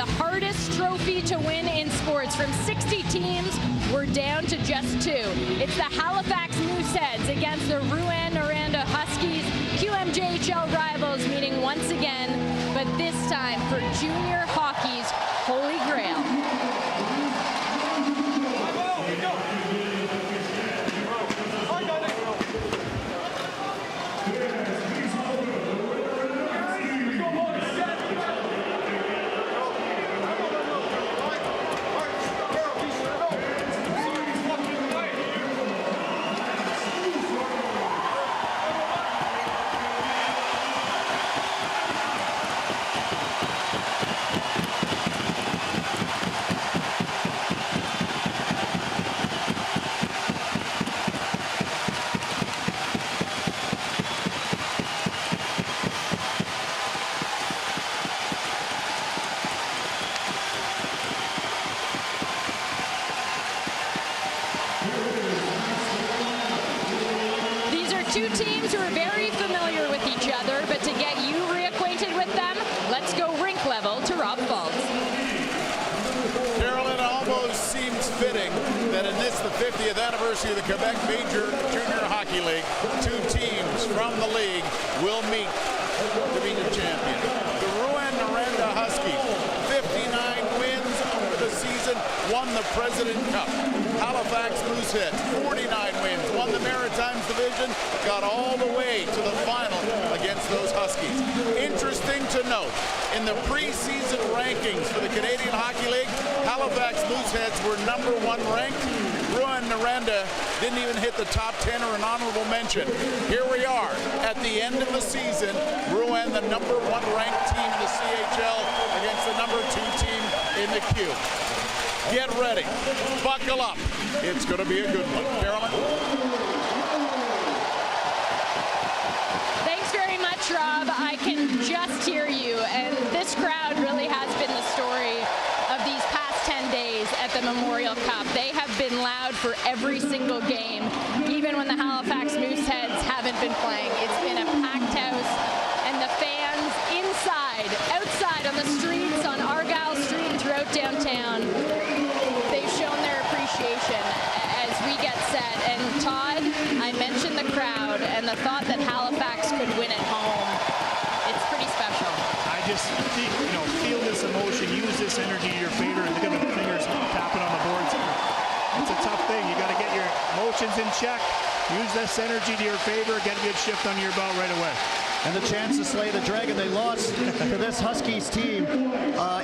the hardest trophy to win in sports. From 60 teams, we're down to just 2. It's the Halifax Mooseheads against the Rouyn Noranda Huskies. QMJHL rivals meeting once again, but this time for junior hockey's Holy Grail. Two teams who are very familiar with each other, but to get you reacquainted with them, let's go rink level to Rob Falls. Carolyn, it almost seems fitting that in this, the 50th anniversary of the Quebec Major Junior Hockey League, 2 teams from the league will meet to be the champion. The Rouyn Noranda Huskies, 59 wins over the season, won the President Cup. Halifax Moosehead, 49 wins, won the Maritimes Division, got all the way to the final against those Huskies. Interesting to note, in the preseason rankings for the Canadian Hockey League, Halifax Mooseheads were #1 ranked. Rouyn Noranda didn't even hit the top 10 or an honorable mention. Here we are at the end of the season. Rouyn, the #1 ranked team in the CHL against the #2 team in the Q. Get ready. Buckle up. It's going to be a good one. Carolyn? Thanks very much, Rob. I can just hear you. And this crowd really has been the story of these past 10 days at the Memorial Cup. They have been loud for every single game, even when the Halifax Mooseheads haven't been playing. It's been a packed house, and the fans inside, outside, on the streets, on Argyle Street and throughout downtown, they've shown their appreciation as we get set. And Todd, I mentioned the crowd and the thought that Halifax could win at home. It's pretty special. I just feel this emotion, use this energy to your favor, and look at the fingers tapping on the boards. It's a tough thing. You got to get your emotions in check, use this energy to your favor, get a good shift under your belt right away. And the chance to slay the dragon. They lost to this Huskies team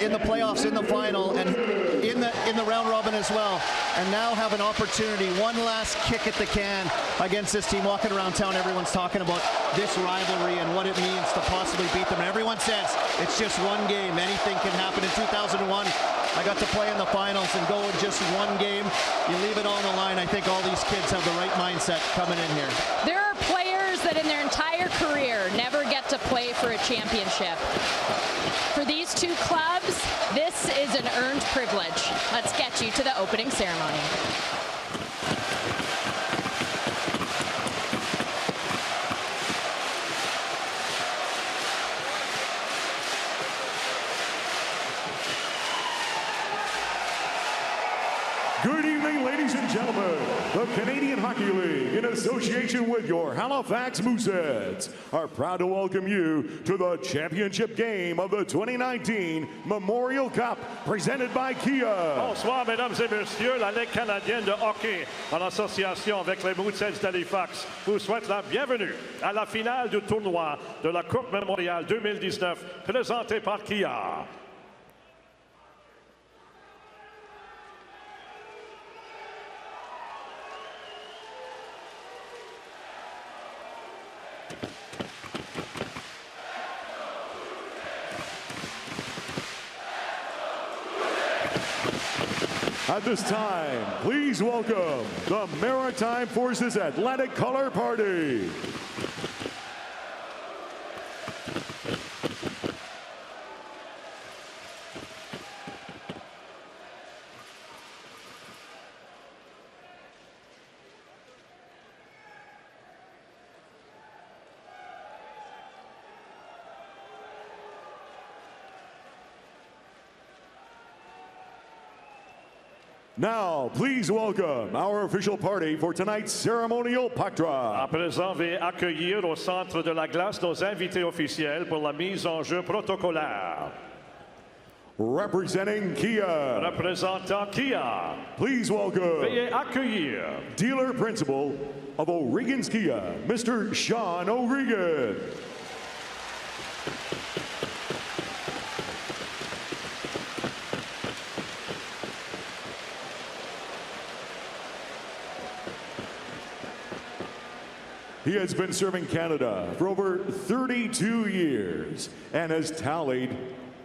in the playoffs, in the final, and in the round robin as well. And now have an opportunity, one last kick at the can against this team. Walking around town, everyone's talking about this rivalry and what it means to possibly beat them. And everyone says it's just one game. Anything can happen. In 2001, I got to play in the finals and go in just one game. You leave it on the line. I think all these kids have the right mindset coming in here. There are players that in their entire career never get to play for a championship. For these 2 clubs, this is an earned privilege. Let's get you to the opening ceremony. Good evening, ladies and gentlemen. The Canadian Hockey League, in association with your Halifax Mooseheads, are proud to welcome you to the championship game of the 2019 Memorial Cup, presented by Kia. Bonsoir, mesdames et messieurs. La Ligue canadienne de hockey, en association avec les Mooseheads d'Halifax, vous souhaite la bienvenue à la finale du tournoi de la Coupe Mémorial 2019, présentée par Kia. At this time, please welcome the Maritime Forces Athletic Color Party. Now, please welcome our official party for tonight's ceremonial puck drop. À présent, veuillez accueillir au centre de la glace nos invités officiels pour la mise en jeu protocolaire. Representing Kia, Représentant Kia, please welcome veuillez accueillir Dealer Principal of O'Regan's Kia, Mr. Sean O'Regan. He has been serving Canada for over 32 years and has tallied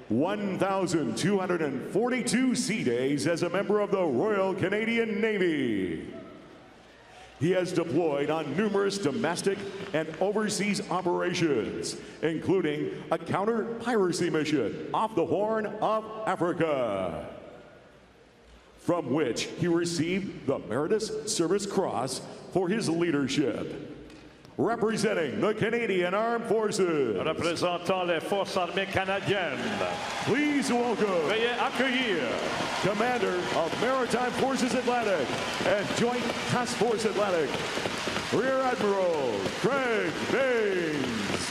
1,242 sea days as a member of the Royal Canadian Navy. He has deployed on numerous domestic and overseas operations, including a counter-piracy mission off the Horn of Africa, from which he received the Meritorious Service Cross for his leadership. Representing the Canadian Armed Forces, représentant les forces armées canadiennes, please welcome veuillez accueillir Commander of Maritime Forces Atlantic and Joint Task Force Atlantic, Rear Admiral Craig Baines.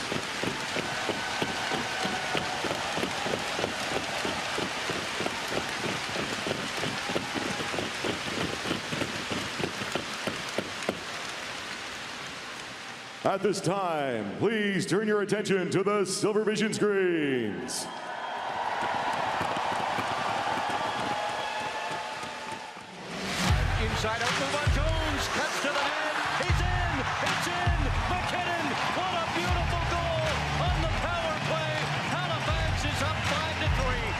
At this time, please turn your attention to the Silver Vision screens. Inside out move on Jones, cuts to the net, he's in, it's in, McKinnon, what a beautiful goal on the power play. Halifax is up 5-3.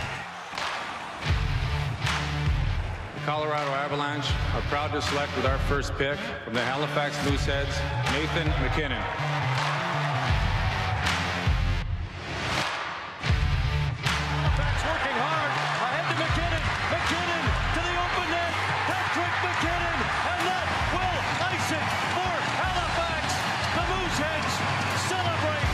Colorado Avalanche are proud to select with our first pick from the Halifax Mooseheads, Nathan McKinnon. Halifax working hard, ahead to McKinnon, McKinnon to the open net, Patrick McKinnon, and that will ice it for Halifax. The Mooseheads celebrate.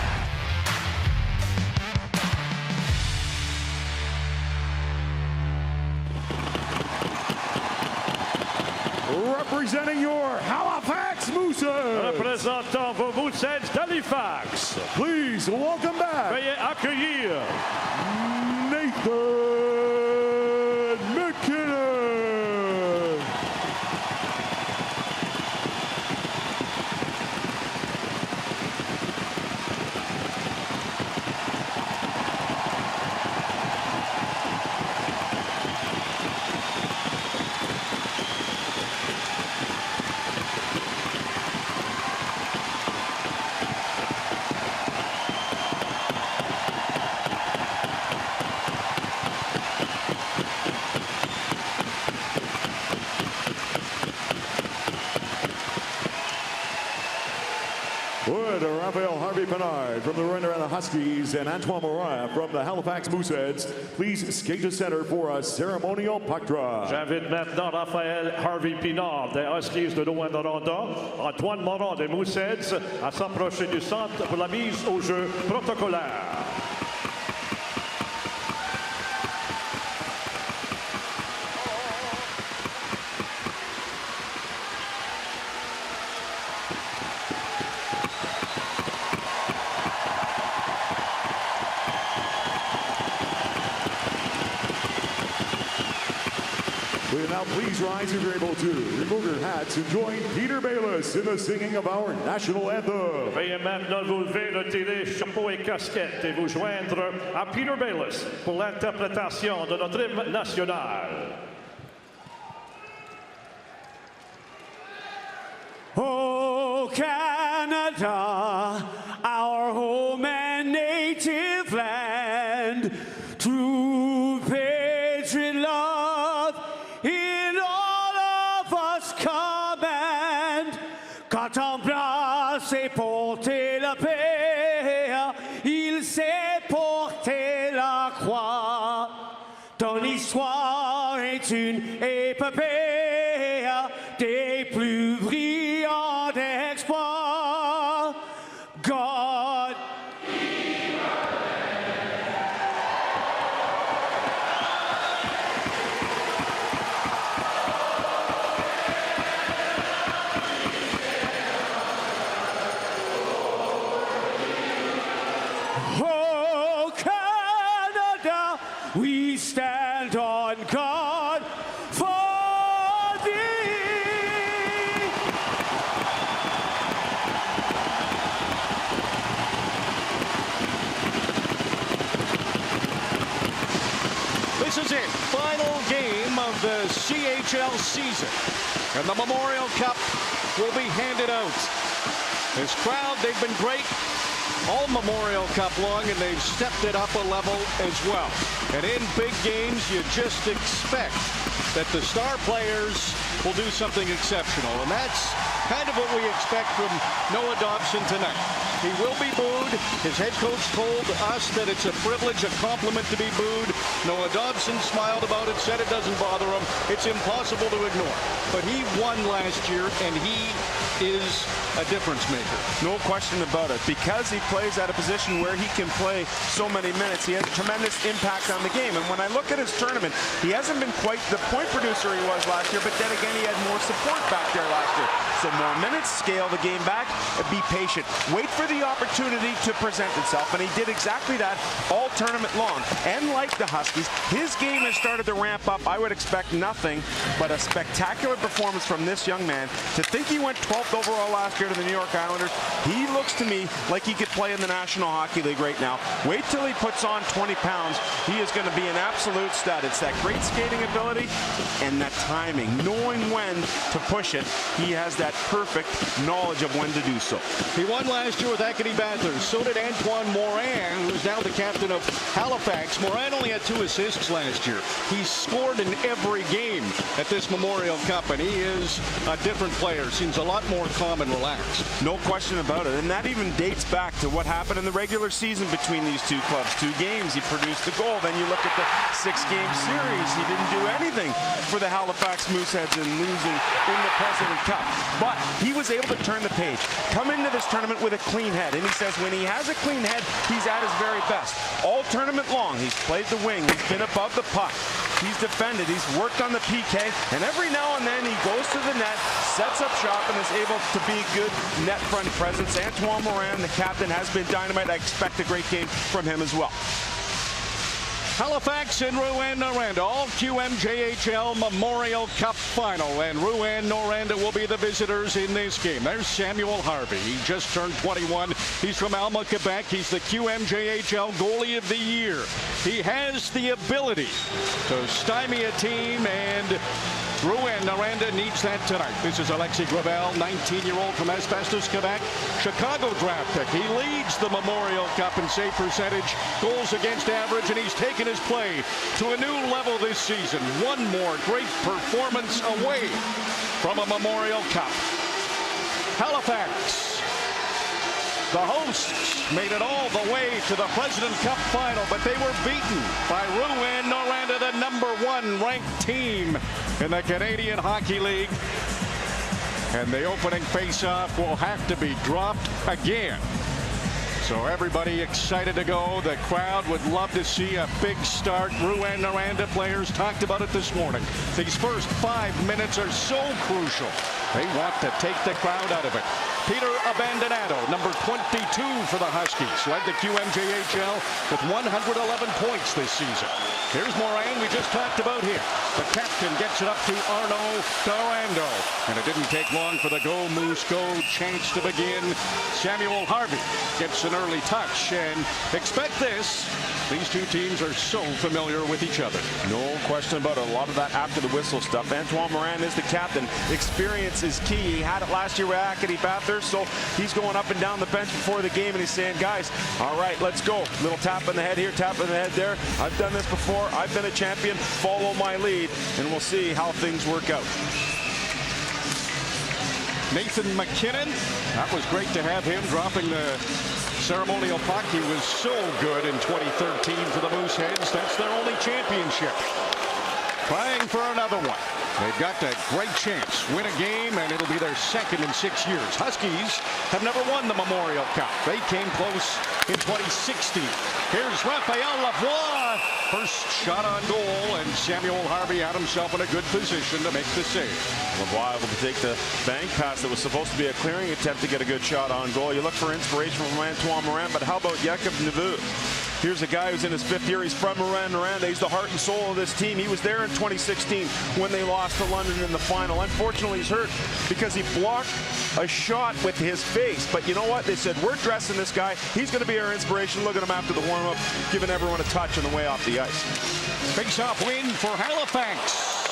Representing your Halifax Mooseheads, représentant vos Mooseheads d'Halifax, please welcome back veuillez accueillir Nathan McKinnon. Would Raphael Harvey Pinard from the Noranda Huskies and Antoine Morin from the Halifax Mooseheads please skate to center for a ceremonial puck drop. J'invite maintenant Raphael Harvey Pinard des Huskies de Noranda, Antoine Morin des Mooseheads à s'approcher du centre pour la mise au jeu protocolaire. Will you now please rise if you're able to. Remove your hats and join Peter Bayless in the singing of our national anthem. Veuillez maintenant vous lever, retirer chapeau et casquette et vous joindre à Peter Bayless pour l'interprétation de notre hymne national. Oh, Canada, our home and native land, true patriot love in all of us command. Quand en place et porter la paix, il sait porter la croix. Ton histoire est une épopée des plus brillants exploits. God. the CHL season. And the Memorial Cup will be handed out. This crowd, they've been great all Memorial Cup long, and they've stepped it up a level as well. And in big games, you just expect that the star players will do something exceptional. And that's kind of what we expect from Noah Dobson tonight. He will be booed. His head coach told us that it's a privilege, a compliment to be booed. Noah Dobson smiled about it, said it doesn't bother him. It's impossible to ignore. But he won last year, and he is a difference maker. No question about it. Because he plays at a position where he can play so many minutes, he has a tremendous impact on the game. And when I look at his tournament, he hasn't been quite the point producer he was last year, but then again, he had more support back there last year. So more minutes, scale the game back, and be patient. Wait for the opportunity to present itself, and he did exactly that all tournament long. And like the Huskies, his game has started to ramp up. I would expect nothing but a spectacular performance from this young man. To think he went 12th overall last year to the New York Islanders, he looks to me like he could play in the National Hockey League right now. Wait till he puts on 20 pounds. He is going to be an absolute stud. It's that great skating ability and that timing, knowing when to push it. He has that perfect knowledge of when to do so. He won last year with Acadie Bathurst. So did Antoine Morin, who's now the captain of Halifax. Morin only had 2 assists last year. He's scored in every game at this Memorial Cup, and he is a different player. Seems a lot more calm and relaxed. No question about it. And that even dates back to what happened in the regular season between these two clubs. 2 games, he produced a goal. Then you look at the 6-game series. He didn't do anything for the Halifax Mooseheads in losing in the President Cup. But he was able to turn the page, come into this tournament with a clean head. And he says when he has a clean head, he's at his very best. All tournament long, he's played the wing. He's been above the puck. He's defended. He's worked on the PK. And every now and then he goes to the net, sets up shop, and is able to be good net front presence. Antoine Morin, the captain, has been dynamite. I expect a great game from him as well. Halifax and Rouyn Noranda, all QMJHL Memorial Cup final, and Rouyn Noranda will be the visitors in this game. There's Samuel Harvey. He just turned 21. He's from Alma, Quebec. He's the QMJHL Goalie of the Year. He has the ability to stymie a team, and Rouyn Noranda needs that tonight. This is Alexis Gravel, 19-year-old from Asbestos, Quebec. Chicago draft pick. He leads the Memorial Cup in save percentage, goals against average, and he's taken his play to a new level this season. One more great performance away from a Memorial Cup. Halifax, the hosts, made it all the way to the President Cup final, but they were beaten by Rouyn Noranda, the #1 ranked team in the Canadian Hockey League. And the opening face-off will have to be dropped again. So everybody excited to go. The crowd would love to see a big start. Rouyn Noranda players talked about it this morning. These first 5 minutes are so crucial. They want to take the crowd out of it. Peter Abandonado, number 22 for the Huskies, led the QMJHL with 111 points this season. Here's Morin, we just talked about here. The captain gets it up to Arno Durando. And it didn't take long for the Go Moose Go chance to begin. Samuel Harvey gets an early touch, and expect this. These two teams are so familiar with each other. No question about it. A lot of that after the whistle stuff. Antoine Morin is the captain. Experience is key. He had it last year with Acadie Bathurst, so he's going up and down the bench before the game, and he's saying, guys, all right, let's go. Little tap in the head here, tap in the head there. I've done this before. I've been a champion. Follow my lead, and we'll see how things work out. Nathan McKinnon, that was great to have him dropping the ceremonial puck. He was so good in 2013 for the Mooseheads. That's their only championship. Trying for another one. They've got a great chance. Win a game, and it'll be their second in 6 years. Huskies have never won the Memorial Cup. They came close in 2016. Here's Raphael Lavoie. First shot on goal, and Samuel Harvey had himself in a good position to make the save. Lavoie able to take the bank pass that was supposed to be a clearing attempt to get a good shot on goal. You look for inspiration from Antoine Morin, but how about Jakub Neveu? Here's a guy who's in his 5th year. He's from Noranda. He's the heart and soul of this team. He was there in 2016 when they lost to London in the final. Unfortunately, he's hurt because he blocked a shot with his face. But you know what? They said, we're dressing this guy. He's going to be our inspiration. Look at him after the warm-up, giving everyone a touch on the way off the ice. Face-off win for Halifax.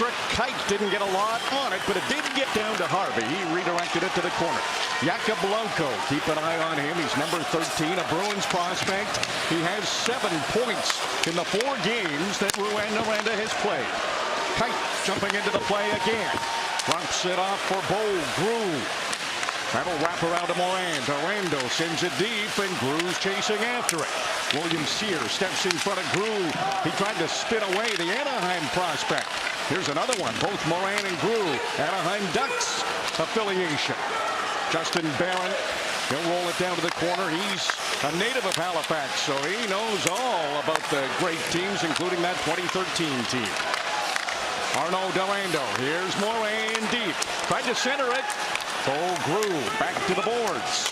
Patrick Kite didn't get a lot on it, but it did get down to Harvey. He redirected it to the corner. Jakub Blanco, keep an eye on him. He's number 13, a Bruins prospect. He has 7 points in the 4 games that Noranda has played. Kite jumping into the play again. Drops it off for Bo Grew. That'll wrap around to Moran. Noranda sends it deep, and Grew's chasing after it. William Sear steps in front of Grew. He tried to spin away the Anaheim prospect. Here's another one. Both Moran and Grew. Anaheim Ducks affiliation. Justin Barron, he'll roll it down to the corner. He's a native of Halifax, so he knows all about the great teams, including that 2013 team. Arnaud Delando. Here's Moran deep. Tried to center it. Bo Grew back to the boards.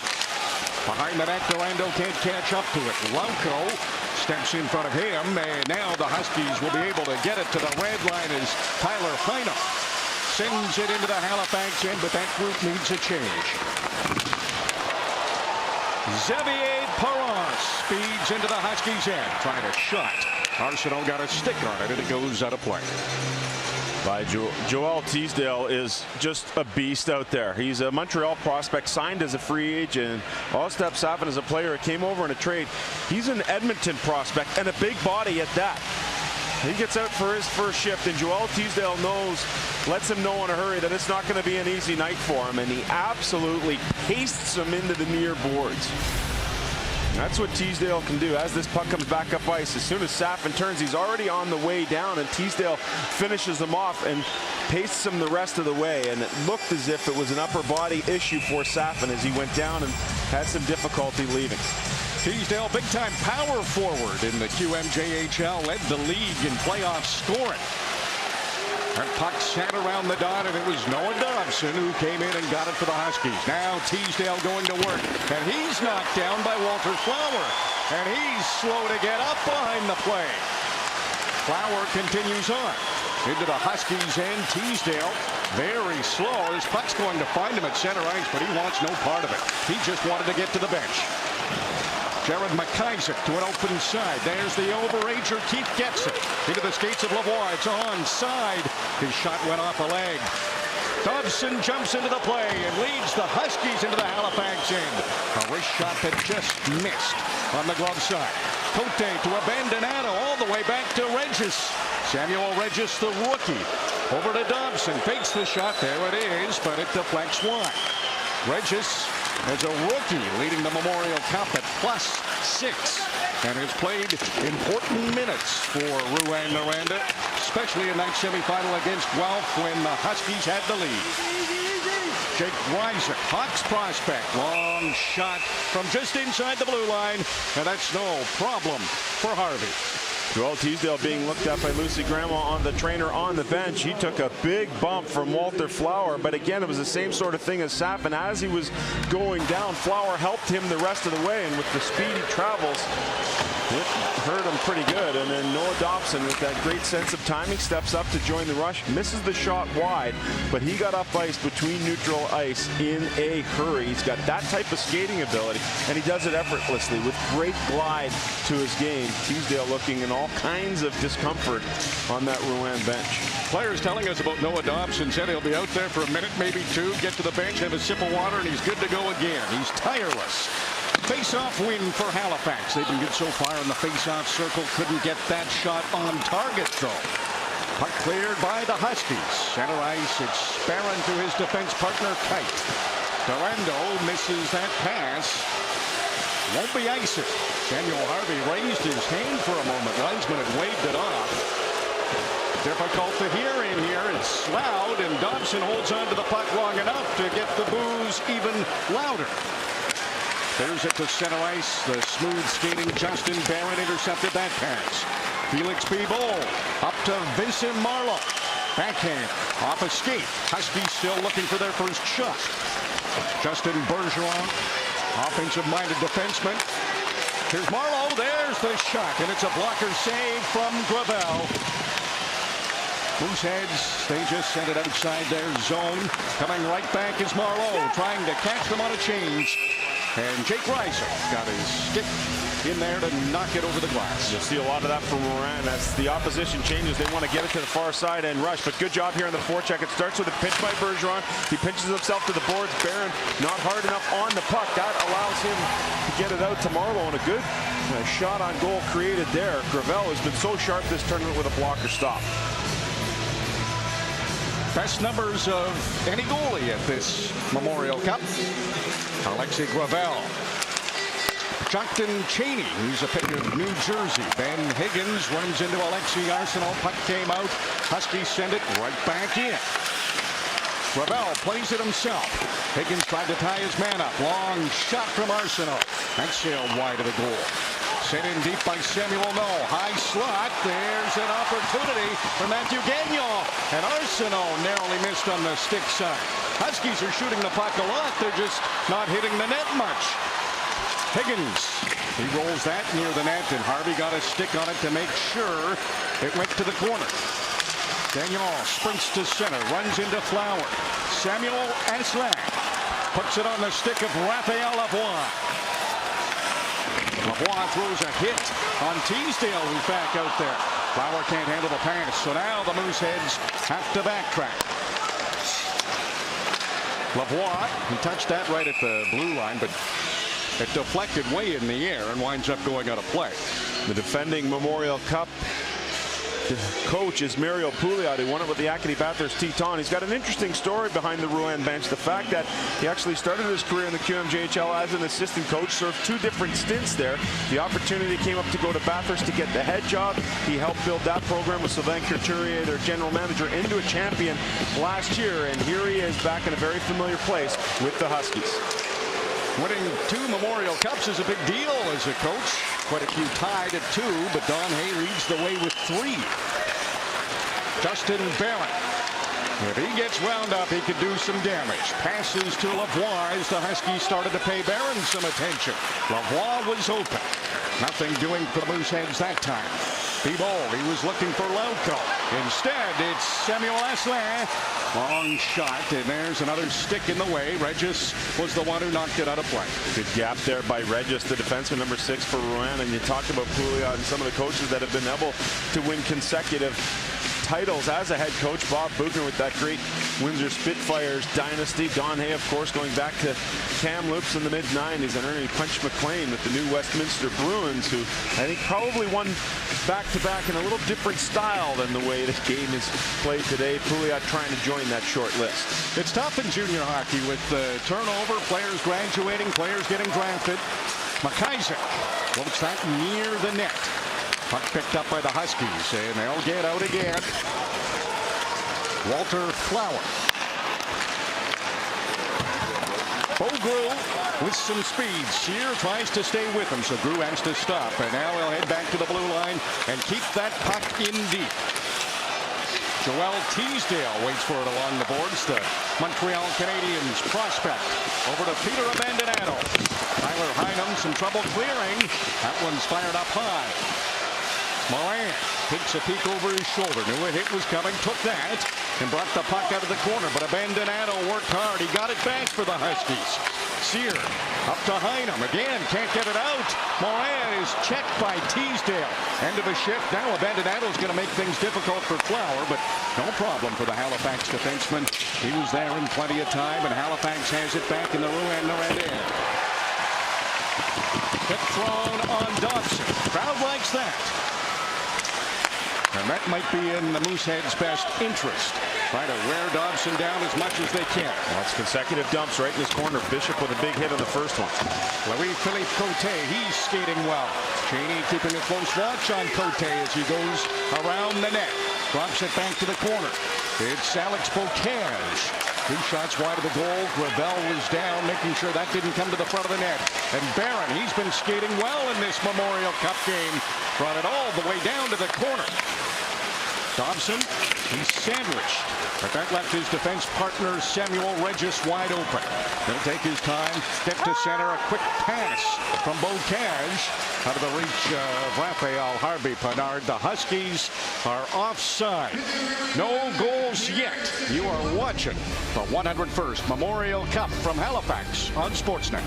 Behind the net, Noranda can't catch up to it. Blanco steps in front of him, and now the Huskies will be able to get it to the red line as Tyler Heino sends it into the Halifax end, but that group needs a change. Xavier Perron speeds into the Huskies end, trying a shot. Arsenault got a stick on it, and it goes out of play. By Joel Teasdale is just a beast out there. He's a Montreal prospect, signed as a free agent. Ostap Safin as a player came over in a trade. He's an Edmonton prospect and a big body at that. He gets out for his first shift, and Joel Teasdale lets him know in a hurry that it's not going to be an easy night for him, and he absolutely pastes him into the near boards. That's what Teasdale can do as this puck comes back up ice. As soon as Safin turns, he's already on the way down, and Teasdale finishes him off and pastes him the rest of the way. And it looked as if it was an upper body issue for Safin as he went down and had some difficulty leaving. Teasdale, big-time power forward in the QMJHL, led the league in playoff scoring. That puck sat around the dot, and it was Noah Dobson who came in and got it for the Huskies. Now Teasdale going to work, and he's knocked down by Walter Flower, and he's slow to get up behind the play. Flower continues on into the Huskies end. Teasdale very slow. His puck's going to find him at center ice, but he wants no part of it. He just wanted to get to the bench. Jared McIsaac to an open side. There's the overager. Keith gets it into the skates of Lavoie. It's onside. His shot went off a leg. Dobson jumps into the play and leads the Huskies into the Halifax end. A wrist shot that just missed on the glove side. Cote to Abandonado all the way back to Regis. Samuel Regis, the rookie. Over to Dobson. Fakes the shot. There it is, but it deflects wide. Regis as a rookie leading the Memorial Cup at +6 and has played important minutes for Rouyn Noranda, especially in that semifinal against Guelph when the Huskies had the lead. Jake Weiser, Hawks prospect, long shot from just inside the blue line, and that's no problem for Harvey. Joel Teasdale being looked at by Lucy Grandma on the trainer on the bench. He took a big bump from Walter Flower, but again, it was the same sort of thing as Safin. As he was going down, Flower helped him the rest of the way, and with the speed he travels, it hurt him pretty good. And then Noah Dobson, with that great sense of timing, steps up to join the rush, misses the shot wide, but he got up ice between neutral ice in a hurry. He's got that type of skating ability, and he does it effortlessly with great glide to his game. Teasdale looking in all kinds of discomfort on that Rouyn bench. Players telling us about Noah Dobson said he'll be out there for a minute, maybe 2, get to the bench, have a sip of water, and he's good to go again. He's tireless. Face-off win for Halifax. They've been good so far in the face-off circle. Couldn't get that shot on target, though. Puck cleared by the Huskies. Center ice, it's Barron to his defense partner, Kite. Durando misses that pass. Won't be icing. Samuel Harvey raised his hand for a moment. Linesman had waved it off. Difficult to hear in here. It's loud, and Dobson holds on to the puck long enough to get the boos even louder. There's it to center ice. The smooth skating Justin Barron intercepted that pass. Felix Bibeau up to Vincent Marleau. Backhand off a skate. Huskies still looking for their first shot. Justin Bergeron, offensive-minded defenseman. Here's Marleau. There's the shot, and it's a blocker save from Gravel. Mooseheads, they just sent it outside their zone. Coming right back is Marleau, trying to catch them on a change. And Jake Reiser got his stick in there to knock it over the glass. You'll see a lot of that from Rouyn as the opposition changes. They want to get it to the far side and rush, but good job here on the forecheck. It starts with a pinch by Bergeron. He pinches himself to the boards. Barron not hard enough on the puck. That allows him to get it out to Marleau, and a good shot on goal created there. Gravel has been so sharp this tournament with a blocker stop. Best numbers of any goalie at this Memorial Cup. Alexei Gravel. Jonathan Cheney, who's a pick of New Jersey. Ben Higgins runs into Alexei Arsenault. Puck came out. Huskies send it right back in. Gravel plays it himself. Higgins tried to tie his man up. Long shot from Arsenault. That sailed wide of the goal. Sent in deep by Samuel Noel. High slot. There's an opportunity for Matthew Gagnon. And Arsenault narrowly missed on the stick side. Huskies are shooting the puck a lot. They're just not hitting the net much. Higgins, he rolls that near the net, and Harvey got a stick on it to make sure it went to the corner. Gagnon sprints to center, runs into Flower. Samuel Asselin puts it on the stick of Raphael Lavoie. Lavoie throws a hit on Teasdale, who's back out there. Flower can't handle the pass, so now the Mooseheads have to backtrack. Lavoie, he touched that right at the blue line, but it deflected way in the air and winds up going out of play. The defending Memorial Cup coach is Mario Pouliot, who won it with the Acadie Bathurst Teton. He's got an interesting story behind the Rouyn bench. The fact that he actually started his career in the QMJHL as an assistant coach, served 2 different stints there. The opportunity came up to go to Bathurst to get the head job. He helped build that program with Sylvain Couturier, their general manager, into a champion last year. And here he is back in a very familiar place with the Huskies. Winning 2 Memorial Cups is a big deal as a coach. Quite a few tied at 2, but Don Hay leads the way with 3. Justin Barron. If he gets wound up, he could do some damage. Passes to Lavoie as the Huskies started to pay Barron some attention. Lavoie was open. Nothing doing for the Mooseheads that time. Thibault, he was looking for Lauco. Instead, it's Samuel Asselin. Long shot, and there's another stick in the way. Regis was the one who knocked it out of play. Good gap there by Regis, the defenseman number 6 for Rouyn. And you talked about Pouliot and some of the coaches that have been able to win consecutive titles as a head coach. Bob Bugner with that great Windsor Spitfires dynasty. Don Hay, of course, going back to Kamloops in the mid-90s, and Ernie Punch McLean with the new Westminster Bruins, who I think probably won back-to-back in a little different style than the way this game is played today. Pouliot trying to join that short list. It's tough in junior hockey with turnover, players graduating, players getting drafted. McIsaac floats that near the net. Puck picked up by the Huskies, and they'll get out again. Walter Flower. Grew with some speed. Sear tries to stay with him, so Grew has to stop. And now he'll head back to the blue line and keep that puck in deep. Joel Teasdale waits for it along the boards. The Montreal Canadiens prospect. Over to Peter Abandonado. Tyler Heinem, some trouble clearing. That one's fired up high. Moran takes a peek over his shoulder. Knew a hit was coming, took that, and brought the puck out of the corner. But Abandonado worked hard. He got it back for the Huskies. Sear up to Heinem. Again, can't get it out. Moran is checked by Teasdale. End of a shift. Now Abandonado is going to make things difficult for Flower, but no problem for the Halifax defenseman. He was there in plenty of time, and Halifax has it back in the Rouyn Noranda end. Hit thrown on Dobson. Crowd likes that. And that might be in the Mooseheads' best interest. Try to wear Dobson down as much as they can. Well, it's consecutive dumps right in this corner. Bishop with a big hit on the first one. Louis-Philippe Cote, he's skating well. Cheney keeping a close watch on Cote as he goes around the net. Drops it back to the corner. It's Alex Bocage. 2 shots wide of the goal. Gravel was down, making sure that didn't come to the front of the net. And Barron, he's been skating well in this Memorial Cup game. Brought it all the way down to the corner. Dobson, he's sandwiched. But that left his defense partner, Samuel Regis, wide open. He'll take his time, get to center, a quick pass from Bocage. Out of the reach of Raphael Harvey-Pinard. The Huskies are offside. No goals yet. You are watching the 101st Memorial Cup from Halifax on Sportsnet.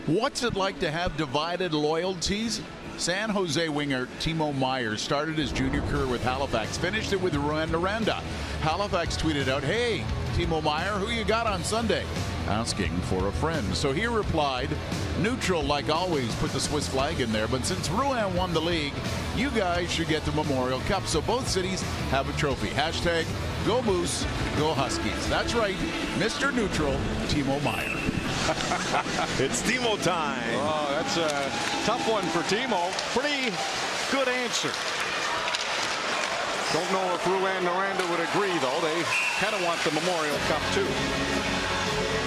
What's it like to have divided loyalties? San Jose winger Timo Meier started his junior career with Halifax, finished it with Noranda. Halifax tweeted out, "Hey, Timo Meier, who you got on Sunday?" asking for a friend. So he replied, "Neutral like always, put the Swiss flag in there, but since Rouyn won the league, you guys should get the Memorial Cup." So both cities have a trophy. Hashtag Go Moose, Go Huskies. That's right, Mr. Neutral, Timo Meier. It's Timo time. Oh, that's a tough one for Timo. Pretty good answer. Don't know if Rouyn and Noranda would agree, though. They kind of want the Memorial Cup, too.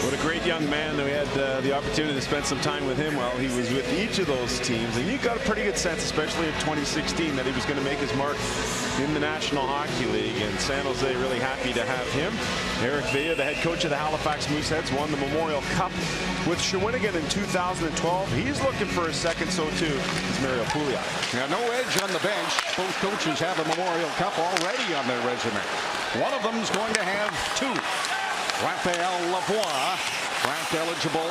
What a great young man. We had the opportunity to spend some time with him while he was with each of those teams. And you got a pretty good sense, especially in 2016, that he was going to make his mark in the National Hockey League. And San Jose really happy to have him. Eric Villa, the head coach of the Halifax Mooseheads, won the Memorial Cup with Shawinigan in 2012. He's looking for a second, so too is Mario Pouliot. Now, no edge on the bench. Both coaches have a Memorial Cup already on their resume. One of them is going to have two. Raphael Lavoie, draft eligible.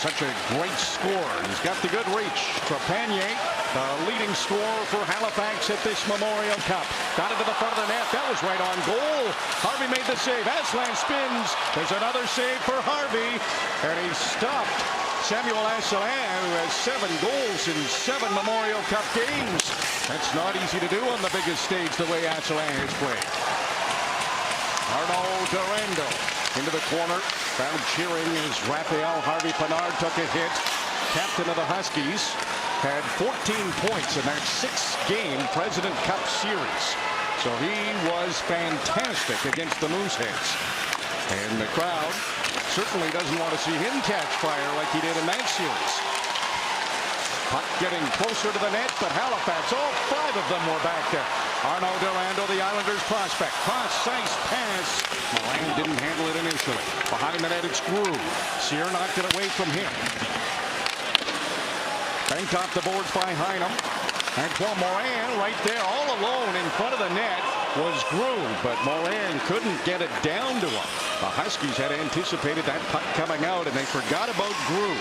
Such a great scorer. He's got the good reach. Trepanier, the leading scorer for Halifax at this Memorial Cup. Got it to the front of the net. That was right on goal. Harvey made the save. Aslan spins. There's another save for Harvey. And he stopped Samuel Aslan, who has 7 goals in 7 Memorial Cup games. That's not easy to do on the biggest stage the way Aslan has played. Arnaud Durando into the corner. Crowd cheering as Raphael Harvey Pinard took a hit. Captain of the Huskies had 14 points in that 6-game President Cup series. So he was fantastic against the Mooseheads. And the crowd certainly doesn't want to see him catch fire like he did in that series. Puck getting closer to the net, but Halifax, all 5 of them were back there. Arnaud Durando, the Islanders prospect. Precise pass. Moran didn't handle it initially. Behind the net, it's Grew. Sear knocked it away from him. Banked off the boards by Heinem. Antoine Moran right there, all alone in front of the net was Grew, but Moran couldn't get it down to him. The Huskies had anticipated that puck coming out, and they forgot about Grew.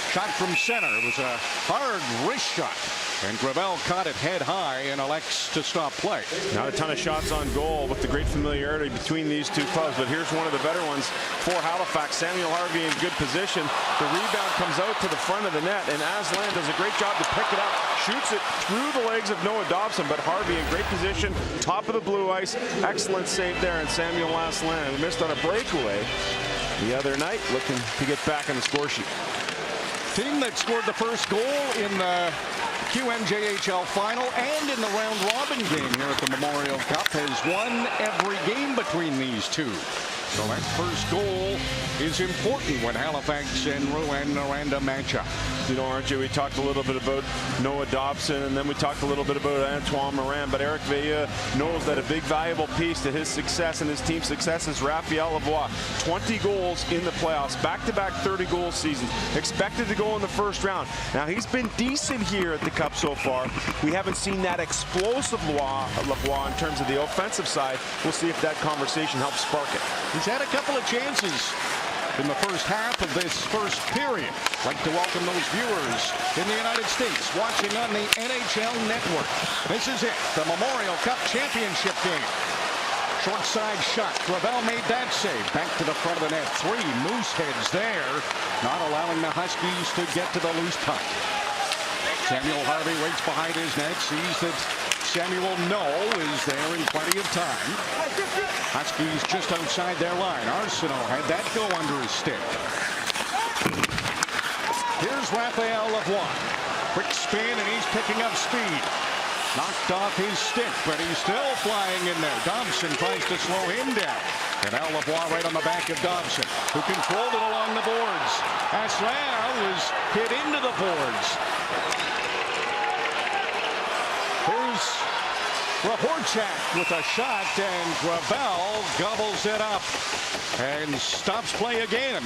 Shot from center. It was a hard wrist shot. And Gravel caught it head high and elects to stop play. Not a ton of shots on goal with the great familiarity between these two clubs, but here's one of the better ones for Halifax. Samuel Harvey in good position. The rebound comes out to the front of the net, and Aslan does a great job to pick it up. Shoots it through the legs of Noah Dobson, but Harvey in great position, top of the blue ice. Excellent save there, and Samuel Aslan missed on a breakaway the other night, looking to get back on the score sheet. Team that scored the first goal in the QMJHL final and in the round robin game here at the Memorial Cup has won every game between these two. So that first goal is important when Halifax and Rouyn Noranda match up. You know, RJ, we talked a little bit about Noah Dobson, and then we talked a little bit about Antoine Moran, but Eric Villa knows that a big valuable piece to his success and his team's success is Raphael Lavoie. 20 goals in the playoffs, back-to-back 30-goal seasons, expected to go in the first round. Now, he's been decent here at the Cup so far. We haven't seen that explosive Lavoie in terms of the offensive side. We'll see if that conversation helps spark it. He's had a couple of chances in the first half of this first period. Like to welcome those viewers in the United States watching on the NHL Network. This is it, the Memorial Cup Championship game. Short side shot. Gravel made that save. Back to the front of the net. 3 Mooseheads there, not allowing the Huskies to get to the loose puck. Samuel Harvey waits behind his net, sees that Samuel is there in plenty of time. Huskies just outside their line. Arsenault had that go under his stick. Here's Raphael Lavoie. Quick spin, and he's picking up speed. Knocked off his stick, but he's still flying in there. Dobson tries to slow him down. And now Lavoie right on the back of Dobson, who controlled it along the boards. Aslan was hit into the boards. Here's Rahorchak with a shot, and Gravel gobbles it up and stops play again.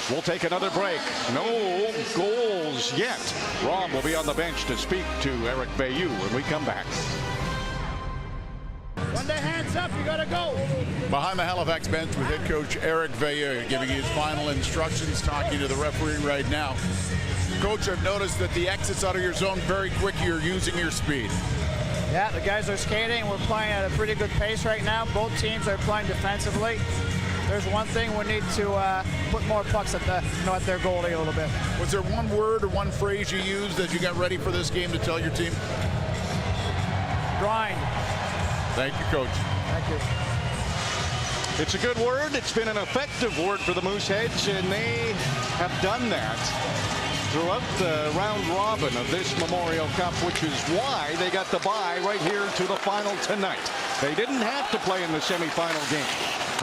We'll take another break. No goals yet. Rob will be on the bench to speak to Eric Bayou when we come back. When the hand's up, you gotta go. Behind the Halifax bench with head coach Eric Veilleux giving his final instructions, talking to the referee right now. Coach, I've noticed that the exits out of your zone very quick. You're using your speed. Yeah, the guys are skating. We're playing at a pretty good pace right now. Both teams are playing defensively. There's one thing we need to put more pucks at their goalie a little bit. Was there one word or one phrase you used as you got ready for this game to tell your team? Grind. Thank you, Coach. Thank you. It's a good word. It's been an effective word for the Mooseheads, and they have done that throughout the round robin of this Memorial Cup, which is why they got the bye right here to the final tonight. They didn't have to play in the semifinal game.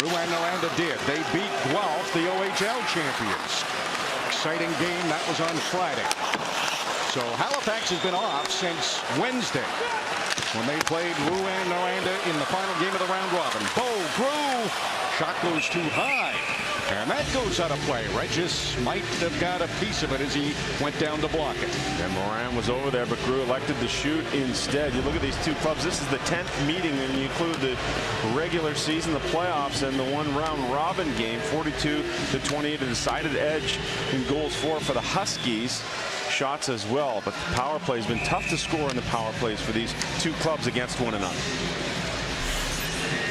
Rouyn Noranda did. They beat Guelph, the OHL champions. Exciting game. That was on Friday. So Halifax has been off since Wednesday, when they played Rouyn Noranda in the final game of the round robin. Bo Grew, shot goes too high, and that goes out of play. Regis might have got a piece of it as he went down to block it. And Moran was over there, but Grew elected to shoot instead. You look at these two clubs. This is the 10th meeting, and you include the regular season, the playoffs, and the one round robin game. 42-28, a decided edge in goals for the Huskies. Shots as well, but the power play has been tough to score in the power plays for these two clubs against one another.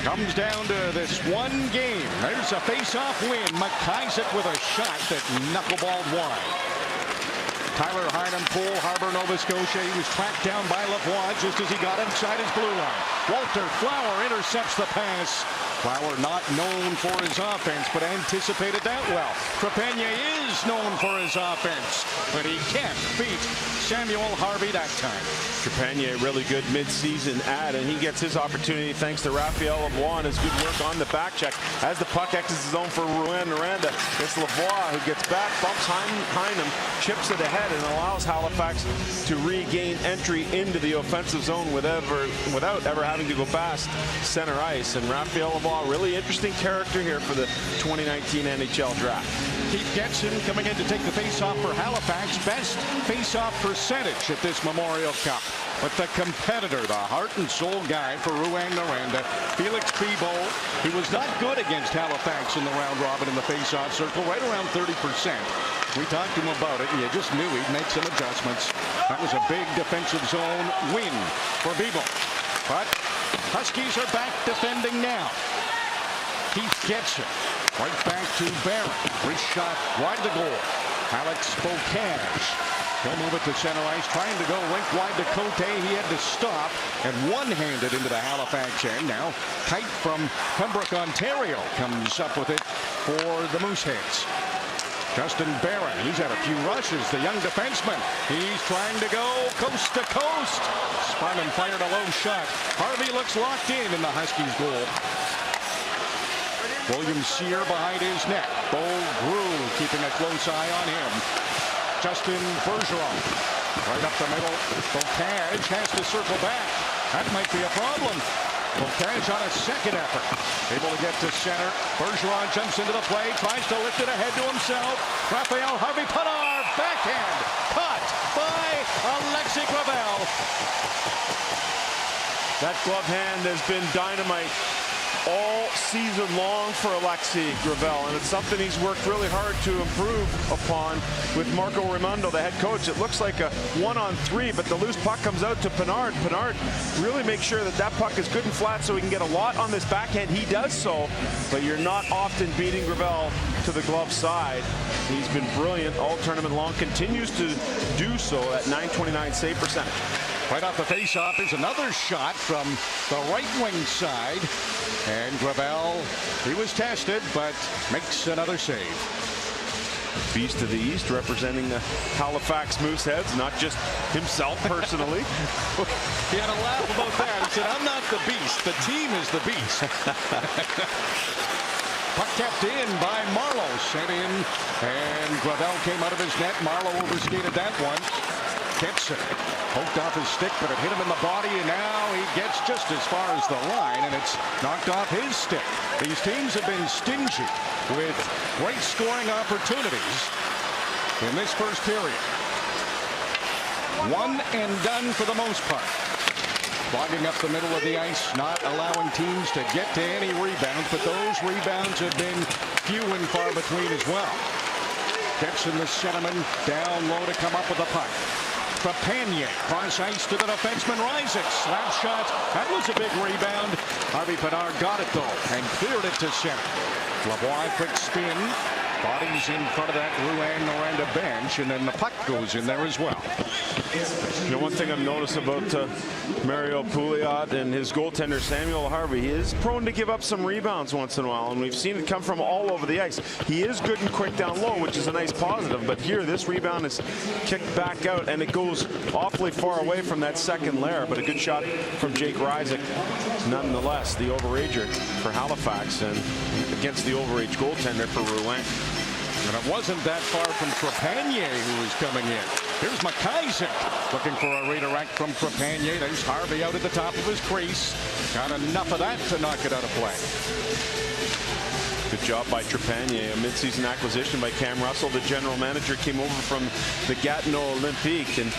Comes down to this one game. There's a face-off win. McIsaac with a shot that knuckleballed wide. Tyler Hynam, Poole Harbor, Nova Scotia. He was tracked down by Lavoie just as he got inside his blue line. Walter Flower intercepts the pass. Flower not known for his offense, but anticipated that well. Trepanier is known for his offense, but he can't beat Samuel Harvey that time. Trepanier, really good mid-season add, and he gets his opportunity thanks to Raphael Lavoie and his good work on the back check. As the puck exits the zone for Rouyn Noranda, it's Lavoie who gets back, bumps Hynam, chips it ahead, and allows Halifax to regain entry into the offensive zone without ever having to go past center ice. And Raphael Lavoie, really interesting character here for the 2019 NHL draft. Keith Getson coming in to take the face-off for Halifax. Best face-off percentage at this Memorial Cup. But the competitor, the heart and soul guy for Rouyn Noranda, Felix Bibeau, he was not good against Halifax in the round robin in the face-off circle, right around 30%. We talked to him about it, and you just knew he'd make some adjustments. That was a big defensive zone win for Bibeau. But Huskies are back defending now. Keith Getson right back to Barron. Wrist shot wide of the goal. Alex Bocage. He'll move it to center ice, trying to go rink wide to Cote. He had to stop and one-handed into the Halifax end. Now Kite from Pembroke, Ontario comes up with it for the Mooseheads. Justin Barron, he's had a few rushes, the young defenseman. He's trying to go coast to coast. Spun and fired a low shot. Harvey looks locked in the Huskies goal. William Sear behind his net. Bo Grew keeping a close eye on him. Justin Bergeron right up the middle. Bocage has to circle back. That might be a problem. Bocage on a second effort. Able to get to center. Bergeron jumps into the play. Tries to lift it ahead to himself. Raphael Harvey Padar. Backhand. Caught by Alexis Gravel. That glove hand has been dynamite all season long for Alexis Gravel, and it's something he's worked really hard to improve upon with Marco Raimondo, the head coach. It looks like a 1-on-3, but the loose puck comes out to Pinard. Pinard really makes sure that that puck is good and flat so he can get a lot on this backhand. He does so, but you're not often beating Gravel to the glove side. He's been brilliant all tournament long, continues to do so at .929 save percentage. Right off the face-off is another shot from the right wing side. And Gravel, he was tested, but makes another save. Beast of the East representing the Halifax Mooseheads, not just himself personally. He had a laugh about that. He said, I'm not the beast. The team is the beast. Puck kept in by Marlowe. Sent in, and Gravel came out of his net. Marlowe overskated that one. Getson poked off his stick, but it hit him in the body, and now he gets just as far as the line, and it's knocked off his stick. These teams have been stingy with great scoring opportunities in this first period. One and done for the most part. clogging up the middle of the ice, not allowing teams to get to any rebounds, but those rebounds have been few and far between as well. Gets in the centerman, down low to come up with the puck. Trepanier, cross ice to the defenseman, Rising, slap shot. That was a big rebound. Harvey Pinard got it though and cleared it to center. Lavoie, quick spin. Bodies in front of that Rouyn Noranda bench, and then the puck goes in there as well. You know, one thing I've noticed about Mario Pouliot and his goaltender Samuel Harvey, he is prone to give up some rebounds once in a while, and we've seen it come from all over the ice. He is good and quick down low, which is a nice positive, but here this rebound is kicked back out, and it goes awfully far away from that second layer, but a good shot from Jake Rising. Nonetheless, the overager for Halifax and against the overage goaltender for Rouyn. And it wasn't that far from Trepanier who was coming in. Here's McIsaac looking for a redirect from Trepanier. There's Harvey out at the top of his crease. Got enough of that to knock it out of play. Good job by Trepanier, a midseason acquisition by Cam Russell. The general manager came over from the Gatineau Olympique, and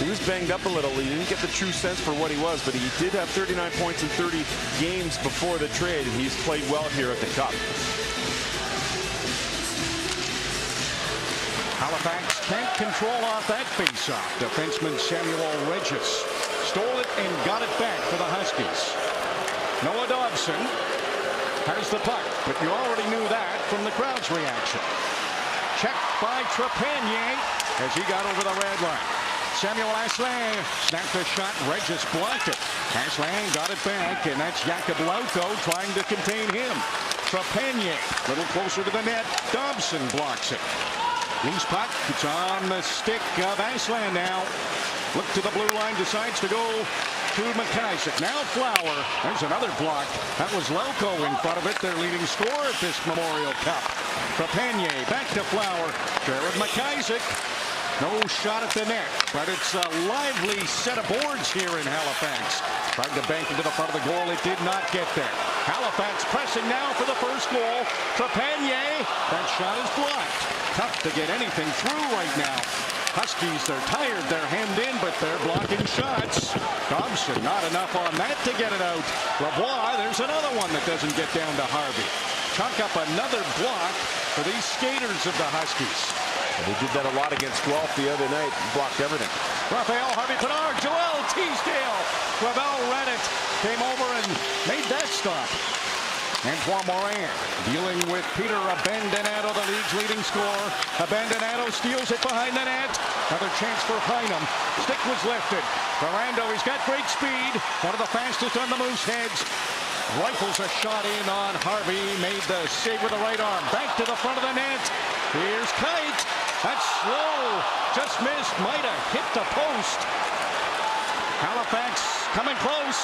he was banged up a little. He didn't get the true sense for what he was, but he did have 39 points in 30 games before the trade, and he's played well here at the Cup. Halifax can't control off that faceoff. Defenseman Samuel Regis stole it and got it back for the Huskies. Noah Dobson has the puck, but you already knew that from the crowd's reaction. Checked by Trepanier as he got over the red line. Samuel Asselin snapped a shot. Regis blocked it. Asselin got it back, and that's Jakub Lauko trying to contain him. Trepanier a little closer to the net. Dobson blocks it. Loose puck. It's on the stick of Asselin now. Look to the blue line. Decides to go to McIsaac. Now Flower. There's another block. That was Lauko in front of it. Their leading scorer at this Memorial Cup. Trepanier back to Flower. Jared McIsaac. No shot at the net, but it's a lively set of boards here in Halifax. Tried to bank into the front of the goal. It did not get there. Halifax pressing now for the first goal. Trepanier. That shot is blocked. Tough to get anything through right now. Huskies, they're tired. They're hemmed in, but they're blocking shots. Dobson, not enough on that to get it out. Lavoie, there's another one that doesn't get down to Harvey. Chalk up another block for these skaters of the Huskies. They did that a lot against Guelph the other night. Blocked everything. Raphael Harvey Pinard, Joel Teasdale. Gravel read it. Came over and made that stop. Antoine Morin dealing with Peter Abandonado, the league's leading scorer. Abandonado steals it behind the net. Another chance for Heinum. Stick was lifted. Noranda, he's got great speed. One of the fastest on the Mooseheads. Rifles a shot in on Harvey. Made the save with the right arm. Back to the front of the net. Here's Kite. That's slow. Just missed. Might have hit the post. Halifax coming close.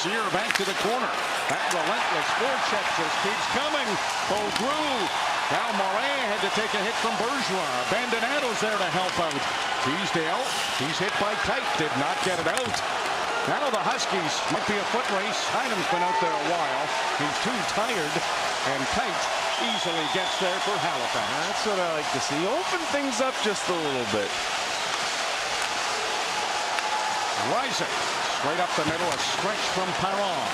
Sear back to the corner. That relentless forecheck just keeps coming. Beaudreau. Now Morin had to take a hit from Bergeron. Abandonado's there to help out. Teasdale. He's hit by Kite. Did not get it out. Now the Huskies might be a foot race. Heinum's been out there a while. He's too tired. And Kite easily gets there for Halifax. That's what I like to see. Open things up just a little bit. Rising. Straight up the middle, a stretch from Perron.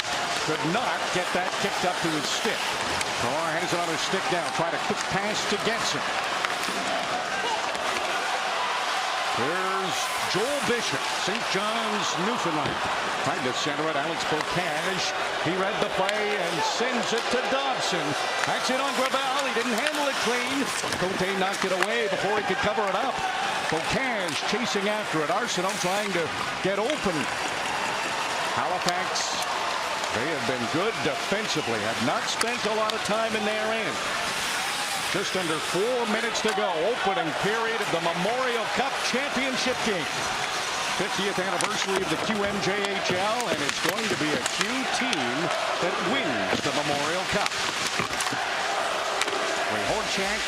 Could not get that kicked up to his stick. Perron has another stick down. Tried a quick pass to Getson. Here's Joel Bishop, St. John's, Newfoundland. Tried to center it, Alex Bocage. He read the play and sends it to Dobson. That's it on Gravel. He didn't handle it clean. Cote knocked it away before he could cover it up. Bocage chasing after it. Arsenault trying to get open. Halifax, they have been good defensively. Have not spent a lot of time in their end. Just under 4 minutes to go. Opening period of the Memorial Cup championship game. 50th anniversary of the QMJHL, and it's going to be a Q team that wins the Memorial Cup. Horchak,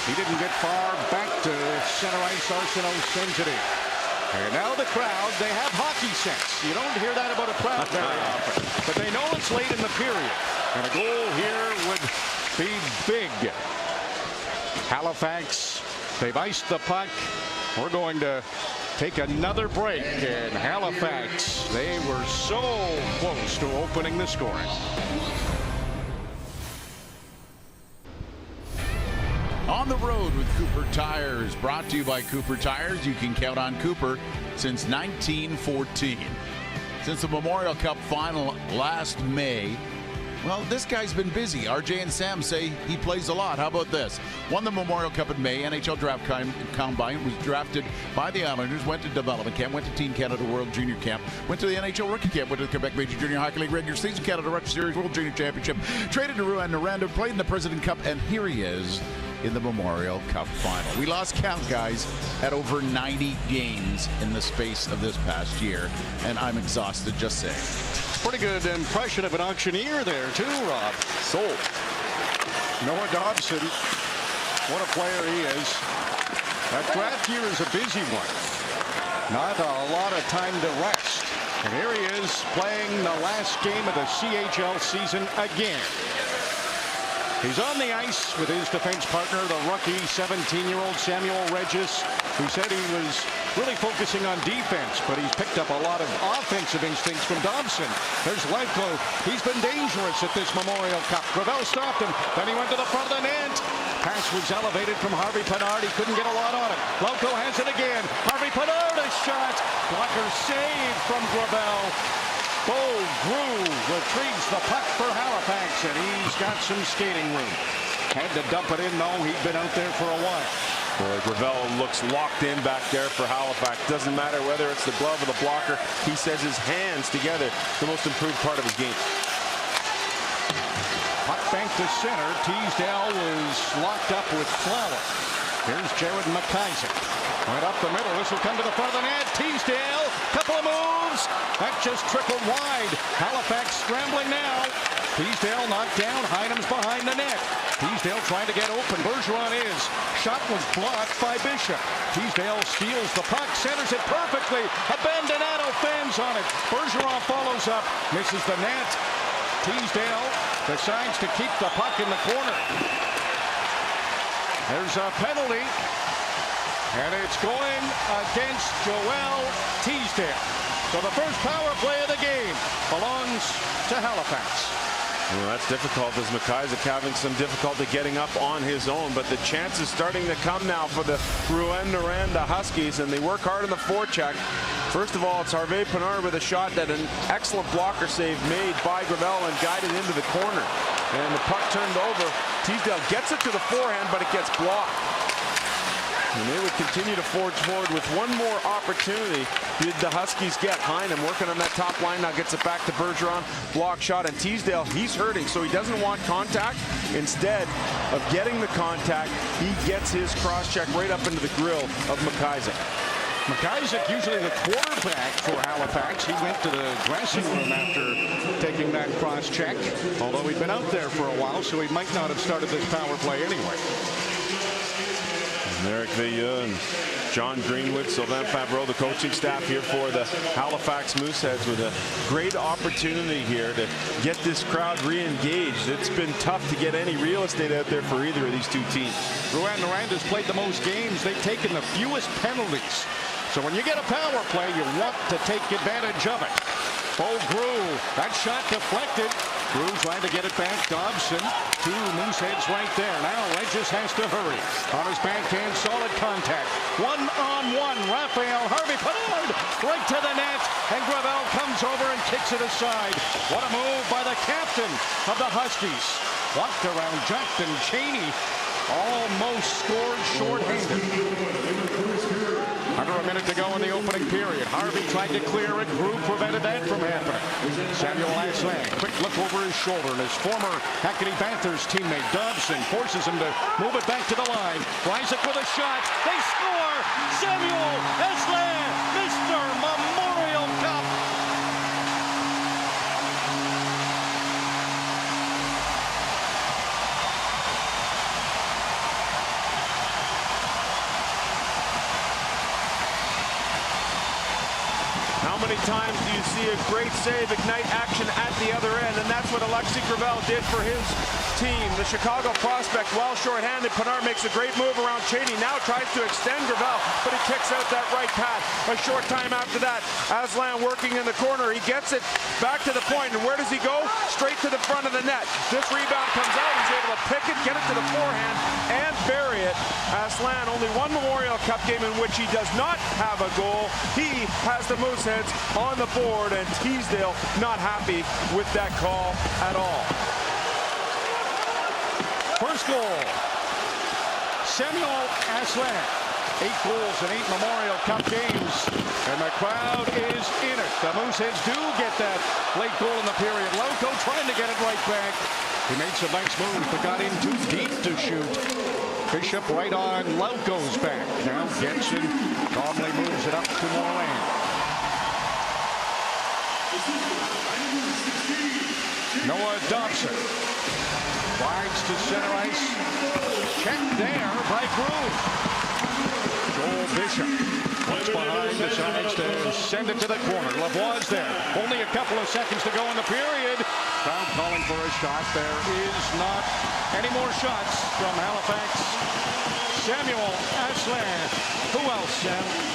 he didn't get far back to center ice. Arsenault sends it in. And now the crowd, they have hockey sense. You don't hear that about a crowd very often. But they know it's late in the period. And a goal here would be big. Halifax, they've iced the puck. We're going to take another break, and Halifax, they were so close to opening the scoring. On the road with Cooper Tires, brought to you by Cooper Tires. You can count on Cooper since 1914. Since the Memorial Cup final last May, well, this guy's been busy. RJ and Sam say he plays a lot. How about this? Won the Memorial Cup in May, NHL Draft Combine, was drafted by the Islanders, went to development camp, went to Team Canada World Junior Camp, went to the NHL Rookie Camp, went to the Quebec Major Junior Hockey League regular season, Canada Rush Series, World Junior Championship, traded to Rouyn, Noranda, played in the President Cup, and here he is in the Memorial Cup final. We lost count, guys, at over 90 games in the space of this past year, and I'm exhausted just saying. Pretty good impression of an auctioneer there, too, Rob. Sold. Noah Dobson, what a player he is. That draft year is a busy one. Not a lot of time to rest. And here he is playing the last game of the CHL season again. He's on the ice with his defense partner, the rookie 17-year-old Samuel Regis, who said he was really focusing on defense, but he's picked up a lot of offensive instincts from Dobson. There's Lefko. He's been dangerous at this Memorial Cup. Gravel stopped him. Then he went to the front of the net. Pass was elevated from Harvey Pinard. He couldn't get a lot on it. Lefko has it again. Harvey Pinard, a shot. Blocker saved from Gravel. Bo Grew retrieves the puck for Halifax, and he's got some skating room. Had to dump it in, though. He'd been out there for a while. Boy, Gravel looks locked in back there for Halifax. Doesn't matter whether it's the glove or the blocker. He says his hands together, the most improved part of his game. Puck bank to center. Teasdale was locked up with Flower. Here's Jared McIsaac. Right up the middle. This will come to the front of the net. Teasdale, couple of moves. That just trickled wide. Halifax scrambling now. Teasdale knocked down. Hynem's behind the net. Teasdale trying to get open. Bergeron is. Shot was blocked by Bishop. Teasdale steals the puck, centers it perfectly. Abandonado fans on it. Bergeron follows up, misses the net. Teasdale decides to keep the puck in the corner. There's a penalty, and it's going against Joel Teasdale. So the first power play of the game belongs to Halifax. Well, that's difficult, as McIsaac having some difficulty getting up on his own, but the chance is starting to come now for the Rouyn-Noranda Huskies, and they work hard in the forecheck. First of all, it's Harvey Pinard with a shot that an excellent blocker save made by Gravel and guided into the corner. And the puck turned over. Teasdale gets it to the forehand, but it gets blocked. And they would continue to forge forward with one more opportunity. Did the Huskies get Hynem working on that top line? Now gets it back to Bergeron. Block shot. And Teasdale, he's hurting, so he doesn't want contact. Instead of getting the contact, he gets his cross-check right up into the grill of McIsaac. McIsaac, usually the quarterback for Halifax. He went to the dressing room after taking that cross-check, although he'd been out there for a while, so he might not have started this power play anyway. Eric Veilleux and John Greenwood, Sylvain Favreau, the coaching staff here for the Halifax Mooseheads, with a great opportunity here to get this crowd re-engaged. It's been tough to get any real estate out there for either of these two teams. Rouyn-Noranda's played the most games. They've taken the fewest penalties. So when you get a power play, you want to take advantage of it. Bo Grew, that shot deflected. Grew trying to get it back. Dobson, two Mooseheads right there. Now Regis has to hurry. On his backhand, solid contact. One-on-one, Raphael Harvey Pinard right to the net. And Gravel comes over and kicks it aside. What a move by the captain of the Huskies. Walked around Justin Cheney. Almost scored short-handed. Under a minute to go in the opening period. Harvey tried to clear it. Grew prevented that from happening. Samuel Aslan, quick look over his shoulder, and his former Hackney Panthers teammate Dobson forces him to move it back to the line. Isaac with a shot. They score! Samuel Aslan, Mr. Memorial Cup. How many times do you see a great save ignite action at the other end? And that's what Alexis Gravel did for his team the Chicago prospect, well shorthanded. Pinard makes a great move around Cheney. Now tries to extend Gravel, but he kicks out that right pad. A short time after that, Aslan working in the corner. He gets it back to the point, and where does he go? Straight to the front of the net. This rebound comes out. He's able to pick it, get it to the forehand, and bury it. Aslan, only one Memorial Cup game in which he does not have a goal. He has the Mooseheads on the board, and Teasdale not happy with that call at all. First goal, Samuel Aslan. 8 goals in 8 Memorial Cup games, and the crowd is in it. The Mooseheads do get that late goal in the period. Loco trying to get it right back. He made some nice moves, but got in too deep to shoot. Bishop right on Loco's back. Now Genson calmly moves it up to Moran. Noah Dobson wides to center ice. Check there by Groove. Joel Bishop looks behind, decides to send it to the corner. Lavoie's there. Only a couple of seconds to go in the period. Crowd calling for a shot. There is not any more shots from Halifax. Samuel Aslan. Who else, Sam?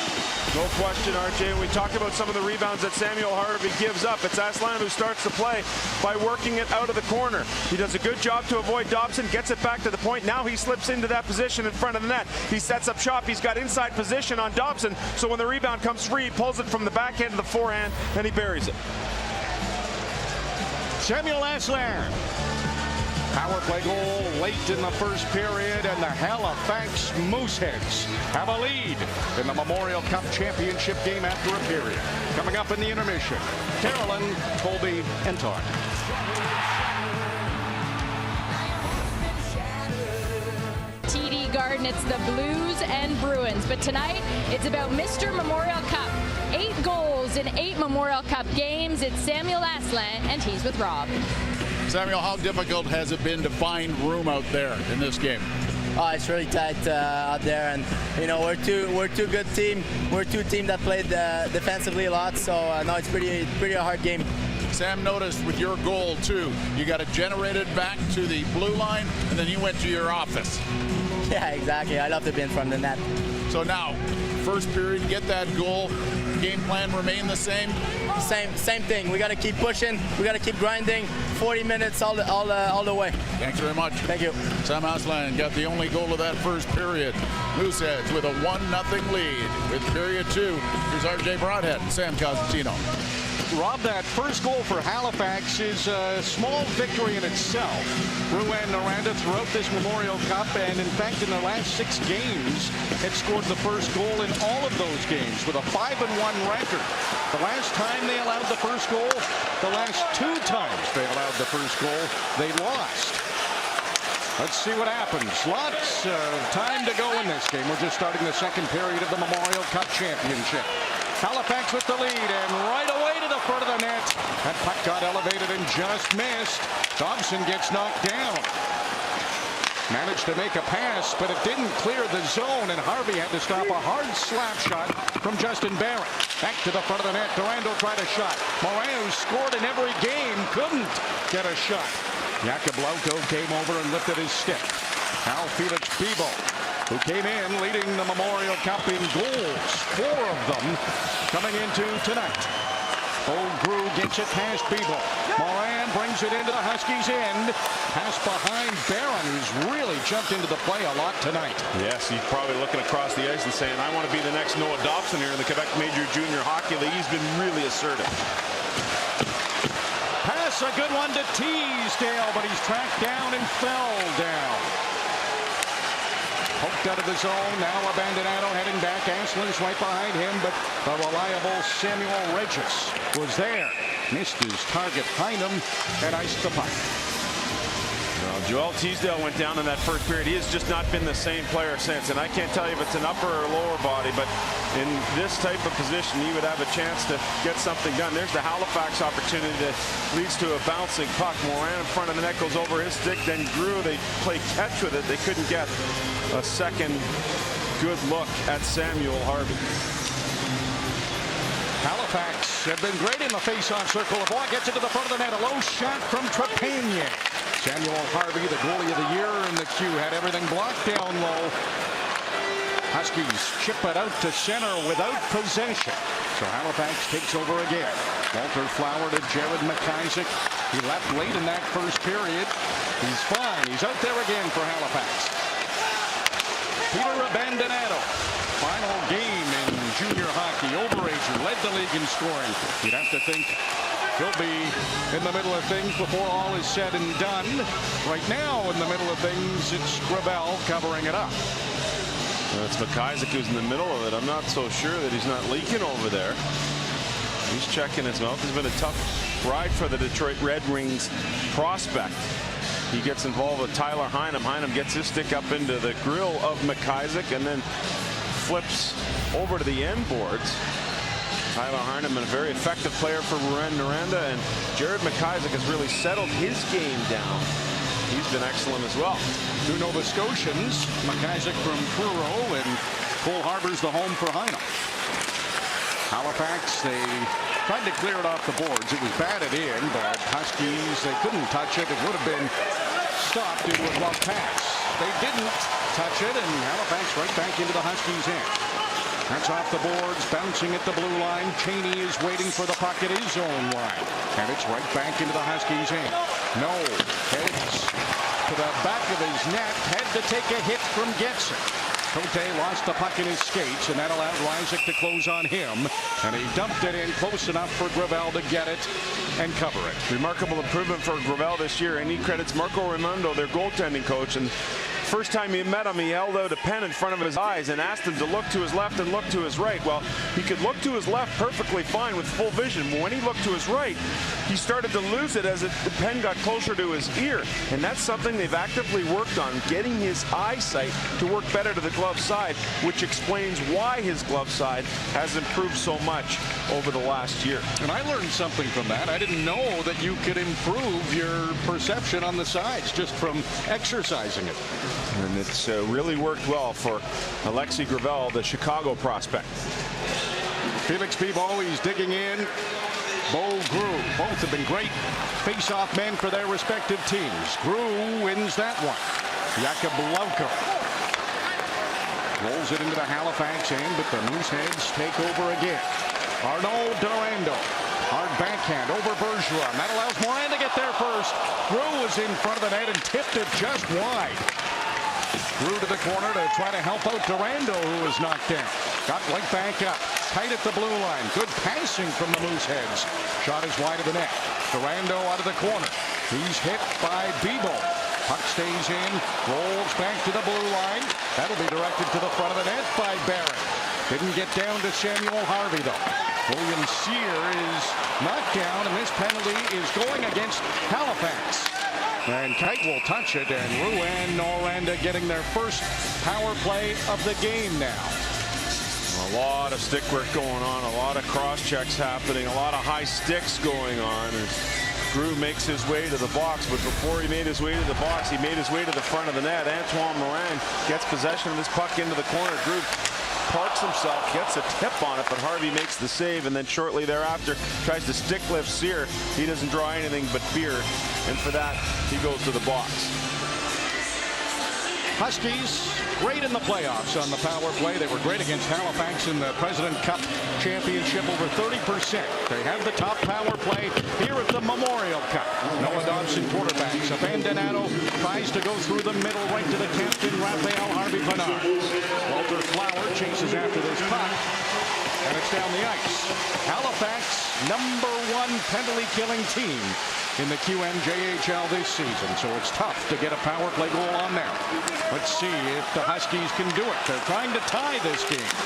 No question, RJ. We talked about some of the rebounds that Samuel Harvey gives up. It's Aslan who starts the play by working it out of the corner. He does a good job to avoid Dobson, gets it back to the point. Now he slips into that position in front of the net. He sets up shop. He's got inside position on Dobson, so when the rebound comes free, he pulls it from the backhand to the forehand, and he buries it. Samuel Aslan. Power play goal late in the first period, and the Halifax Mooseheads have a lead in the Memorial Cup championship game after a period. Coming up in the intermission, Carolyn, Colby, and Todd. TD Garden, it's the Blues and Bruins, but tonight it's about Mr. Memorial Cup. 8 goals in 8 Memorial Cup games. It's Samuel Aslan, and he's with Rob. Samuel, how difficult has it been to find room out there in this game? Oh, it's really tight out there, and you know we're two good team. We're two team that played defensively a lot, so no, it's pretty a hard game. Sam noticed with your goal too, you got it generated back to the blue line, and then you went to your office. Yeah, exactly. I love to be in front of the net. So now, first period, get that goal. Game plan remain the same? Same thing. We got to keep pushing. We got to keep grinding. 40 minutes all the way. Thanks very much. Thank you. Sam Aslan got the only goal of that first period. Mooseheads with a 1-0 lead. With period 2, here's RJ Broadhead and Sam Cosentino. Rob, that first goal for Halifax is a small victory in itself. Rouyn Noranda throughout this Memorial Cup, and in fact in the last 6 games had scored the first goal in all of those games with a 5-1 record. The last time they allowed the first goal, the last 2 times they allowed the first goal, they lost. Let's see what happens. Lots of time to go in this game. We're just starting the second period of the Memorial Cup Championship. Halifax with the lead, and right away to the front of the net. That puck got elevated and just missed. Dobson gets knocked down. Managed to make a pass, but it didn't clear the zone, and Harvey had to stop a hard slap shot from Justin Barron. Back to the front of the net. Durando tried a shot. Moran, who scored in every game, couldn't get a shot. Jakub Lauko came over and lifted his stick. Now Felix Bibo, who came in leading the Memorial Cup in goals. 4 of them coming into tonight. Old Grew gets it past Bibo. Moran brings it into the Huskies' end. Pass behind Barron, who's really jumped into the play a lot tonight. Yes, he's probably looking across the ice and saying, I want to be the next Noah Dobson here in the Quebec Major Junior Hockey League. He's been really assertive. Pass, a good one to Teasdale, but he's tracked down and fell down. Poked out of the zone, now Abandonado heading back. Aslan's right behind him, but the reliable Samuel Regis was there. Missed his target behind him and iced the puck. Well, Joel Teasdale went down in that first period. He has just not been the same player since, and I can't tell you if it's an upper or lower body, but in this type of position, he would have a chance to get something done. There's the Halifax opportunity that leads to a bouncing puck. Moran in front of the net goes over his stick, then Grew. They play catch with it. They couldn't get a second good look at Samuel Harvey. Halifax have been great in the face-off circle. Lavoie gets it to the front of the net. A low shot from Trepanier. Samuel Harvey, the goalie of the year in the queue, had everything blocked down low. Huskies chip it out to center without possession. So Halifax takes over again. Walter Flower to Jared McIsaac. He left late in that first period. He's fine. He's out there again for Halifax. Peter Abandonado. Final game in junior hockey. Overager led the league in scoring. You'd have to think he'll be in the middle of things before all is said and done. Right now, in the middle of things, it's Gravel covering it up. It's McIsaac who's in the middle of it. I'm not so sure that he's not leaking over there. He's checking his mouth. It's been a tough ride for the Detroit Red Wings prospect. He gets involved with Tyler Heinem. Heinem gets his stick up into the grill of McIsaac and then flips over to the end boards. Tyler Heinem, a very effective player for Rouyn Noranda, and Jared McIsaac has really settled his game down. He's been excellent as well. Two Nova Scotians, McIsaac from Truro, and Cole Harbour's the home for Heinem. Halifax, they tried to clear it off the boards. It was batted in, but Huskies, they couldn't touch it. It would have been stopped due to a glove pass. They didn't touch it, and Halifax right back into the Huskies' end. That's off the boards, bouncing at the blue line. Cheney is waiting for the puck at his own line. And it's right back into the Huskies' hand. No, heads to the back of his net. Had to take a hit from Getson. Cote lost the puck in his skates, and that allowed Rysick to close on him. And he dumped it in close enough for Gravel to get it and cover it. Remarkable improvement for Gravel this year, and he credits Marco Raimondo, their goaltending coach. And first time he met him, he held out a pen in front of his eyes and asked him to look to his left and look to his right. Well, he could look to his left perfectly fine with full vision. But when he looked to his right, he started to lose it as the pen got closer to his ear. And that's something they've actively worked on, getting his eyesight to work better to the glove side, which explains why his glove side has improved so much over the last year. And I learned something from that. I didn't know that you could improve your perception on the sides just from exercising it. And it's really worked well for Alexei Gravel, the Chicago prospect. Felix Bibeau, he's digging in. Bo Grew, both have been great face-off men for their respective teams. Grew wins that one. Jakub Lauko rolls it into the Halifax end, but the Mooseheads take over again. Arnaud Durando, hard backhand over Bergeron. That allows Moran to get there first. Grew was in front of the net and tipped it just wide. Grew to the corner to try to help out Durando, who was knocked down. Got right back up. Tight at the blue line. Good passing from the Mooseheads. Shot is wide of the net. Durando out of the corner. He's hit by Bibeau. Puck stays in. Rolls back to the blue line. That'll be directed to the front of the net by Barron. Didn't get down to Samuel Harvey, though. William Cyr is knocked down, and this penalty is going against Halifax. And Kite will touch it, and Rouyn Noranda getting their first power play of the game now. A lot of stick work going on, a lot of cross checks happening, a lot of high sticks going on as Grew makes his way to the box. But before he made his way to the box, he made his way to the front of the net. Antoine Morin gets possession of this puck into the corner. Grew parks himself, gets a tip on it, but Harvey makes the save, and then shortly thereafter tries to stick lift Cyr. He doesn't draw anything but fear, and for that he goes to the box. Huskies great in the playoffs on the power play. They were great against Halifax in the President Cup Championship, over 30%. They have the top power play here at the Memorial Cup. Noah Dobson quarterbacks. Abandonado tries to go through the middle right to the captain, Raphael Harvey-Pinard. Walter Flower chases after this puck, and it's down the ice. Halifax, #1 penalty-killing team in the QMJHL this season, so it's tough to get a power play goal on there. Let's see if the Huskies can do it. They're trying to tie this game.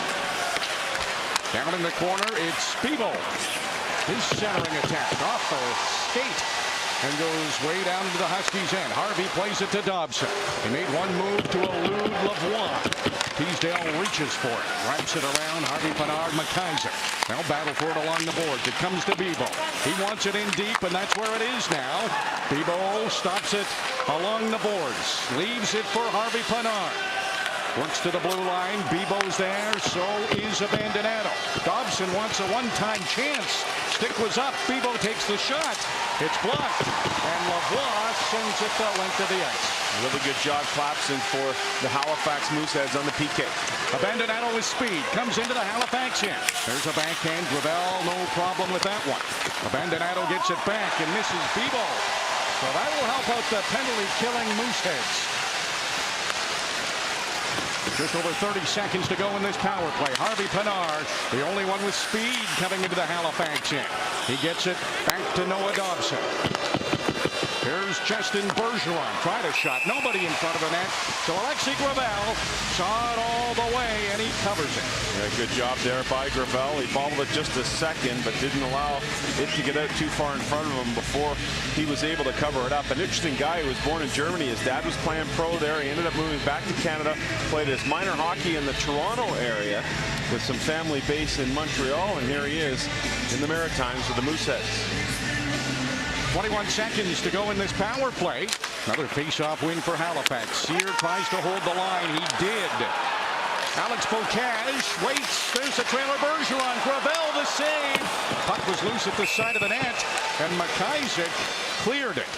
Down in the corner, it's Bibeau. His centering attack off the skate and goes way down to the Huskies' end. Harvey plays it to Dobson. He made one move to elude Lavoie. Teasdale reaches for it, wraps it around. Harvey-Pinard, McIsaac. Now battle for it along the boards. It comes to Bibeau. He wants it in deep, and that's where it is now. Bibeau stops it along the boards. Leaves it for Harvey-Pinard. Works to the blue line. Bibeau's there. So is Abandonado. Dobson wants a one-time chance. Stick was up. Bibeau takes the shot. It's blocked, and Lavoie sends it the length of the ice. Really good job, Clapson, for the Halifax Mooseheads on the PK. Abandonado with speed, comes into the Halifax end. There's a backhand. Gravel, no problem with that one. Abandonado gets it back and misses Bebo. So that will help out the penalty-killing Mooseheads. Just over 30 seconds to go in this power play. Harvey Pinard, the only one with speed coming into the Halifax end. He gets it back to Noah Dobson. Here's Justin Bergeron. Tried a shot. Nobody in front of the net. So Alexis Gravel saw it all the way, and he covers it. Yeah, good job there by Gravel. He bobbled it just a second, but didn't allow it to get out too far in front of him before he was able to cover it up. An interesting guy who was born in Germany. His dad was playing pro there. He ended up moving back to Canada, played his minor hockey in the Toronto area with some family base in Montreal, and here he is in the Maritimes with the Mooseheads. 21 seconds to go in this power play. Another face-off win for Halifax. Sear tries to hold the line. He did. Alex Bocage waits. There's a trailer. Bergeron. Gravel the save. Puck was loose at the side of the net, and McIsaac cleared it.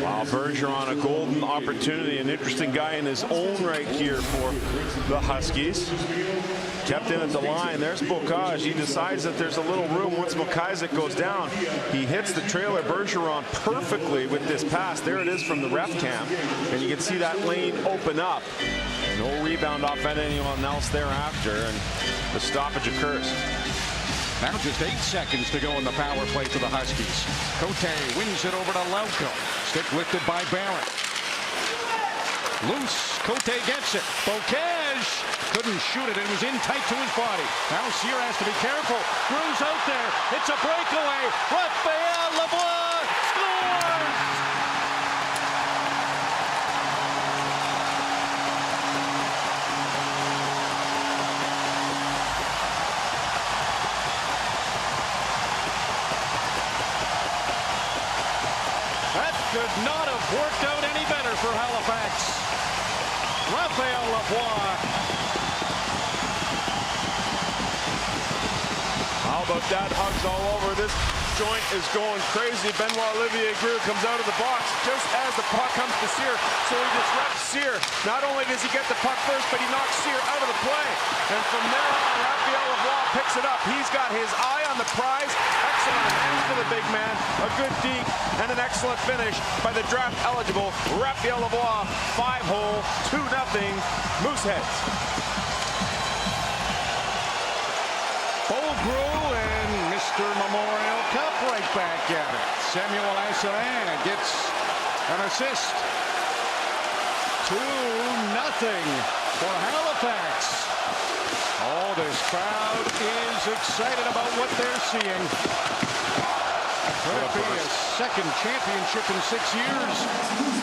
Wow, Bergeron, a golden opportunity. An interesting guy in his own right here for the Huskies. Kept in at the line. There's Bocage. He decides that there's a little room once McIsaac goes down. He hits the trailer Bergeron perfectly with this pass. There it is from the ref cam. And you can see that lane open up. No rebound off at anyone else thereafter. And the stoppage occurs. Now just 8 seconds to go in the power play for the Huskies. Cote wins it over to Lauko. Stick lifted by Barron. Loose. Cote gets it. Bocage couldn't shoot it. It was in tight to his body. Now Sear has to be careful. Drew's out there. It's a breakaway. Raphael Lavoie scores! Could not have worked out any better for Halifax. Raphael Lavoie. How about that? Hugs all over. This joint is going crazy. Benoit Olivier Grew comes out of the box just as the puck comes to Sear. So he disrupts Sear. Not only does he get the puck first, but he knocks Sear out of the play. And from there on, Raphael Lavoie picks it up. He's got his eye on the prize. Excellent hands for the big man. A good deke and an excellent finish by the draft-eligible Raphael Lavoie. 5-hole, 2-0 Mooseheads. Bo Grew and Mr. Memorial Cup right back at it. Samuel Asselin gets an assist. 2-0 for Halifax. Oh, this crowd is excited about what they're seeing. Could it be a second championship in 6 years?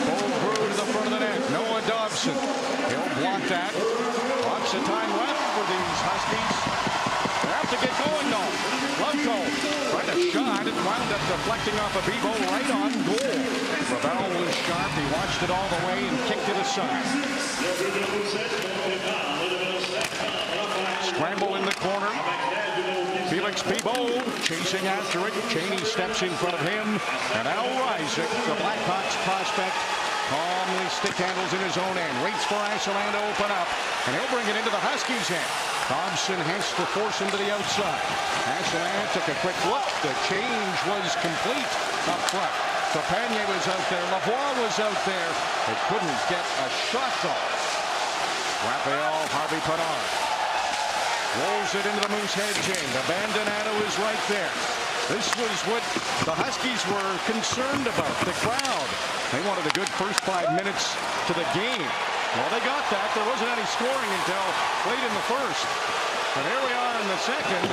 Bo Grew to the front of the net. Noah Dobson. He'll block that. Lots of time left for these Huskies. They have to get going though. Lundko tried a shot. It wound up deflecting off a Bebo right on goal. Gravel was sharp. He watched it all the way and kicked it aside. Scramble in the corner. Felix Bebo chasing after it. Cheney steps in front of him. And Al Rysick, the Blackhawks prospect, calmly stick handles in his own end. Waits for Asselin to open up. And he'll bring it into the Huskies' end. Dobson has to force him to the outside. Asselin took a quick look. The change was complete up front. Trepanier was out there. Lavoie was out there. They couldn't get a shot though. Raphael Harvey Pinard rolls it into the Moosehead chain. Abandonado is right there. This was what the Huskies were concerned about, the crowd. They wanted a good first 5 minutes to the game. Well, they got that. There wasn't any scoring until late in the first. But here we are in the second,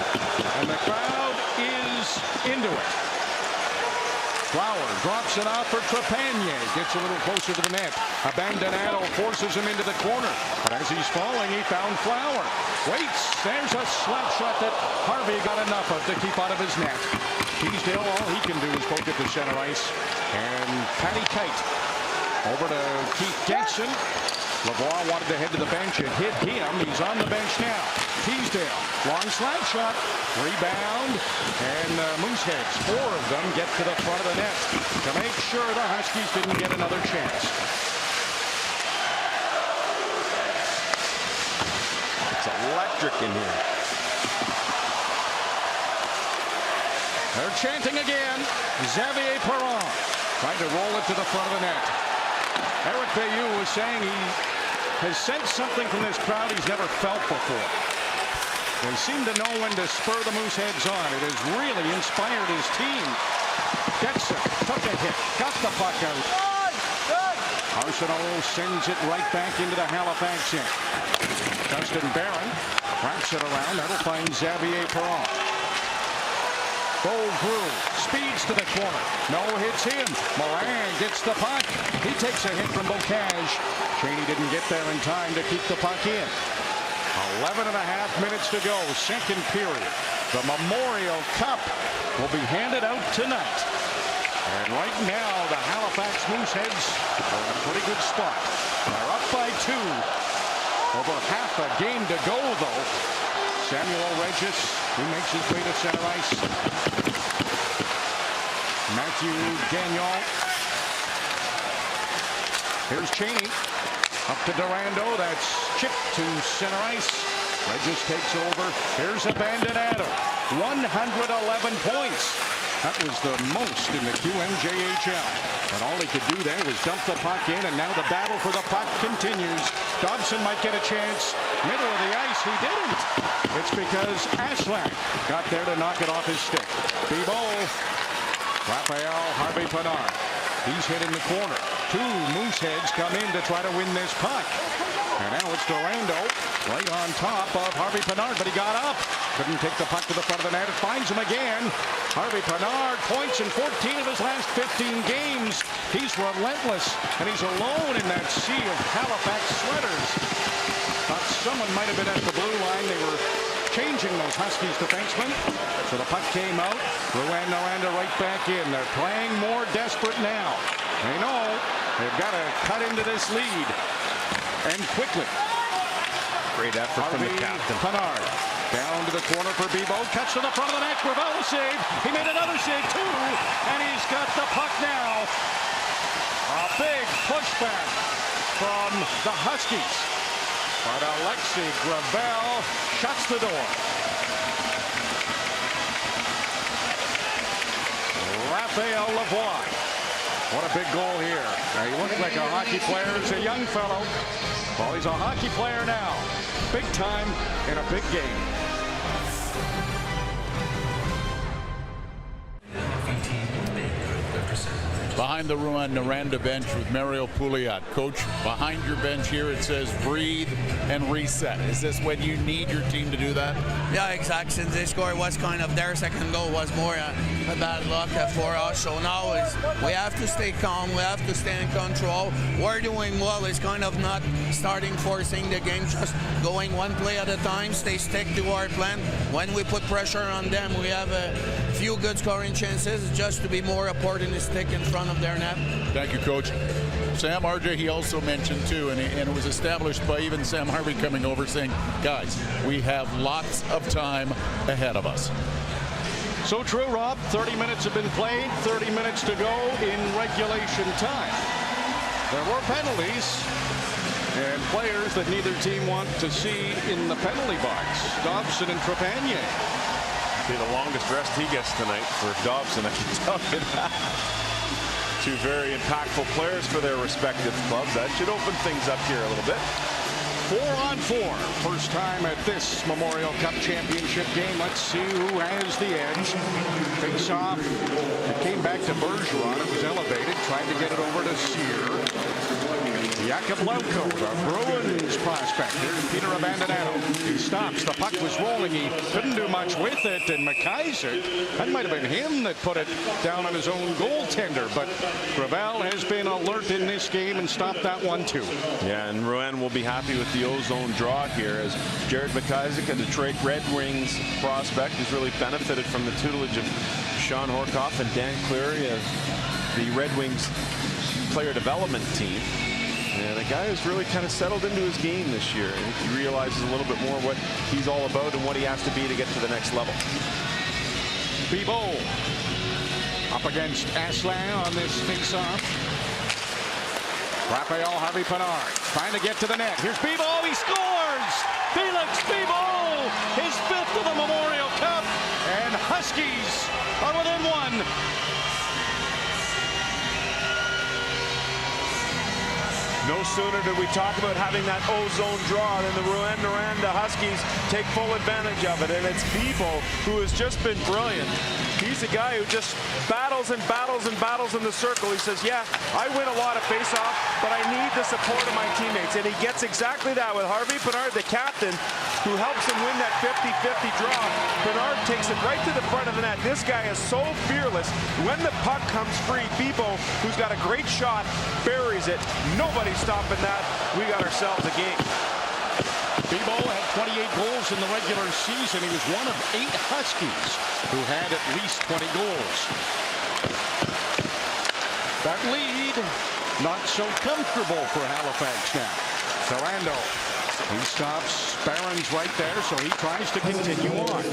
and the crowd is into it. Flower drops it off for Trepanier. Gets a little closer to the net. Abandonado forces him into the corner. But as he's falling, he found Flower. Waits. There's a slap shot that Harvey got enough of to keep out of his net. Teasdale, all he can do is poke it to center ice. And Patty Kite over to Keith Jensen. LeBlanc wanted to head to the bench. It hit him. He's on the bench now. Teasdale, long slap shot, rebound, and Mooseheads, 4 of them get to the front of the net to make sure the Huskies didn't get another chance. It's electric in here. They're chanting again. Xavier Perron trying to roll it to the front of the net. Eric Bayou was saying he has sensed something from this crowd he's never felt before. They seem to know when to spur the Mooseheads on. It has really inspired his team. Dexter took a hit, got the puck out. Arsenault sends it right back into the Halifax end. Dustin Barron wraps it around. That'll find Xavier Perron. Gold through, speeds to the corner. No hits him. Morin gets the puck. He takes a hit from Bocage. Cheney didn't get there in time to keep the puck in. 11 and a half minutes to go, second period. The Memorial Cup will be handed out tonight. And right now, the Halifax Mooseheads are in a pretty good spot. They're up by 2. Over half a game to go, though. Samuel Regis, who makes his way to center ice. Matthew Gagnon. Here's Cheney. Up to Noranda. That's chipped to center ice. Regis takes over. Here's Abandonado. 111 points. That was the most in the QMJHL. And all he could do there was dump the puck in, and now the battle for the puck continues. Dobson might get a chance. Middle of the ice, he didn't. It's because Aslan got there to knock it off his stick. Bebeau, Raphael Harvey-Pinard. He's hit in the corner. 2 Mooseheads come in to try to win this puck. And now it's Noranda right on top of Harvey-Pinard, but he got up. Couldn't take the puck to the front of the net. It finds him again. Harvey-Pinard points in 14 of his last 15 games. He's relentless, and he's alone in that sea of Halifax Sweaters. Thought someone might have been at the blue line. They were changing those Huskies defensemen. So the puck came out. Rouyn Noranda right back in. They're playing more desperate now. They know they've got to cut into this lead. And quickly. Great effort from the captain. Pinard down to the corner for Bebeau. Cuts to the front of the net. Gravel save. He made another save too. And he's got the puck now. A big pushback from the Huskies. But Alexei Gravel shuts the door. Raphael Lavoie. What a big goal here. Now, he looked like a hockey player. It's a young fellow. Well, he's a hockey player now. Big time in a big game. Behind the Rouyn Noranda bench with Mario Pouliot. Coach, behind your bench here it says breathe and reset. Is this when you need your team to do that? Yeah, exactly. Since they scored was kind of their second goal was more a bad luck for us. So now is we have to stay calm. We have to stay in control. We're doing well. It's kind of not starting forcing the game, just going one play at a time. Stay stick to our plan. When we put pressure on them, we have a few good scoring chances. Just to be more opportunistic in front of their net. Thank you, Coach. Sam RJ, he also mentioned too, and it was established by even Sam Harvey coming over saying, guys, we have lots of time ahead of us. So true, Rob. 30 minutes have been played, 30 minutes to go in regulation time. There were penalties and players that neither team want to see in the penalty box. Dobson and Trepanier. Be the longest rest he gets tonight for Dobson, I can tell you that. 2 very impactful players for their respective clubs. That should open things up here a little bit. 4-on-4. First time at this Memorial Cup championship game. Let's see who has the edge. Face off. It came back to Bergeron. It was elevated. Tried to get it over to Sear. Jakub Lauko, the Bruins prospect. Here's Peter Abandonado. He stops. The puck was rolling. He couldn't do much with it. And McIsaac, that might have been him that put it down on his own goaltender. But Gravel has been alert in this game and stopped that one too. Yeah, and Rouyn will be happy with the ozone draw here as Jared McIsaac, a Detroit Red Wings prospect, has really benefited from the tutelage of Sean Horkoff and Dan Cleary of the Red Wings player development team. And a guy who's really kind of settled into his game this year. I think he realizes a little bit more what he's all about and what he has to be to get to the next level. Bibeau up against Asselin on this face-off. Raphael Harvey-Pinard trying to get to the net. Here's Bibeau. He scores! Felix Bibeau, his 5th of the Memorial Cup, and Huskies are within 1. No sooner did we talk about having that O-zone draw than the Rouyn Noranda Huskies take full advantage of it. And it's Bibeau who has just been brilliant. He's a guy who just battles and battles and battles in the circle. He says, yeah, I win a lot of face-off, but I need the support of my teammates. And he gets exactly that with Harvey-Pinard, the captain, who helps him win that 50-50 draw. Pinard takes it right to the front of the net. This guy is so fearless. When the puck comes free, Bibeau, who's got a great shot, buries it. Nobody's stopping that. We got ourselves a game. Bibeau had 28 goals in the regular season. He was one of 8 Huskies who had at least 20 goals. That lead, not so comfortable for Halifax now. Noranda, he stops Barron's right there, so he tries to continue on.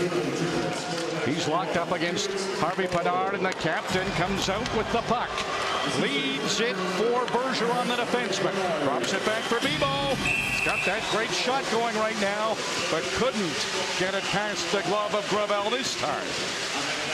He's locked up against Harvey-Pinard, and the captain comes out with the puck. Leads it for Bergeron, the defenseman. Drops it back for Bibeau. He's got that great shot going right now, but couldn't get it past the glove of Gravel this time.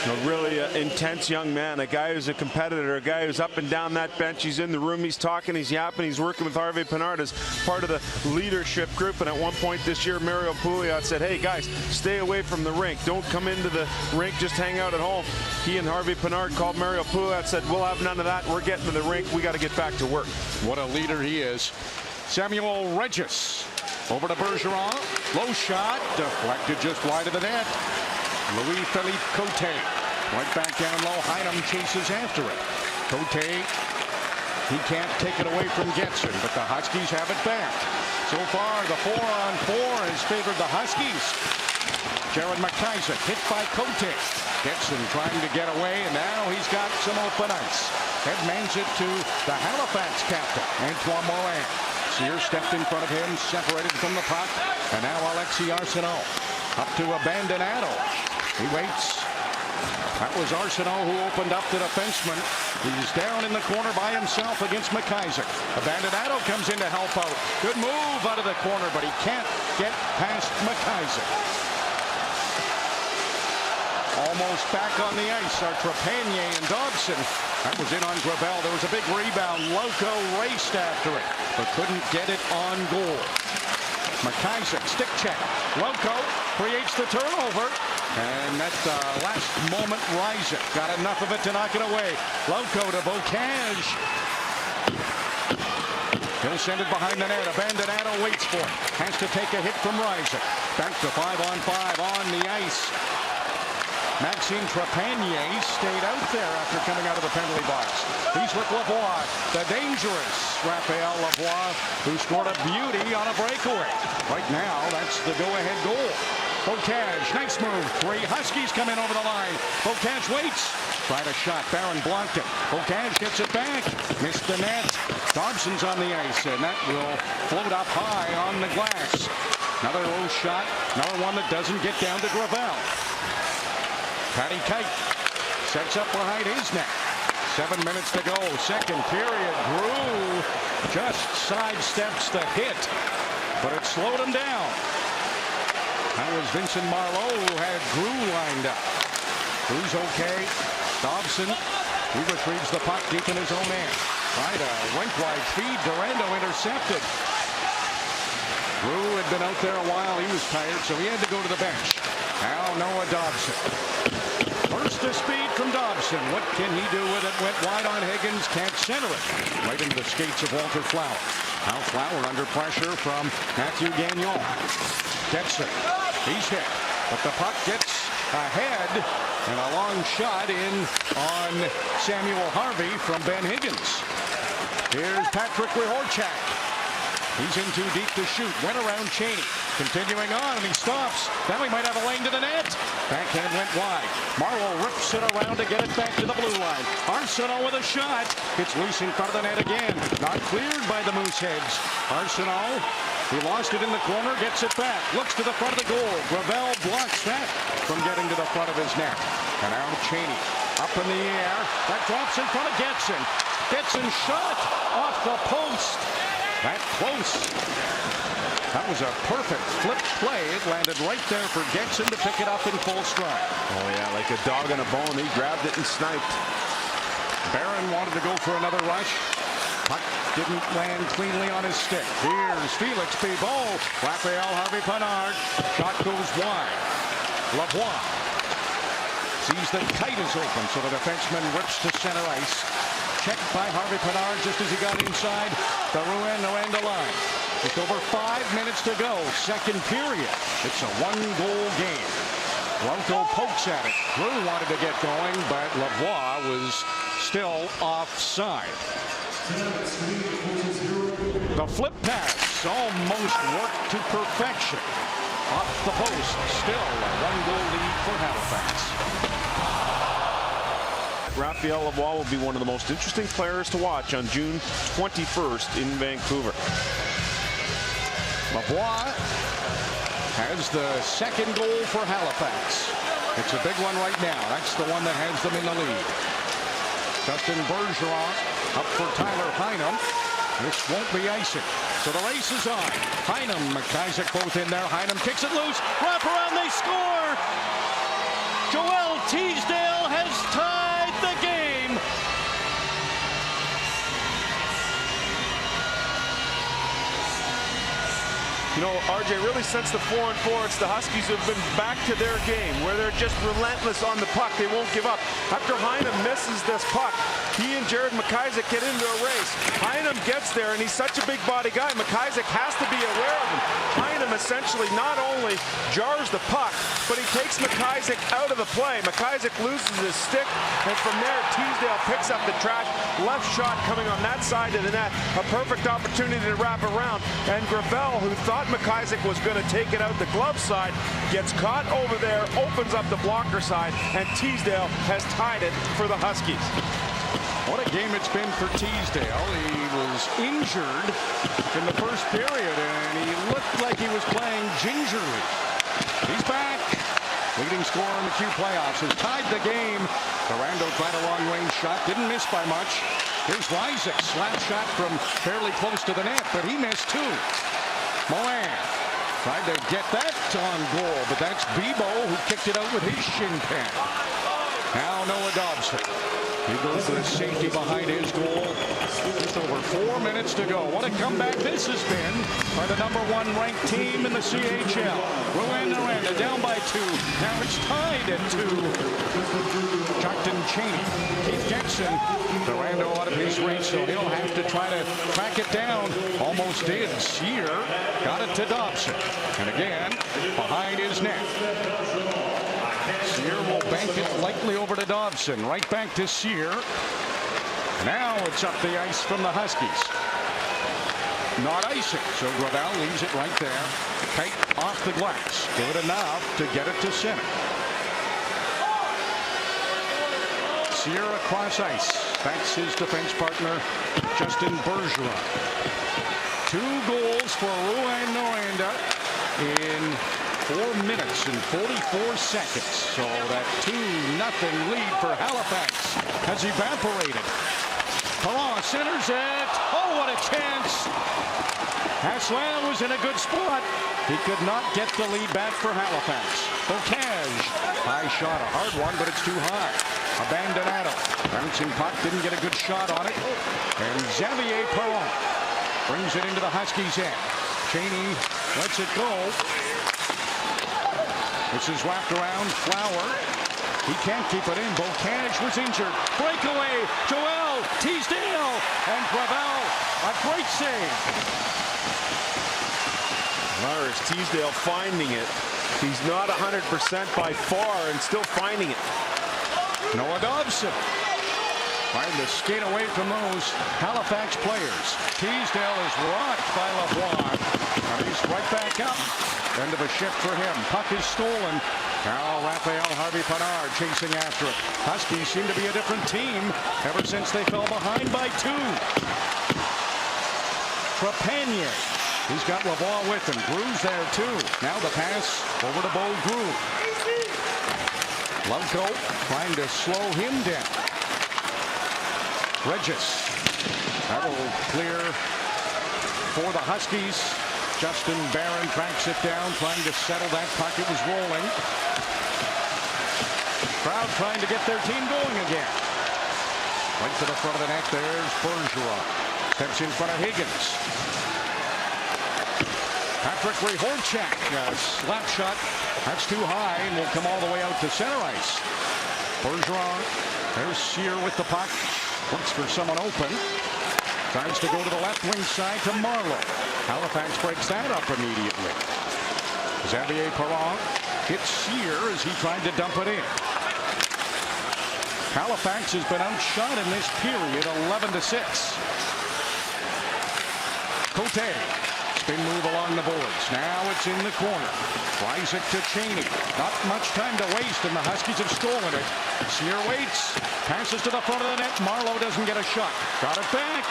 A really intense young man, a guy who's a competitor, a guy who's up and down that bench. He's in the room, he's talking, he's yapping, he's working with Harvey-Pinard as part of the leadership group. And at one point this year, Mario Pouliot said, hey guys, stay away from the rink. Don't come into the rink, just hang out at home. He and Harvey-Pinard called Mario Pouliot, said, we'll have none of that. We're getting to the rink. We got to get back to work. What a leader he is. Samuel Regis over to Bergeron. Low shot, deflected just wide of the net. Louis-Philippe Cote right back down low. Heinem chases after it. Cote, he can't take it away from Getson, but the Huskies have it back. So far, the 4-on-4 has favored the Huskies. Jared McIsaac hit by Cote. Getson trying to get away, and now he's got some open ice. Headmans it to the Halifax captain, Antoine Morin. Sears stepped in front of him, separated from the puck, and now Alexis Arsenault up to Abandonado. He waits. That was Arsenault who opened up the defenseman. He's down in the corner by himself against McIsaac. Abandonado comes in to help out. Good move out of the corner, but he can't get past McIsaac. Almost back on the ice are Trepanier and Dobson. That was in on Gravel. There was a big rebound. Loco raced after it, but couldn't get it on goal. McIsaac, stick check. Loco creates the turnover. And that last moment, Rysick got enough of it to knock it away. Loco to Bocage. He'll send it behind the net. Abandonado waits for it. Has to take a hit from Rysick. Back to 5-on-5 on the ice. Maxime Trepanier stayed out there after coming out of the penalty box. He's with Lavoie, the dangerous Raphael Lavoie, who scored a beauty on a breakaway. Right now, that's the go-ahead goal. Bocage, nice move. 3 Huskies come in over the line. Bocage waits. Tried a shot. Barron blocked it. Bocage gets it back. Missed the net. Dobson's on the ice, and that will float up high on the glass. Another low shot. Another one that doesn't get down to Gravel. Patty Kite sets up behind his net. 7 minutes to go. Second period. Grew just sidesteps the hit, but it slowed him down. That was Vincent Marleau who had Grew lined up. Grew's okay. Dobson, he retrieves the puck deep in his own end. Tried a rink-wide feed. Noranda intercepted. Grew had been out there a while. He was tired, so he had to go to the bench. Now Noah Dobson. Burst of speed from Dobson. What can he do with it? Went wide on Higgins. Can't center it. Right into the skates of Walter Flower. Now Flower under pressure from Matthew Gagnon. Gets it. He's hit. But the puck gets ahead. And a long shot in on Samuel Harvey from Ben Higgins. Here's Patrick Rehorchak. He's in too deep to shoot. Went around Cheney. Continuing on, and he stops. Now he might have a lane to the net. Backhand went wide. Marlowe rips it around to get it back to the blue line. Arsenault with a shot. It's loose in front of the net again. Not cleared by the Mooseheads. Arsenault, he lost it in the corner, gets it back. Looks to the front of the goal. Gravel blocks that from getting to the front of his net. And now Cheney up in the air. That drops in front of Getson. Getson shot off the post. That close. That was a perfect flip play. It landed right there for Getson to pick it up in full stride. Oh, yeah, like a dog on a bone. He grabbed it and sniped. Barron wanted to go for another rush. Puck didn't land cleanly on his stick. Here's Felix Pivot. Raphael Harvey-Pinard. Shot goes wide. Lavoie sees the kite is open, so the defenseman rips to center ice. Checked by Harvey-Pinard just as he got inside the Rouyn-Noranda line. Just over 5 minutes to go, second period. It's a one-goal game. Ronco pokes at it. Drew wanted to get going, but Lavoie was still offside. The flip pass almost worked to perfection. Off the post, still a one-goal lead for Halifax. Raphael Lavoie will be one of the most interesting players to watch on June 21st in Vancouver. Lavoie has the second goal for Halifax. It's a big one right now. That's the one that has them in the lead. Justin Bergeron up for Tyler Heinem. This won't be icing. So the race is on. Heinem, McIsaac both in there. Heinem kicks it loose. Wrap around, they score! Joel Teasdale has tied the game. You know, RJ, really since the 4-on-4, it's the Huskies who have been back to their game, where they're just relentless on the puck. They won't give up. After Heinem misses this puck, he and Jared McIsaac get into a race. Heinem gets there, and he's such a big body guy. McIsaac has to be aware of him. Heinem essentially not only jars the puck, but he takes McIsaac out of the play. McIsaac loses his stick, and from there, Teasdale picks up the trash. Left shot coming on that side of the net. A perfect opportunity to wrap around. And Gravel, who thought McIsaac was going to take it out the glove side, gets caught over there, opens up the blocker side, and Teasdale has tied it for the Huskies. What a game it's been for Teasdale. He was injured in the first period, and he looked like he was playing gingerly. He's back. Leading scorer in the Q playoffs has tied the game. Noranda tried a long-range shot, didn't miss by much. Here's Isaac, slap shot from fairly close to the net, but he missed too. Moran tried to get that on goal, but that's Bebo who kicked it out with his shin pad. Now Noah Dobson. He goes to the safety behind his goal. Just over 4 minutes to go. What a comeback this has been by the #1 ranked team in the CHL. Rouyn-Noranda down by 2. Now it's tied at 2. Jonathan Cheney. Keith Jackson. Noranda out of his race, so he'll have to try to track it down. Almost did. Sear got it to Dobson. And again, behind his net. Sear will bank it likely over to Dobson. Right back to Sear. Now it's up the ice from the Huskies. Not icing, so Gravel leaves it right there. Kite off the glass. Good enough to get it to center. Sear across ice. That's his defense partner, Justin Bergeron. 2 goals for Rouyn-Noranda in 4 minutes and 44 seconds. So that 2-0 lead for Halifax has evaporated. Perron centers it. Oh, what a chance. Aslan was in a good spot. He could not get the lead back for Halifax. Bocage. High shot, a hard one, but it's too high. Abandonado. Bouncing puck, didn't get a good shot on it. And Xavier Perron brings it into the Huskies' end. Cheney lets it go. This is wrapped around Flower. He can't keep it in. Bocage was injured. Breakaway. Joel Teasdale and Gravel. A great save. There's Teasdale finding it. He's not 100% by far and still finding it. Noah Dobson. Trying to skate away from those Halifax players. Teasdale is rocked by LeBlanc. And he's right back up. End of a shift for him. Puck is stolen. Now Raphael Harvey-Pinard chasing after it. Huskies seem to be a different team ever since they fell behind by 2. Trepanier. He's got Lavoie with him. Grew's there too. Now the pass over to Bo Grew. Loveco trying to slow him down. Regis. That will clear for the Huskies. Justin Barron tracks it down, trying to settle that puck. It was rolling. Crowd trying to get their team going again. Right to the front of the net. There's Bergeron. Steps in front of Higgins. Patrick Rehorchak. Slap shot. That's too high and will come all the way out to center ice. Bergeron. There's Sear with the puck. Looks for someone open. Tries to go to the left wing side to Marlowe. Halifax breaks that up immediately. Xavier Perron hits Sear as he tried to dump it in. Halifax has been outshot in this period 11-6. Cote. Spin move along the boards. Now it's in the corner. Isaac to Cheney. Not much time to waste, and the Huskies have stolen it. Sear waits. Passes to the front of the net. Marlowe doesn't get a shot. Got it back.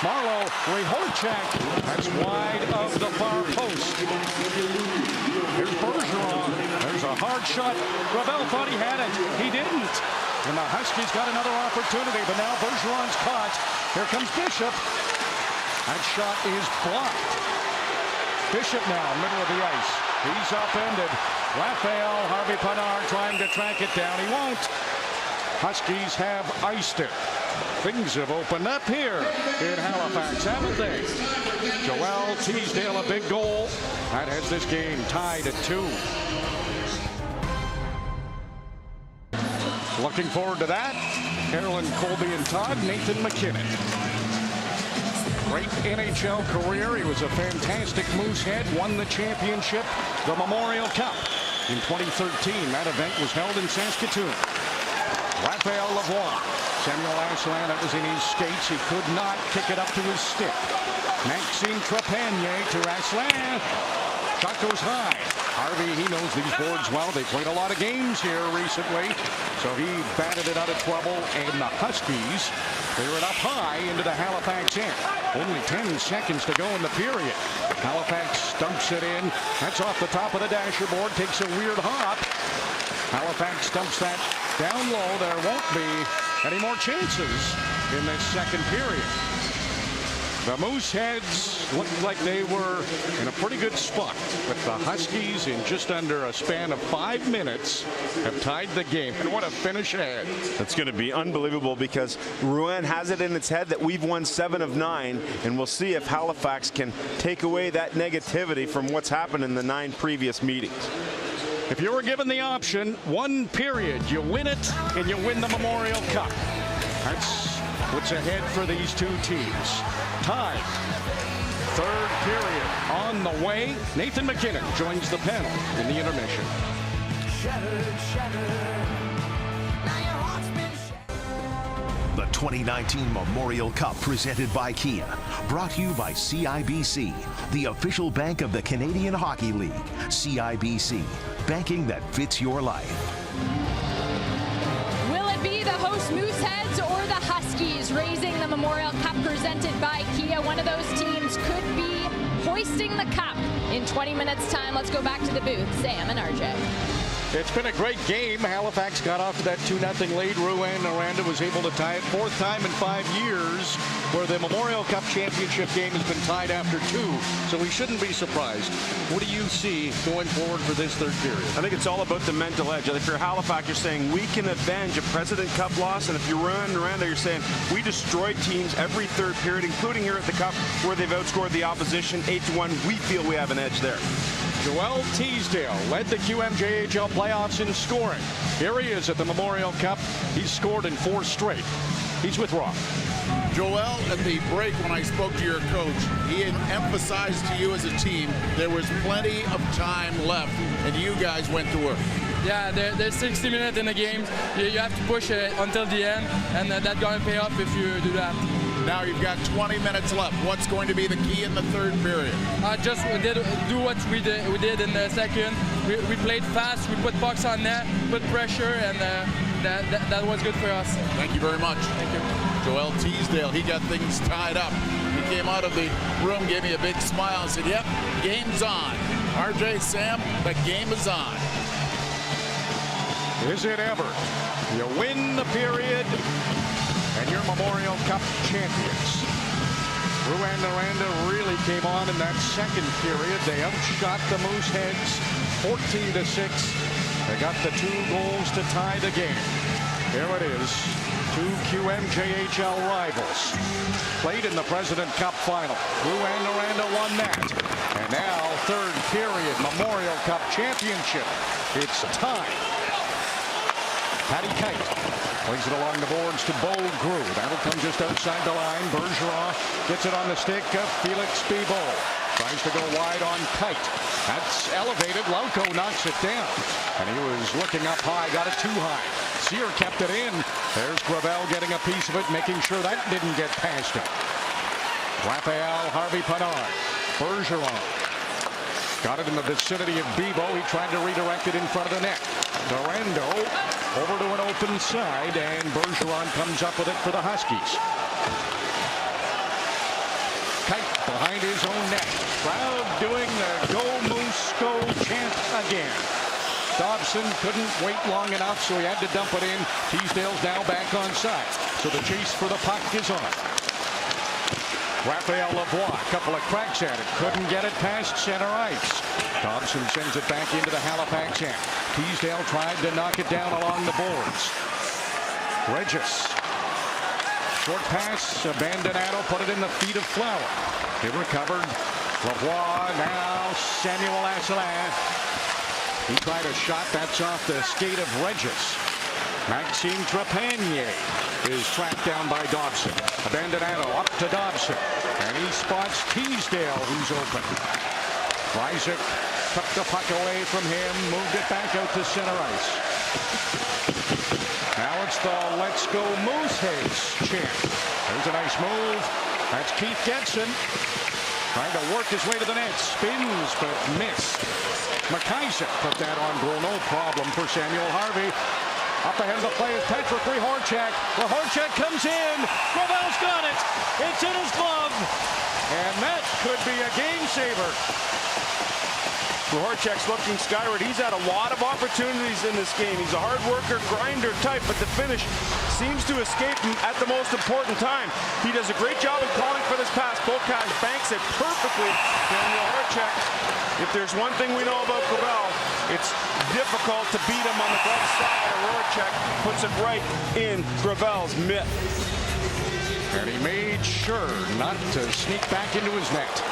Marlowe, Rehorchak. That's wide of the far post. Here's Bergeron. There's a hard shot. Gravel thought he had it. He didn't. And the Huskies got another opportunity, but now Bergeron's caught. Here comes Bishop. That shot is blocked. Bishop now, middle of the ice. He's upended. Raphael Harvey-Pinard trying to track it down. He won't. Huskies have iced it. Things have opened up here in Halifax, haven't they? Joel Teasdale, a big goal. That has this game tied at 2. Looking forward to that. Carolyn Colby and Todd, Nathan McKinnon. Great NHL career. He was a fantastic Moosehead, won the championship, the Memorial Cup. In 2013, that event was held in Saskatoon. Raphael Lavoie. Samuel Aslan, that was in his skates. He could not kick it up to his stick. Maxime Trepanier to Aslan. Shot goes high. Harvey, he knows these boards well. They played a lot of games here recently. So he batted it out of trouble. And the Huskies clear it up high into the Halifax end. Only 10 seconds to go in the period. Halifax dumps it in. That's off the top of the dasher board. Takes a weird hop. Halifax dumps that down low. There won't be any more chances in this second period. The Mooseheads looked like they were in a pretty good spot, but the Huskies, in just under a span of 5 minutes, have tied the game. And what a finish ahead. That's going to be unbelievable because Rouyn has it in its head that we've won 7 of 9, and we'll see if Halifax can take away that negativity from what's happened in the 9 previous meetings. If you were given the option, 1 period, you win it and you win the Memorial Cup. That's what's ahead for these two teams. Tied. 3rd period on the way. Nathan McKinnon joins the panel in the intermission. The 2019 Memorial Cup presented by Kia. Brought to you by CIBC, the official bank of the Canadian Hockey League. CIBC, banking that fits your life. Will it be the host Mooseheads or the Huskies raising the Memorial Cup presented by Kia? One of those teams could be hoisting the cup in 20 minutes time. Let's go back to the booth. Sam and RJ. It's been a great game. Halifax got off to that 2-0 lead. Rouyn Noranda was able to tie it. 4th time in 5 years where the Memorial Cup championship game has been tied after 2. So we shouldn't be surprised. What do you see going forward for this 3rd period? I think it's all about the mental edge. If you're Halifax, you're saying we can avenge a President Cup loss. And if you're Rouyn Noranda, you're saying we destroyed teams every 3rd period, including here at the Cup, where they've outscored the opposition 8-1. We feel we have an edge there. Joel Teasdale led the QMJHL playoffs in scoring. Here he is at the Memorial Cup. He's scored in 4 straight. He's with Rob. Joel, at the break when I spoke to your coach, he had emphasized to you as a team there was plenty of time left, and you guys went to work. Yeah, there's 60 minutes in the game. You have to push it until the end, and that's going to pay off if you do that. Now you've got 20 minutes left. What's going to be the key in the third period? Just do what we did in the second. We played fast. We put pucks on net, put pressure, and that was good for us. Thank you very much. Thank you. Joel Teasdale, he got things tied up. He came out of the room, gave me a big smile, and said, "Yep, game's on." RJ, Sam, the game is on. Is it ever? You win the period, and you're Memorial Cup champions. Rouyn Noranda really came on in that second period. They outshot the Mooseheads 14-6. They got the 2 goals to tie the game. Here it is. 2 QMJHL rivals played in the President Cup final. Rouyn Noranda won that. And now, third period, Memorial Cup championship. It's time. Patty Kite plays it along the boards to Beaugrou. That'll come just outside the line. Bergeron gets it on the stick of Felix Bibeau. Tries to go wide on Kite. That's elevated. Lauko knocks it down. And he was looking up high, got it too high. Sear kept it in. There's Gravel getting a piece of it, making sure that didn't get past him. Raphael Harvey-Pinard. Bergeron got it in the vicinity of Bibeau. He tried to redirect it in front of the net. Noranda over to an open side, and Bergeron comes up with it for the Huskies. Kite behind his own net. Crowd doing the Go Moose Go chant again. Dobson couldn't wait long enough, so he had to dump it in. Teasdale's now back on side, so the chase for the puck is on. Raphael Lavoie, a couple of cracks at it. Couldn't get it past center ice. Dobson sends it back into the Halifax end. Teasdale tried to knock it down along the boards. Regis. Short pass. Abandonado put it in the feet of Flower. He recovered. Lavoie now Samuel Asselin. He tried a shot. That's off the skate of Regis. Maxime Trepanier is tracked down by Dobson. Abandonado up to Dobson. And he spots Teasdale, who's open. Isaac took the puck away from him, moved it back out to center ice. Now it's the Let's Go Mooseheads chant. There's a nice move. That's Keith Getson. Trying to work his way to the net. Spins, but missed. McIsaac put that on goal. No problem for Samuel Harvey. Up ahead of the play is Patrick Rehorchak. Rehorchak comes in. Gravel's got it. It's in his glove. And that could be a game saver. Rehorchak's looking skyward. He's had a lot of opportunities in this game. He's a hard worker, grinder type, but the finish seems to escape him at the most important time. He does a great job of calling for this pass. Bokas banks it perfectly. And Rehorchak, if there's one thing we know about Gravel, it's difficult to beat him on the glove side. Rehorchak puts it right in Gravel's mitt. And he made sure not to sneak back into his net.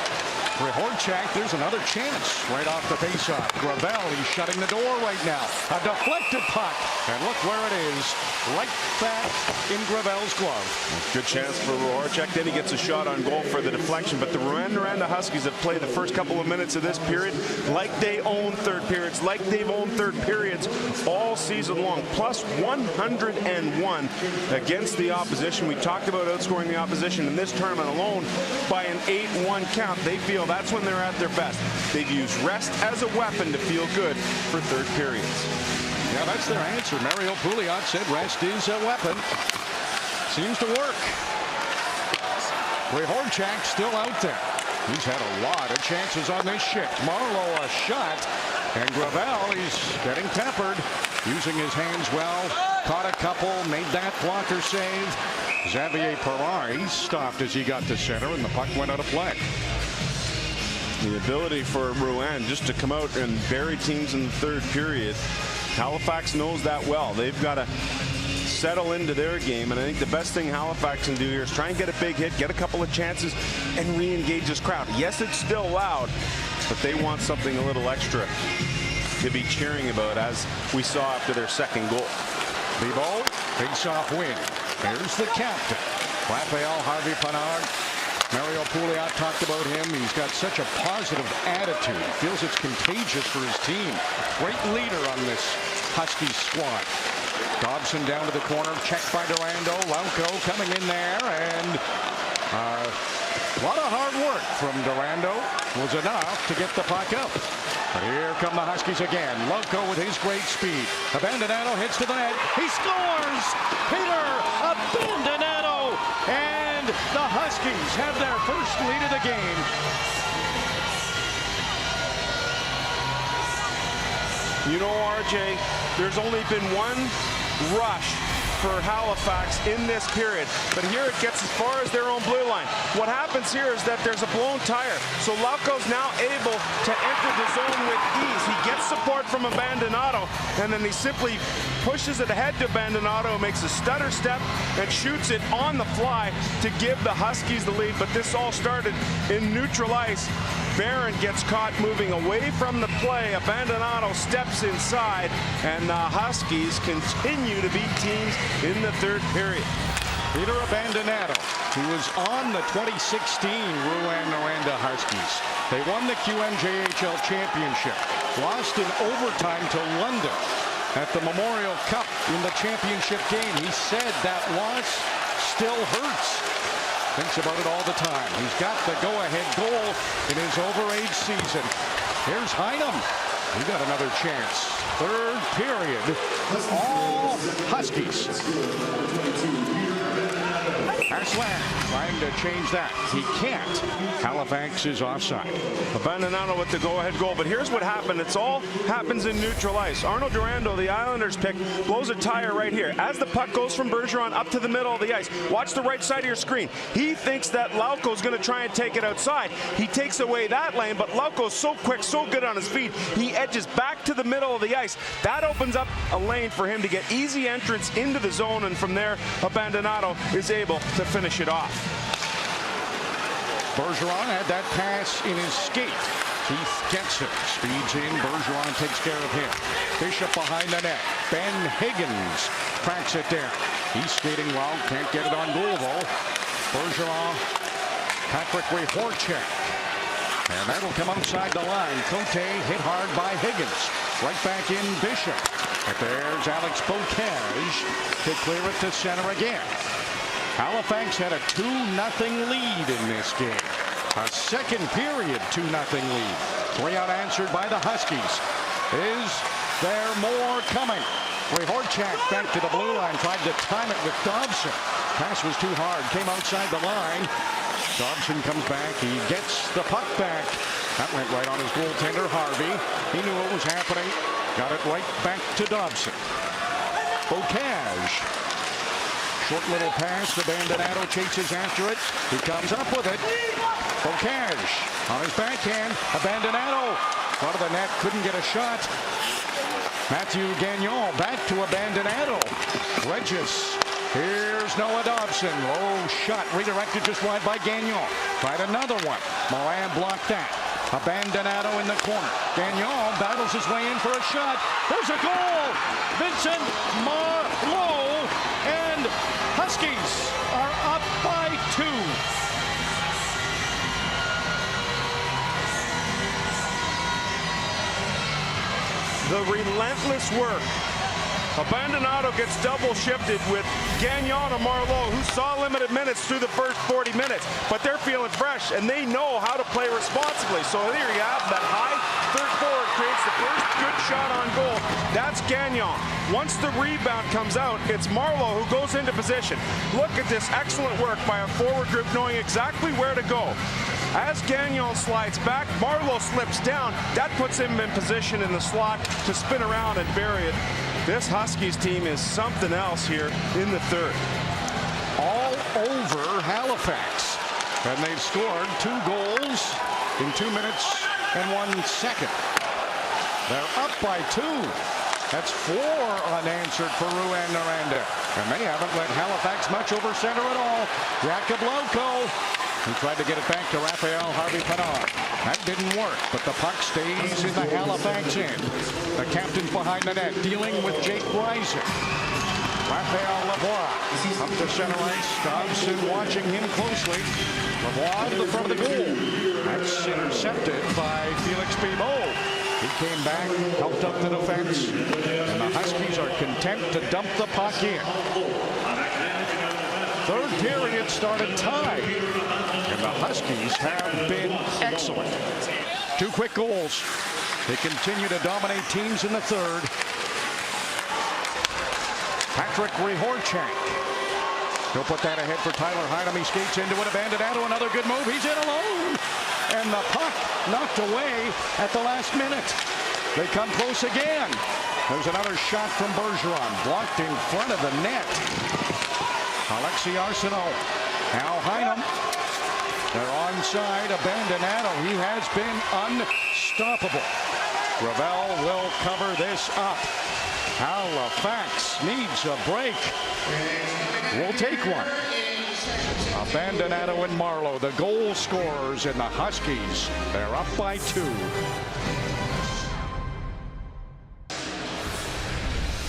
Rehorchak, there's another chance right off the faceoff. Gravel, he's shutting the door right now. A deflected puck. And look where it is. Right back in Gravel's glove. Good chance for Rehorchak. Then he gets a shot on goal for the deflection. But the Noranda Huskies have played the first couple of minutes of this period like they own third periods, like they've owned third periods all season long. Plus 101 against the opposition. We talked about outscoring the opposition in this tournament alone by an 8-1 count. They feel that's when they're at their best. They've used rest as a weapon to feel good for third periods. Yeah, that's their answer. Mario Pouliot said rest is a weapon. Seems to work. Rehorchak still out there. He's had a lot of chances on this shift. Marlowe a shot. And Gravel, he's getting peppered. Using his hands well. Caught a couple. Made that blocker save. Xavier Perrar, he stopped as he got to center, and the puck went out of play. The ability for Rouyn just to come out and bury teams in the third period. Halifax knows that well. They've got to settle into their game, and I think the best thing Halifax can do here is try and get a big hit, get a couple of chances, and re-engage this crowd. Yes, it's still loud, but they want something a little extra to be cheering about, as we saw after their second goal. Bibeau, face-off win. Here's the captain, Raphael Harvey-Pinard. Mario Pouliot talked about him. He's got such a positive attitude. Feels it's contagious for his team. Great leader on this Huskies squad. Dobson down to the corner, checked by Durando. Lauko coming in there, and a lot of hard work from Durando was enough to get the puck out. But here come the Huskies again. Lauko with his great speed. Abandonado hits to the net. He scores! Peter Abandonado! And the Huskies have their first lead of the game. You know, RJ, there's only been one rush for Halifax in this period, but here it gets as far as their own blue line. What happens here is that there's a blown tire, so Lauko's now able to enter the zone with ease. He gets support from Abandonado, and then he simply pushes it ahead to Abandonado, makes a stutter step, and shoots it on the fly to give the Huskies the lead. But this all started in neutral ice. Barron gets caught moving away from the play. Abandonado steps inside, and the Huskies continue to beat teams in the third period. Peter Abandonado, who was on the 2016 Rouyn Noranda Huskies. They won the QMJHL championship, lost in overtime to London at the Memorial Cup in the championship game. He said that loss still hurts. Thinks about it all the time. He's got the go-ahead goal in his overage season. Here's Heinem. He got another chance. Third period. All Huskies. Aslan trying to change that. He can't. Halifax is offside. Abandonado with the go-ahead goal. But here's what happened. It's all happens in neutral ice. Arnold Durando, the Islanders pick, blows a tire right here. As the puck goes from Bergeron up to the middle of the ice, watch the right side of your screen. He thinks that Lauko's going to try and take it outside. He takes away that lane, but Lauko's so quick, so good on his feet, he edges back to the middle of the ice. That opens up a lane for him to get easy entrance into the zone, and from there, Abandonado is able to finish it off. Bergeron had that pass in his skate. Keith gets it. Speeds in. Bergeron takes care of him. Bishop behind the net. Ben Higgins cracks it down. He's skating well. Can't get it on goal, though. Bergeron. Patrick Horchak. And that'll come outside the line. Cote hit hard by Higgins. Right back in Bishop. But there's Alex Bocage to clear it to center again. Halifax had a 2-0 lead in this game. A second period 2-0 lead. 3 unanswered by the Huskies. Is there more coming? Horchak back to the blue line. Tried to time it with Dobson. Pass was too hard. Came outside the line. Dobson comes back. He gets the puck back. That went right on his goaltender, Harvey. He knew what was happening. Got it right back to Dobson. Bocage. Short little pass. Abandonado chases after it. He comes up with it. Bocage on his backhand. Abandonado. Front of the net. Couldn't get a shot. Matthew Gagnon back to Abandonado. Regis. Here's Noah Dobson. Low shot. Redirected just wide by Gagnon. Tried another one. Moran blocked that. Abandonado in the corner. Gagnon battles his way in for a shot. There's a goal. Vincent Marleau, and Huskies are up by 2. The relentless work. Abandonado gets double shifted with Gagnon and Marleau, who saw limited minutes through the first 40 minutes, but they're feeling fresh and they know how to play responsibly. So here you have that high third forward creates the first good shot on goal. That's Gagnon. Once the rebound comes out, it's Marleau who goes into position. Look at this excellent work by a forward group knowing exactly where to go. As Gagnon slides back, Marleau slips down. That puts him in position in the slot to spin around and bury it. This Huskies team is something else here in the third. All over Halifax. And they've scored 2 goals in 2 minutes and 1 second. They're up by 2. That's 4 unanswered for Rouyn Noranda. And they haven't let Halifax much over center at all. Jakub Lauko. He tried to get it back to Raphael Harvey-Pinard. That didn't work, but the puck stays in the Halifax end. The captain's behind the net, dealing with Jake Reiser. Raphael Lavoie up to center ice. Dobson watching him closely. Lavoie to the front of the goal. That's intercepted by Felix Bibeau. He came back, helped up the defense, and the Huskies are content to dump the puck in. Third period started tied, and the Huskies have been excellent. 2 quick goals. They continue to dominate teams in the third. Patrick Rehorchak. He'll put that ahead for Tyler Heidem. He skates into it. Abandonado, another good move. He's in alone. And the puck knocked away at the last minute. They come close again. There's another shot from Bergeron. Blocked in front of the net. Alexei Arsenault. Now Heidem. They're onside. Abandonado. He has been unstoppable. Gravel will cover this up. Halifax needs a break. We'll take one. Abandonado and Marleau, the goal scorers, and the Huskies, they're up by 2.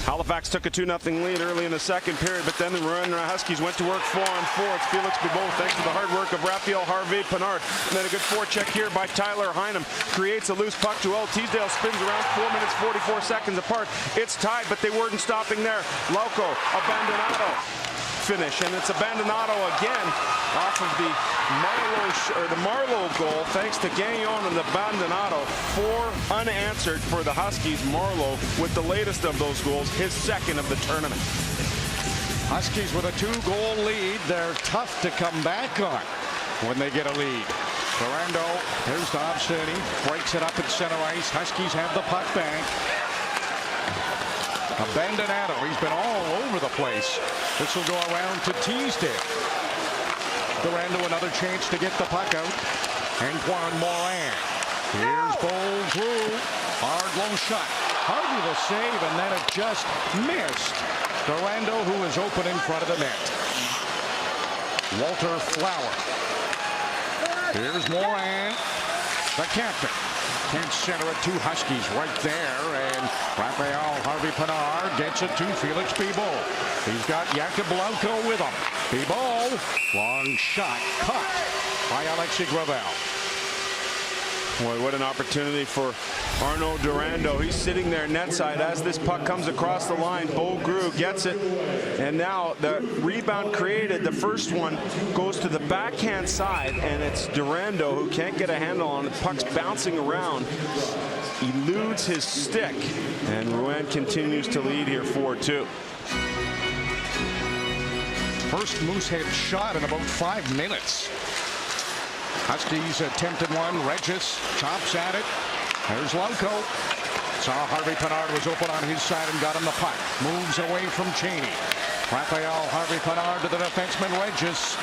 Halifax took a 2-0 lead early in the second period, but then the Rouyn Huskies went to work 4-on-4. It's Felix Bibeau thanks to the hard work of Raphael Harvey-Pinard. And then a good forecheck here by Tyler Heidem. Creates a loose puck. Joel Teasdale spins around 4 minutes 44 seconds apart. It's tied, but they weren't stopping there. Lauco, Abandonado. Finish, and it's Abandonado again off of the Marleau goal thanks to Gagnon and Abandonado. 4 unanswered for the Huskies. Marleau with the latest of those goals, his second of the tournament. Huskies with a 2-goal lead. They're tough to come back on when they get a lead. Noranda, here's Dobson, breaks it up at center ice. Huskies have the puck back. Abandonado, he's been all over the place. This will go around to Teasdale. Durando, another chance to get the puck out. Antoine Morin. Here's Beaulieu. Hard low shot. Harvey the save, and then it just missed. Durando, who is open in front of the net. Walter Flower. Here's Morin, the captain. Can't center it to Huskies right there, and Raphael Harvey-Pinard gets it to Felix Bibeau. He's got Jakub Lauko with him. Bibeau, long shot, cut by Alexei Gravel. Boy, what an opportunity for Arnaud Durando. He's sitting there net side as this puck comes across the line. Beaulieu gets it, and now the rebound created. The first one goes to the backhand side, and it's Durando who can't get a handle on it. Puck's bouncing around. Eludes his stick, and Rouyn continues to lead here 4-2. First Moosehead shot in about 5 minutes. Huskies attempted one. Regis chops at it. There's Lauko. Saw Harvey-Pinard was open on his side and got him the puck. Moves away from Cheney. Raphael Harvey-Pinard to the defenseman Regis.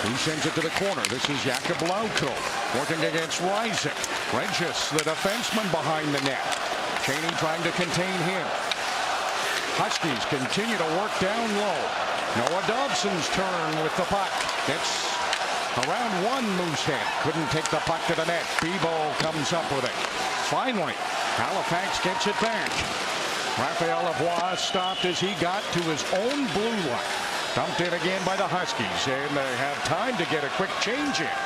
He sends it to the corner. This is Jakub Lauko working against Rysick. Regis, the defenseman behind the net. Cheney trying to contain him. Huskies continue to work down low. Noah Dobson's turn with the puck. It's around 1 Moosehead. Couldn't take the puck to the net. Bibeau comes up with it. Finally, Halifax gets it back. Raphael Lavoie stopped as he got to his own blue line. Dumped in again by the Huskies, and they have time to get a quick change in.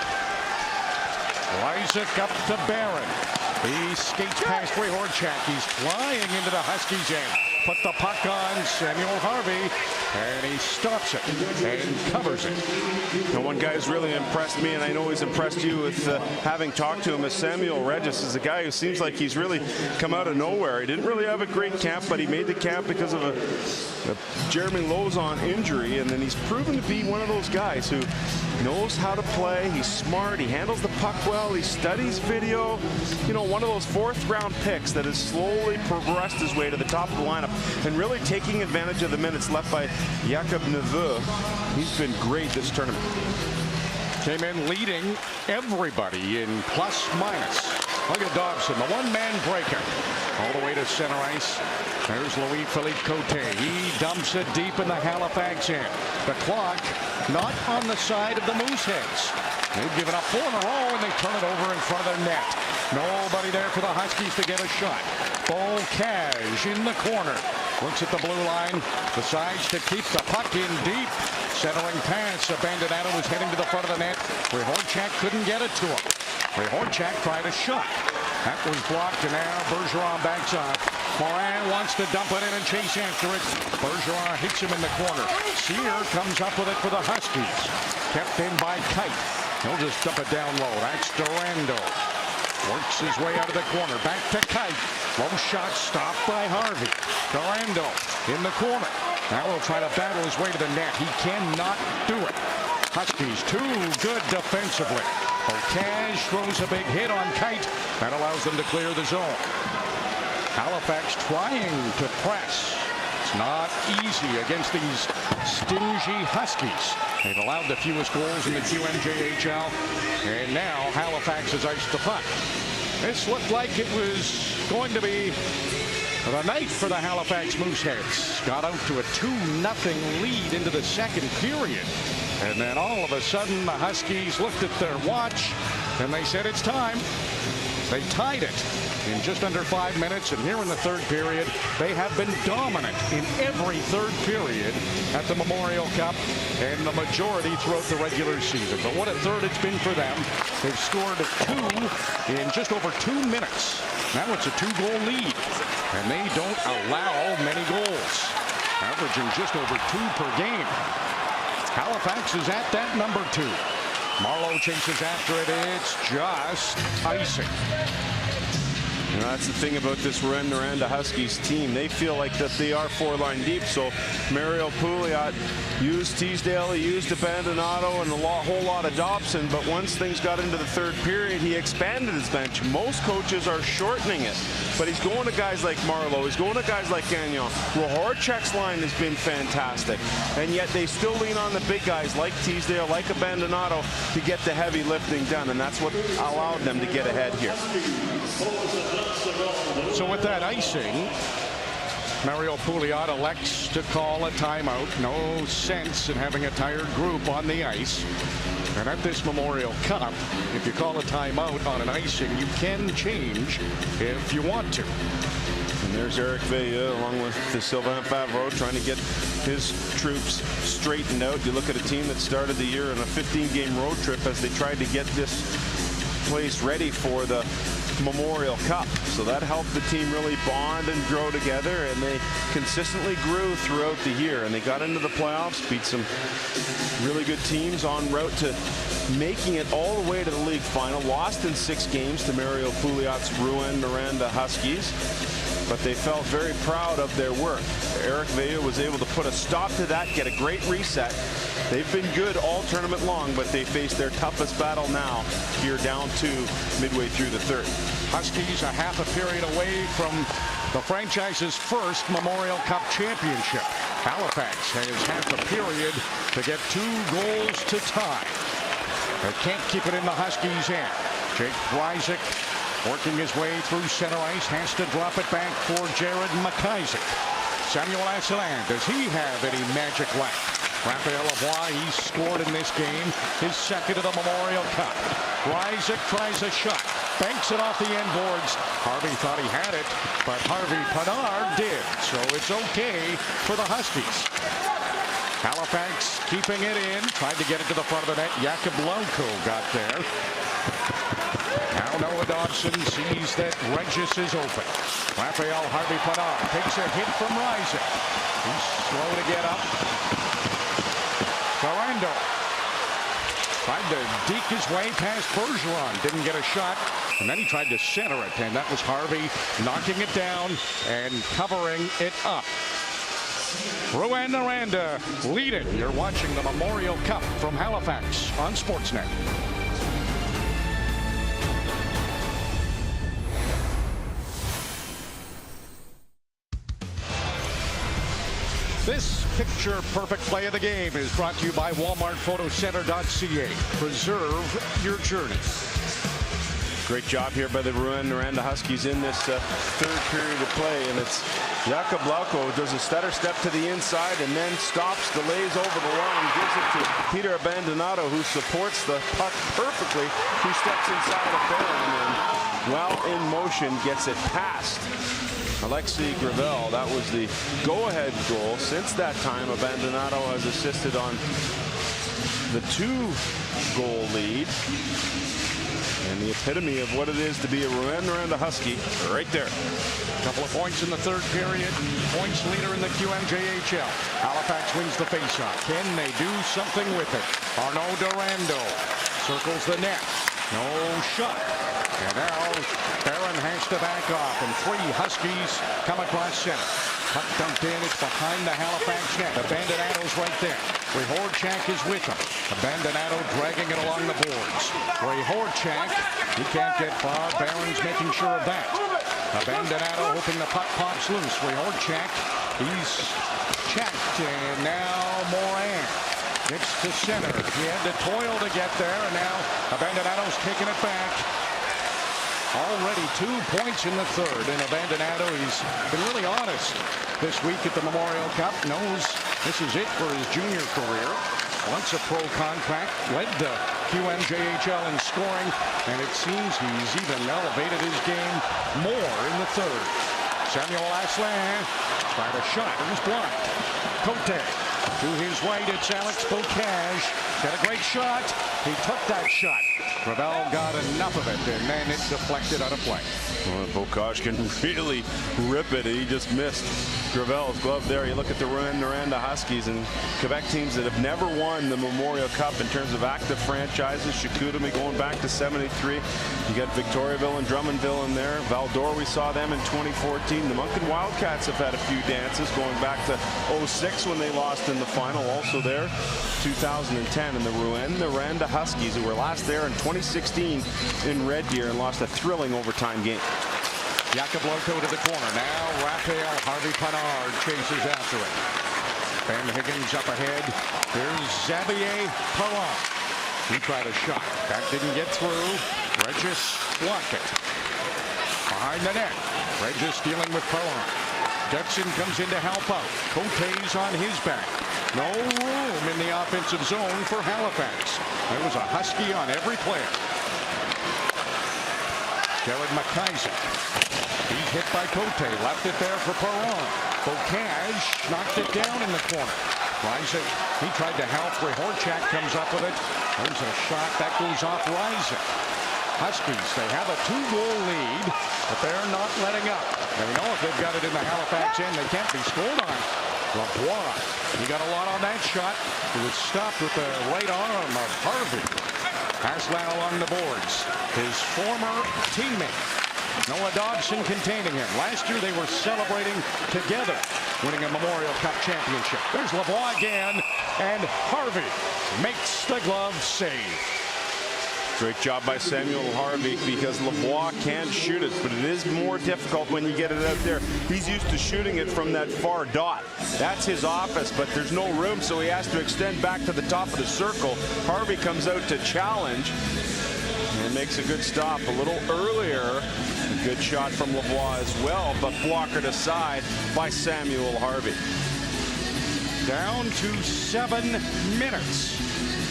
Rysick up to Barron. He skates past Rehorchak. He's flying into the Huskies' end. Put the puck on Samuel Harvey, and he stops it and covers it. Now, one guy who's really impressed me, and I know he's impressed you with having talked to him, is Samuel Regis. Is a guy who seems like he's really come out of nowhere. He didn't really have a great camp, but he made the camp because of a Jeremy Lauzon injury, and then he's proven to be one of those guys who knows how to play. He's smart. He handles the puck well. He studies video. You know, one of those 4th-round picks that has slowly progressed his way to the top of the lineup and really taking advantage of the minutes left by Jakob Neveu. He's been great this tournament. Came in leading everybody in plus minus. Look at Dobson, the one-man breaker. All the way to center ice. There's Louis-Philippe Côté. He dumps it deep in the Halifax end. The clock not on the side of the Mooseheads. They've given up 4 in a row, and they turn it over in front of their net. Nobody there for the Huskies to get a shot. Beaulieu in the corner. Looks at the blue line. Decides to keep the puck in deep. Centering pass. Abandonado was heading to the front of the net. Rehorchak couldn't get it to him. Rehorchak tried a shot. That was blocked, and now Bergeron backs off. Morin wants to dump it in and chase after it. Bergeron hits him in the corner. Sear comes up with it for the Huskies. Kept in by Kite. He'll just dump it down low. That's Noranda. Works his way out of the corner. Back to Kite. Low shot stopped by Harvey. Noranda in the corner. Now he'll try to battle his way to the net. He cannot do it. Huskies too good defensively. Ocage throws a big hit on Kite. That allows them to clear the zone. Halifax trying to press. It's not easy against these stingy Huskies. They've allowed the fewest goals in the QMJHL. And now Halifax has iced the puck. This looked like it was going to be the night for the Halifax Mooseheads. Got out to a 2-0 lead into the second period. And then all of a sudden, the Huskies looked at their watch and they said it's time. They tied it in just under 5 minutes. And here in the third period, they have been dominant in every third period at the Memorial Cup and the majority throughout the regular season. But what a third it's been for them. They've scored 2 in just over 2 minutes. Now it's a 2-goal lead. And they don't allow many goals, averaging just over 2 per game. Halifax is at that number 2. Marlowe chases after it. It's just icing. You know, that's the thing about this Noranda Huskies team. They feel like that they are 4-line deep. So Mario Pouliot used Teasdale, he used Abandonado, and whole lot of Dobson. But once things got into the third period, he expanded his bench. Most coaches are shortening it. But he's going to guys like Marlowe. He's going to guys like Gagnon. Horchek's line has been fantastic. And yet they still lean on the big guys like Teasdale, like Abandonado to get the heavy lifting done. And that's what allowed them to get ahead here. So with that icing, Mario Pouliot elects to call a timeout. No sense in having a tired group on the ice. And at this Memorial Cup, if you call a timeout on an icing, you can change if you want to. And there's Eric Veilleux along with the Sylvain Favreau trying to get his troops straightened out. You look at a team that started the year on a 15-game road trip as they tried to get this place ready for the Memorial Cup. So that helped the team really bond and grow together, and they consistently grew throughout the year. And they got into the playoffs, beat some really good teams en route to making it all the way to the league final. Lost in 6 games to Mario Pouliot's Rouyn Noranda Huskies, but they felt very proud of their work. Eric Veilleux was able to put a stop to that, get a great reset. They've been good all tournament long, but they face their toughest battle now here down to midway through the third. Huskies a half a period away from the franchise's first Memorial Cup championship. Halifax has half a period to get 2 goals to tie. They can't keep it in the Huskies' end. Jake Reisig working his way through center ice, has to drop it back for Jared McIsaac. Samuel Asselin, does he have any magic left? Raphael Lavoie, he scored in this game, his second of the Memorial Cup. Reisig tries a shot, banks it off the end boards. Harvey thought he had it, but Harvey Pinard did, so it's okay for the Huskies. Halifax keeping it in, tried to get it to the front of the net. Jakub Lauko got there. Now Noah Dobson sees that Regis is open. Raphael Harvey Pinard takes a hit from Reisig. He's slow to get up. Noranda tried to deke his way past Bergeron. Didn't get a shot. And then he tried to center it. And that was Harvey knocking it down and covering it up. Rouyn Noranda leading. You're watching the Memorial Cup from Halifax on Sportsnet. This picture-perfect play of the game is brought to you by WalmartPhotoCenter.ca. Preserve your journey. Great job here by the Rouyn Noranda Huskies in this third period of play, and it's Jakub Lauko does a stutter step to the inside and then stops, delays over the line, gives it to Peter Abandonado, who supports the puck perfectly, who steps inside of Barron and, well in motion, gets it past Alexei Gravel. That was the go-ahead goal. Since that time, Abandonado has assisted on the 2-goal lead. And the epitome of what it is to be a Noranda Husky right there. Couple of points in the third period. Points leader in the QMJHL. Halifax wins the faceoff. Can they do something with it? Arnaud Durando circles the net. No shot. And now Barron has to back off. And 3 Huskies come across center. Puck dumped in. It's behind the Halifax net. Abandonato's right there. Horchak is with him. Abandonado dragging it along the boards. Horchak, he can't get far. Barron's making sure of that. Abandonado hoping the puck pops loose. Horchak, he's checked. And now Moran gets to center. He had to toil to get there. And now Abandonado's taking it back. Already 2 points in the third. And Abandonado, he's been really honest this week at the Memorial Cup. Knows this is it for his junior career. Once a pro contract, led the QMJHL in scoring, and it seems he's even elevated his game more in the third. Samuel Asselin tried a shot. It was blocked. Cote to his right. It's Alex Bocage. Got a great shot. He took that shot. Gravel got enough of it, and then it deflected out of play. Well, Bocage can really rip it. He just missed Gravel's glove there. You look at the Noranda Huskies and Quebec teams that have never won the Memorial Cup in terms of active franchises. Chicoutimi going back to 73. You got Victoriaville and Drummondville in there. Val-d'Or, we saw them in 2014. The Moncton Wildcats have had a few dances going back to 06 when they lost in the final. Also there, 2010 in the Rouyn. Noranda Huskies, who were last there in 2016 in Red Deer and lost a thrilling overtime game. Jakob Loco to the corner. Now Raphael Harvey-Pinard chases after it. Van Higgins up ahead. Here's Xavier Perron. He tried a shot. That didn't get through. Regis blocked it. Behind the net. Regis dealing with Perron. Dutson comes in to help out. Cote's on his back. No room in the offensive zone for Halifax. There was a Husky on every player. Jared McIsaac. He's hit by Cote. Left it there for Perron. Bocage knocked it down in the corner. Isaac, he tried to help. Horchak comes up with it. There's a shot that goes off Isaac. Huskies, they have a 2-goal lead, but they're not letting up. They know if they've got it in the Halifax end, they can't be scored on. Lavoie, he got a lot on that shot. It was stopped with the right arm of Harvey. Aslan along the boards. His former teammate, Noah Dobson, containing him. Last year they were celebrating together, winning a Memorial Cup championship. There's Lavoie again, and Harvey makes the glove save. Great job by Samuel Harvey, because Lavoie can shoot it, but it is more difficult when you get it out there. He's used to shooting it from that far dot. That's his office, but there's no room, so he has to extend back to the top of the circle. Harvey comes out to challenge and makes a good stop a little earlier. A good shot from Lavoie as well, but blockered aside by Samuel Harvey. Down to 7 minutes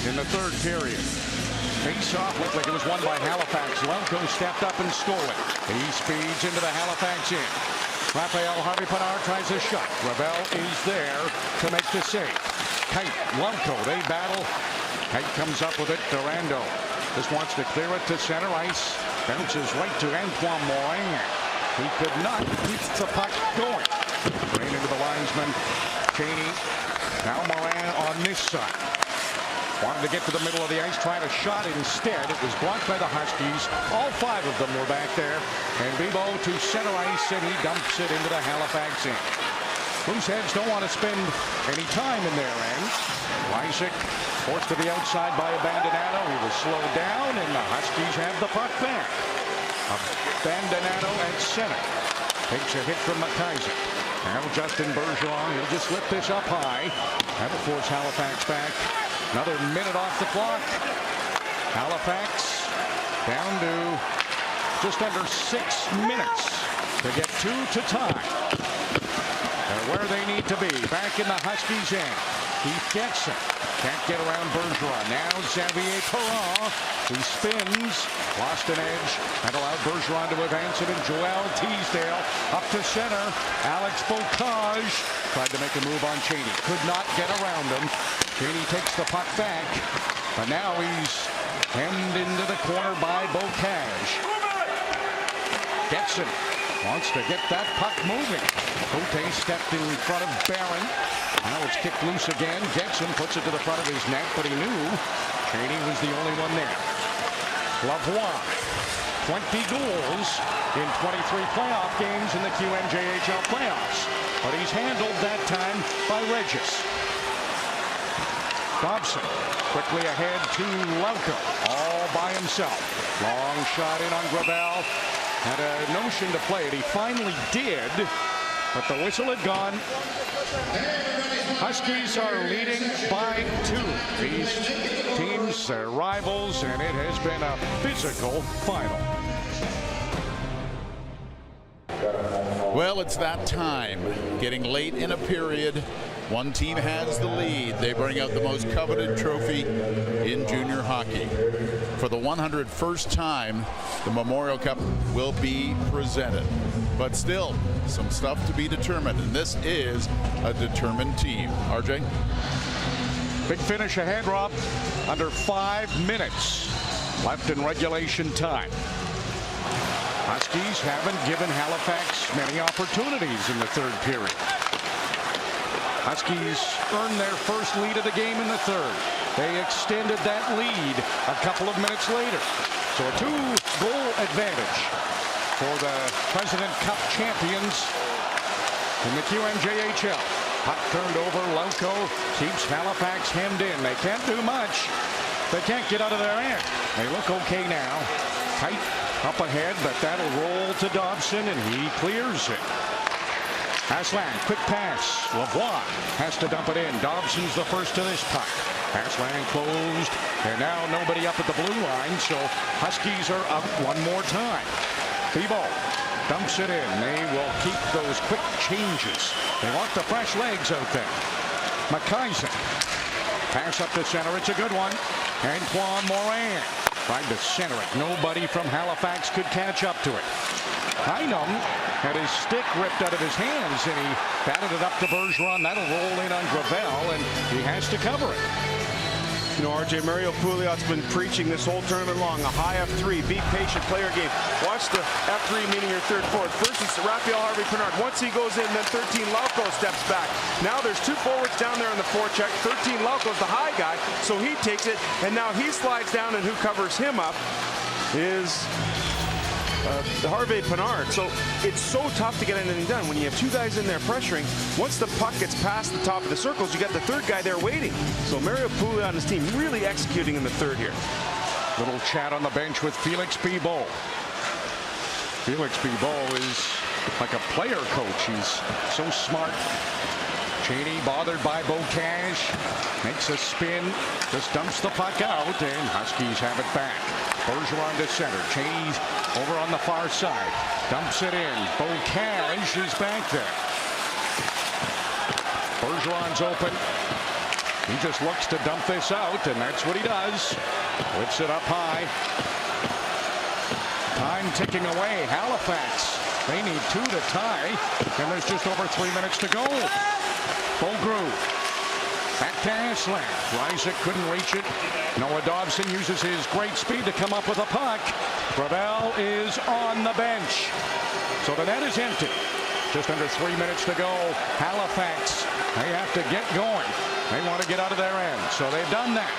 in the third period. Face-off looked like it was won by Halifax. Lelko stepped up and stole it. He speeds into the Halifax end. Raphael Harvey-Pinard tries a shot. Gravel is there to make the save. Kite, Lelko, they battle. Kite comes up with it. Durando just wants to clear it to center ice. Bounces right to Antoine Morin. He could not keep the puck going. Rain into the linesman. Cheney. Now Morin on this side. Wanted to get to the middle of the ice, tried a shot instead. It was blocked by the Huskies. All 5 of them were back there. And Bibo to center ice, and he dumps it into the Halifax end. Mooseheads don't want to spend any time in their end. Isaac forced to the outside by Abandonado. He was slowed down, and the Huskies have the puck back. Abandonado at center. Takes a hit from McIsaac. Now Justin Bergeron, he'll just lift this up high. That'll force Halifax back. Another minute off the clock. Halifax down to just under 6 minutes to get 2 to tie. They're where they need to be. Back in the Huskies' end. Keith gets it. Can't get around Bergeron. Now Xavier Perron. He spins. Lost an edge. That allowed Bergeron to advance it. And Joel Teasdale up to center. Alex Bocage tried to make a move on Cheney. Could not get around him. Cheney takes the puck back. But now he's Hemmed into the corner by Bocage. Getson wants to get that puck moving. Cote stepped in front of Barron. Now it's kicked loose again. Getson puts it to the front of his net, but he knew Cheney was the only one there. Lavoie, 20 goals in 23 playoff games in the QMJHL playoffs. But he's handled that time by Regis. Dobson quickly ahead to Lauko, all by himself. Long shot in on Gravel. Had a notion to play it. He finally did, but the whistle had gone. Huskies are leading by 2. These teams are rivals, and it has been a physical final. Well, it's that time. Getting late in a period. One team has the lead. They bring out the most coveted trophy in junior hockey. For the 101st time, the Memorial Cup will be presented. But still, some stuff to be determined, and this is a determined team. RJ? Big finish ahead, Rob. Under 5 minutes left in regulation time. Huskies haven't given Halifax many opportunities in the third period. Huskies earned their first lead of the game in the third. They extended that lead a couple of minutes later. So a 2-goal advantage for the President Cup champions in the QMJHL. Puck turned over. Lauko keeps Halifax hemmed in. They can't do much. They can't get out of their end. They look okay now. Tight up ahead, but that'll roll to Dobson, and he clears it. Aslan, quick pass. Lavoie has to dump it in. Dobson's the first to this puck. Aslan closed, and now nobody up at the blue line, so Huskies are up one more time. Thibault dumps it in. They will keep those quick changes. They want the fresh legs out there. McIsaac. Pass up the center. It's a good one. Antoine Morin tried to center it. Nobody from Halifax could catch up to it. Heinum had his stick ripped out of his hands, and he batted it up to Bergeron. That'll roll in on Gravel, and he has to cover it. You know, RJ, Mario Pouliot's been preaching this whole tournament long, a high F3, be patient, play your game. Watch the F3, meaning your third forward. First it's Raphael Harvey-Pinard. Once he goes in, then 13 Lauko steps back. Now there's 2 forwards down there in the forecheck. 13 Lauko's the high guy, so he takes it, and now he slides down, and who covers him up is Harvey-Pinard. So it's so tough to get anything done when you have 2 guys in there pressuring. Once the puck gets past the top of the circles, you got the third guy there waiting. So Mario Pouliot and his team really executing in the third here. Little chat on the bench with Felix Bibeau. Felix Bibeau is like a player coach. He's so smart. Cheney bothered by Bocage. Makes a spin. Just dumps the puck out, and Huskies have it back. Bergeron to center. Cheney's over on the far side. Dumps it in. Bocage is back there. Bergeron's open. He just looks to dump this out, and that's what he does. Lifts it up high. Time ticking away. Halifax, they need 2 to tie, and there's just over 3 minutes to go. Beaugrue. Back to Aslan. Rysick couldn't reach it. Noah Dobson uses his great speed to come up with a puck. Gravel is on the bench. So the net is empty. Just under 3 minutes to go. Halifax, they have to get going. They want to get out of their end. So they've done that.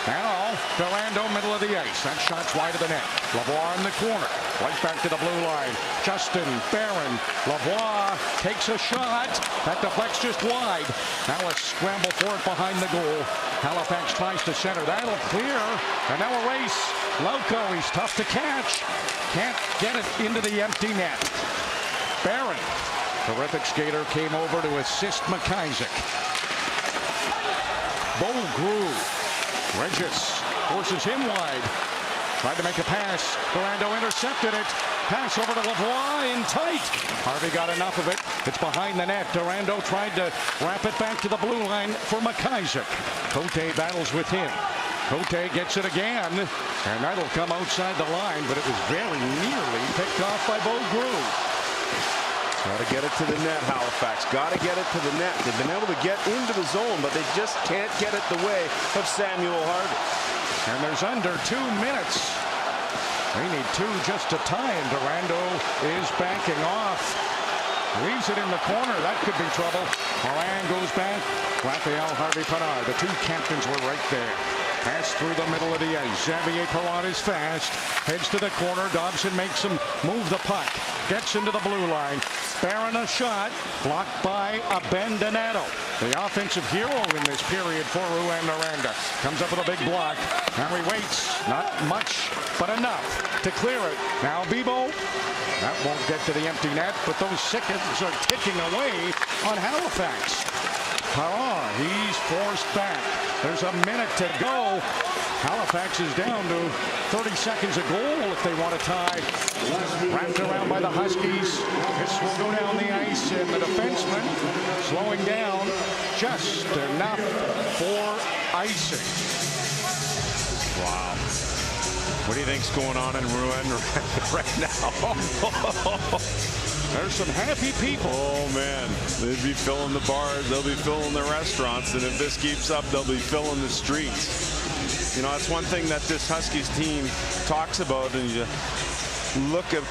Now, Durando, middle of the ice. That shot's wide of the net. Lavoie in the corner. Right back to the blue line. Justin, Barron, Lavoie takes a shot. That deflects just wide. Now a scramble for it behind the goal. Halifax tries to center. That'll clear. And now a race. Lauko, he's tough to catch. Can't get it into the empty net. Barron, terrific skater, came over to assist McIsaac. Beaugrue. Regis forces him wide. Tried to make a pass. Durando intercepted it. Pass over to Lavoie in tight. Harvey got enough of it. It's behind the net. Durando tried to wrap it back to the blue line for McIsaac. Cote battles with him. Cote gets it again, and that'll come outside the line, but it was very nearly picked off by Beaugrue. Got to get it to the net, Halifax. Got to get it to the net. They've been able to get into the zone, but they just can't get it the way of Samuel Harvey. And there's under 2 minutes. They need 2 just to tie, and Noranda is banking off. Leaves it in the corner. That could be trouble. Moran goes back. Raphael Harvey-Pinard. The 2 captains were right there. Pass through the middle of the ice. Xavier Perrot is fast. Heads to the corner. Dobson makes him move the puck. Gets into the blue line. Barron a shot. Blocked by Abandonado. The offensive hero in this period for Rouyn Noranda. Comes up with a big block. Henry waits. Not much, but enough to clear it. Now Bibeau. That won't get to the empty net, but those seconds are ticking away on Halifax. Perrot, he's forced back. There's a minute to go. Halifax is down to 30 seconds a goal if they want to tie. Wrapped around by the Huskies. This will go down the ice, and the defenseman slowing down just enough for icing. Wow. What do you think's going on in Rouyn right now? There's some happy people. Oh, man. They'll be filling the bars. They'll be filling the restaurants. And if this keeps up, they'll be filling the streets. You know, that's one thing that this Huskies team talks about. And you look at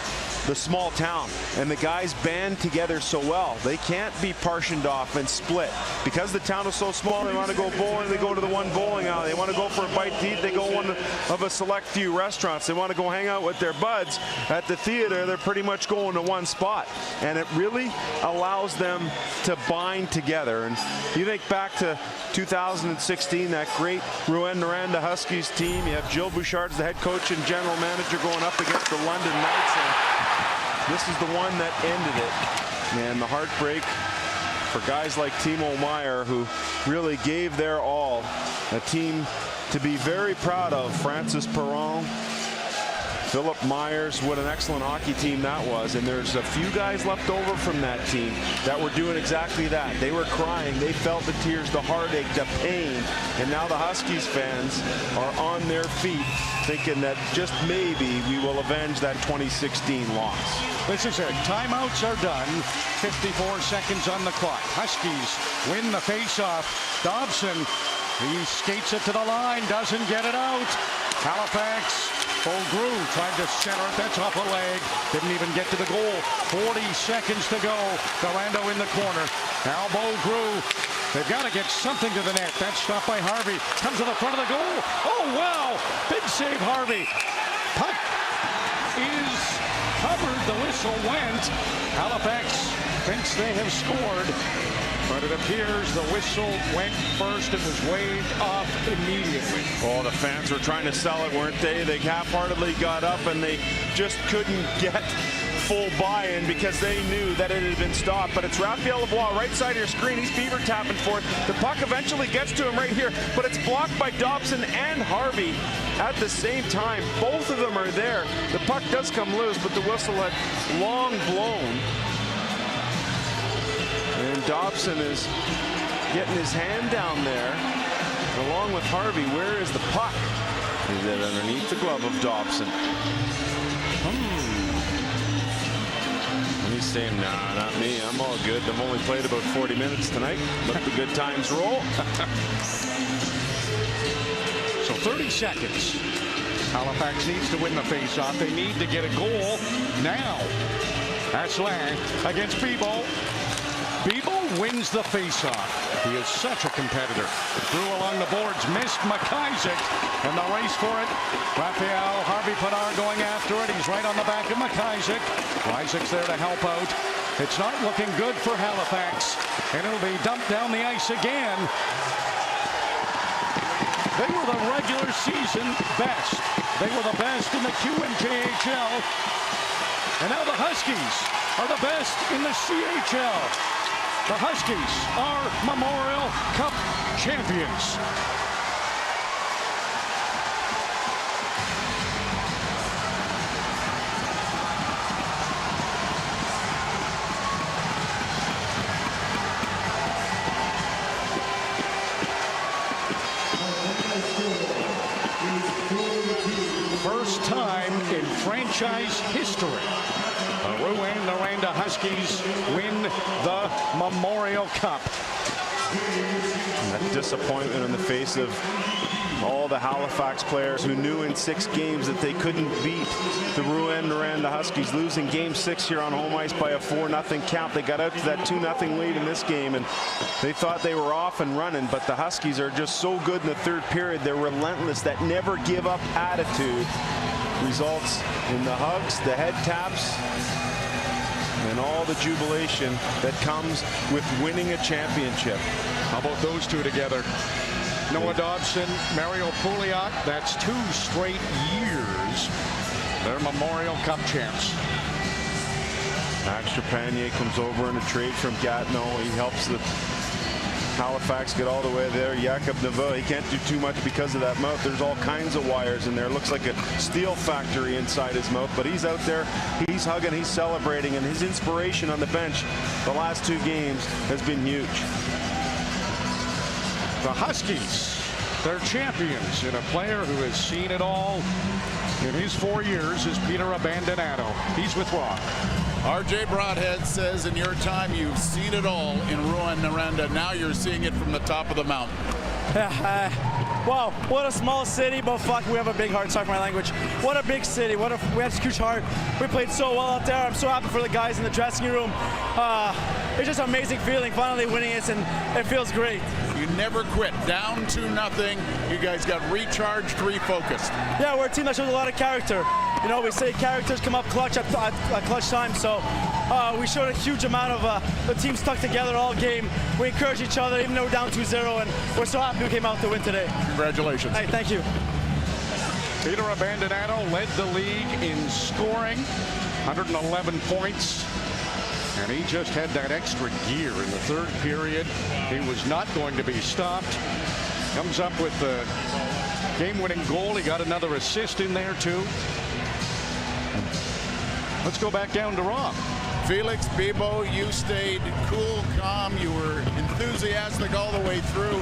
the small town, and the guys band together so well. They can't be partitioned off and split. Because the town is so small, they want to go bowling, they go to the one bowling alley. They want to go for a bite to eat, they go one of a select few restaurants. They want to go hang out with their buds at the theater. They're pretty much going to one spot. And it really allows them to bind together. And you think back to 2016, that great Rouyn Noranda Huskies team. You have Jill Bouchard as the head coach and general manager going up against the London Knights. And this is the one that ended it. And the heartbreak for guys like Timo Meier, who really gave their all. A team to be very proud of. Francis Perron, Philip Myers, what an excellent hockey team that was. And there's a few guys left over from that team that were doing exactly that. They were crying. They felt the tears, the heartache, the pain. And now the Huskies fans are on their feet thinking that just maybe we will avenge that 2016 loss. This is it. Timeouts are done. 54 seconds on the clock. Huskies win the face-off. Dobson, he skates it to the line, doesn't get it out. Halifax, Beaugrue tried to center it. That's off a leg. Didn't even get to the goal. 40 seconds to go. Noranda in the corner. Now Beaugrue. They've got to get something to the net. That's stopped by Harvey. Comes to the front of the goal. Oh, wow. Big save, Harvey. Puck is covered. The whistle went. Halifax thinks they have scored, but it appears the whistle went first and was waved off immediately. Oh, the fans were trying to sell it, weren't they? They half-heartedly got up, and they just couldn't get full buy-in because they knew that it had been stopped. But it's Raphael Lavoie, right side of your screen. He's beaver tapping for it. The puck eventually gets to him right here, but it's blocked by Dobson and Harvey at the same time. Both of them are there. The puck does come loose, but the whistle had long blown. And Dobson is getting his hand down there along with Harvey. Where is the puck? Is it underneath the glove of Dobson? And he's saying, nah, not me. I'm all good. I've only played about 40 minutes tonight. Let the good times roll. So 30 seconds. Halifax needs to win the faceoff. They need to get a goal now. Asselin against Bibeau. Bibeau wins the faceoff. He is such a competitor. Drew along the boards, missed McIsaac, and the race for it. Raphael Harvey-Pinard going after it. He's right on the back of McIsaac. Isaac's there to help out. It's not looking good for Halifax, and it'll be dumped down the ice again. They were the regular season best. They were the best in the QMJHL. And now the Huskies are the best in the CHL. The Huskies are Memorial Cup champions. First time in franchise franchise history. The Rouyn Noranda Huskies win the Memorial Cup. And that disappointment in the face of all the Halifax players who knew in 6 games that they couldn't beat the Rouyn Noranda Huskies, losing game 6 here on home ice by a 4-0 count. They got out to that 2-0 lead in this game, and they thought they were off and running, but the Huskies are just so good in the third period. They're relentless. That never give up attitude results in the hugs, the head taps, and all the jubilation that comes with winning a championship. How about those two together? Noah Dobson, Mario Pouliot. That's 2 straight years. They're Memorial Cup champs. Max Trepanier comes over in a trade from Gatineau. He helps the Halifax get all the way there. Jakob Neveu, he can't do too much because of that mouth. There's all kinds of wires in there. It looks like a steel factory inside his mouth, but he's out there, he's hugging, he's celebrating, and his inspiration on the bench the last 2 games has been huge. The Huskies, they're champions, and a player who has seen it all in his 4 years is Peter Abandonado. He's with Rob. RJ Broadhead says in your time you've seen it all in Rouyn Noranda. Now you're seeing it from the top of the mountain. Wow, what a small city, but fuck, we have a big heart, sorry for my language. What a big city, we have a huge heart. We played so well out there. I'm so happy for the guys in the dressing room. It's just an amazing feeling, finally winning it, and it feels great. You never quit, down 2-0. You guys got recharged, refocused. Yeah, we're a team that shows a lot of character. You know, we say characters come up clutch at clutch time, so we showed a huge amount of the team stuck together all game. We encouraged each other, even though we're down 2-0, and we're so happy we came out to win today. Congratulations. Hey, thank you. Peter Abandonado led the league in scoring, 111 points. And he just had that extra gear in the third period. He was not going to be stopped. Comes up with the game-winning goal. He got another assist in there, too. Let's go back down to Rob. Felix Bibo, you stayed cool, calm. You were enthusiastic all the way through.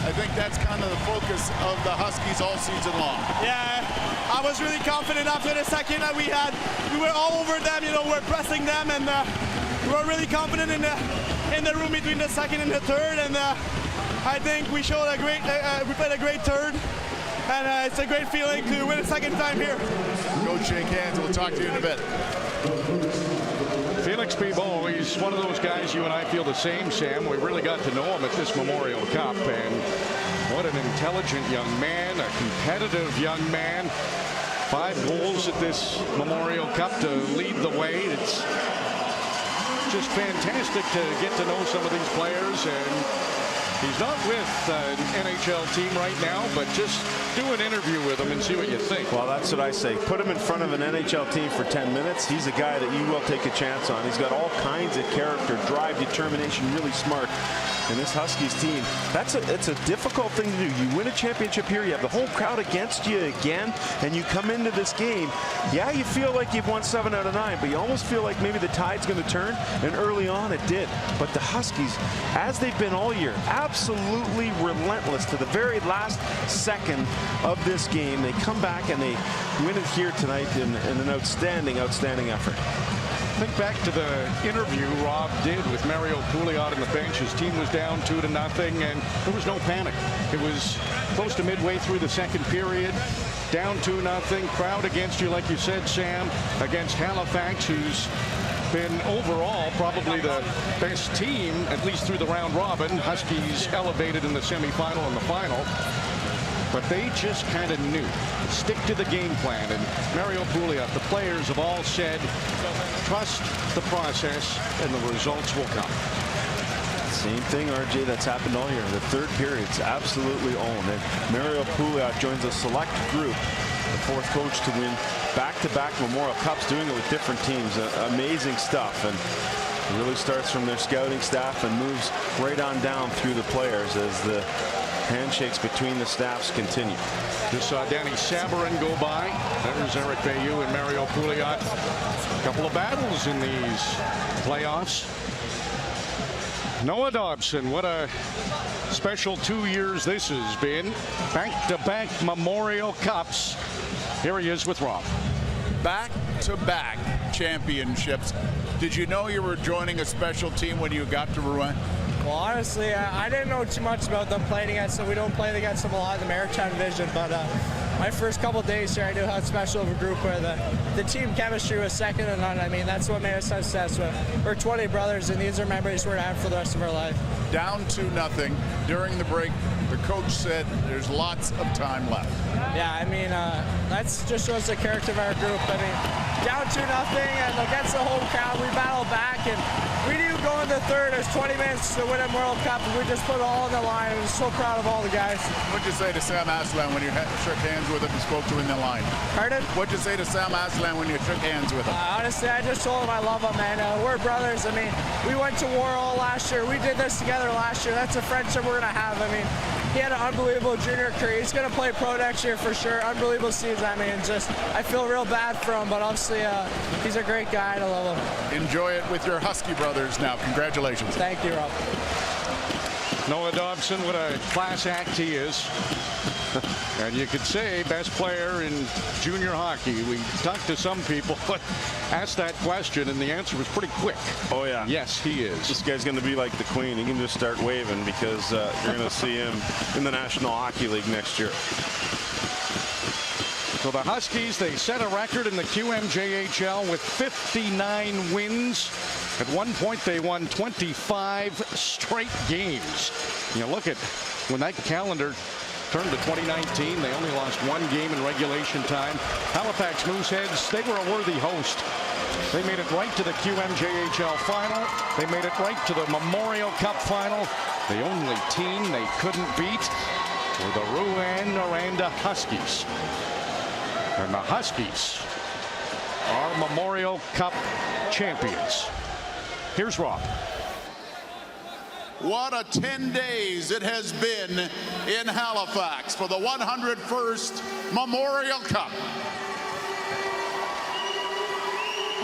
I think that's kind of the focus of the Huskies all season long. Yeah, I was really confident after the second that we were all over them. You know, we're pressing them, and we were really confident in the room between the second and the third. And I think we showed we played a great third. And it's a great feeling to win a second time here. Go shake hands. We'll talk to you in a bit. Felix Bibo, he's one of those guys you and I feel the same, Sam. We really got to know him at this Memorial Cup. And what an intelligent young man, a competitive young man. 5 goals at this Memorial Cup to lead the way. It's just fantastic to get to know some of these players. And he's not with an NHL team right now, but just do an interview with him and see what you think. Well, that's what I say. Put him in front of an NHL team for 10 minutes. He's a guy that you will take a chance on. He's got all kinds of character, drive, determination, really smart. And this Huskies team, it's a difficult thing to do. You win a championship here, you have the whole crowd against you again, and you come into this game, yeah, you feel like you've won 7 out of 9, but you almost feel like maybe the tide's going to turn, and early on it did. But the Huskies, as they've been all year, absolutely relentless to the very last second of this game. They come back and they win it here tonight in an outstanding effort. Think back to the interview Rob did with Mario Pouliot on the bench. His team was down 2-0, and there was no panic. It was close to midway through the second period, down 2-0, crowd against you, like you said, Sam, against Halifax, who's been overall probably the best team, at least through the round robin. Huskies elevated in the semifinal and the final. But they just kind of knew. Stick to the game plan. And Mario Pouliot, the players have all said, trust the process and the results will come. Same thing, RJ, that's happened all year. The third period's absolutely owned. And Mario Pouliot joins a select group, the 4th coach to win back-to-back Memorial Cups, doing it with different teams. Amazing stuff. And it really starts from their scouting staff and moves right on down through the players as the handshakes between the staffs continue. Just saw Danny Sabarin go by. There's Eric Bayou and Mario Pouliot. A couple of battles in these playoffs. Noah Dobson, what a special 2 years this has been. Back-to-back Memorial Cups. Here he is with Rob. Back back-to-back championships. Did you know you were joining a special team when you got to Rouyn? Well, honestly, I didn't know too much about them playing against them. We don't play against them a lot in the Maritime Division, but my first couple of days here, I knew how special of a group were. The team chemistry was second to none. I mean, that's what made us successful. We're 20 brothers, and these are memories we're going to have for the rest of our life. Down 2-0 during the break. The coach said there's lots of time left. Yeah, I mean, that just shows the character of our group. I mean, down 2-0 and against the home crowd, we battled back, and we knew going to third, there's 20 minutes to win a World Cup, and we just put it all on the line. I'm so proud of all the guys. What'd you say to Sam Aslan when you shook hands with him and spoke to him in the line? Pardon? What'd you say to Sam Aslan when you shook hands with him? Honestly, I just told him I love him, man. We're brothers. I mean, we went to war all last year. We did this together last year. That's a friendship we're going to have. I mean, he had an unbelievable junior career. He's going to play pro next year for sure. Unbelievable season. I mean, I feel real bad for him, but obviously he's a great guy and I love him. Enjoy it with your Husky brothers now. Congratulations. Thank you, Rob. Noah Dobson, what a class act he is. And you could say best player in junior hockey. We talked to some people, but asked that question, and the answer was pretty quick. Oh, yeah. Yes, he is. This guy's going to be like the Queen. He can just start waving because you're going to see him in the National Hockey League next year. So the Huskies, they set a record in the QMJHL with 59 wins. At one point, they won 25 straight games. You look at when that calendar turned to 2019, they only lost one game in regulation time. Halifax Mooseheads, they were a worthy host. They made it right to the QMJHL final. They made it right to the Memorial Cup final. The only team they couldn't beat were the Rouyn Noranda Huskies. And the Huskies are Memorial Cup champions. Here's Rob. What a 10 days it has been in Halifax for the 101st Memorial Cup.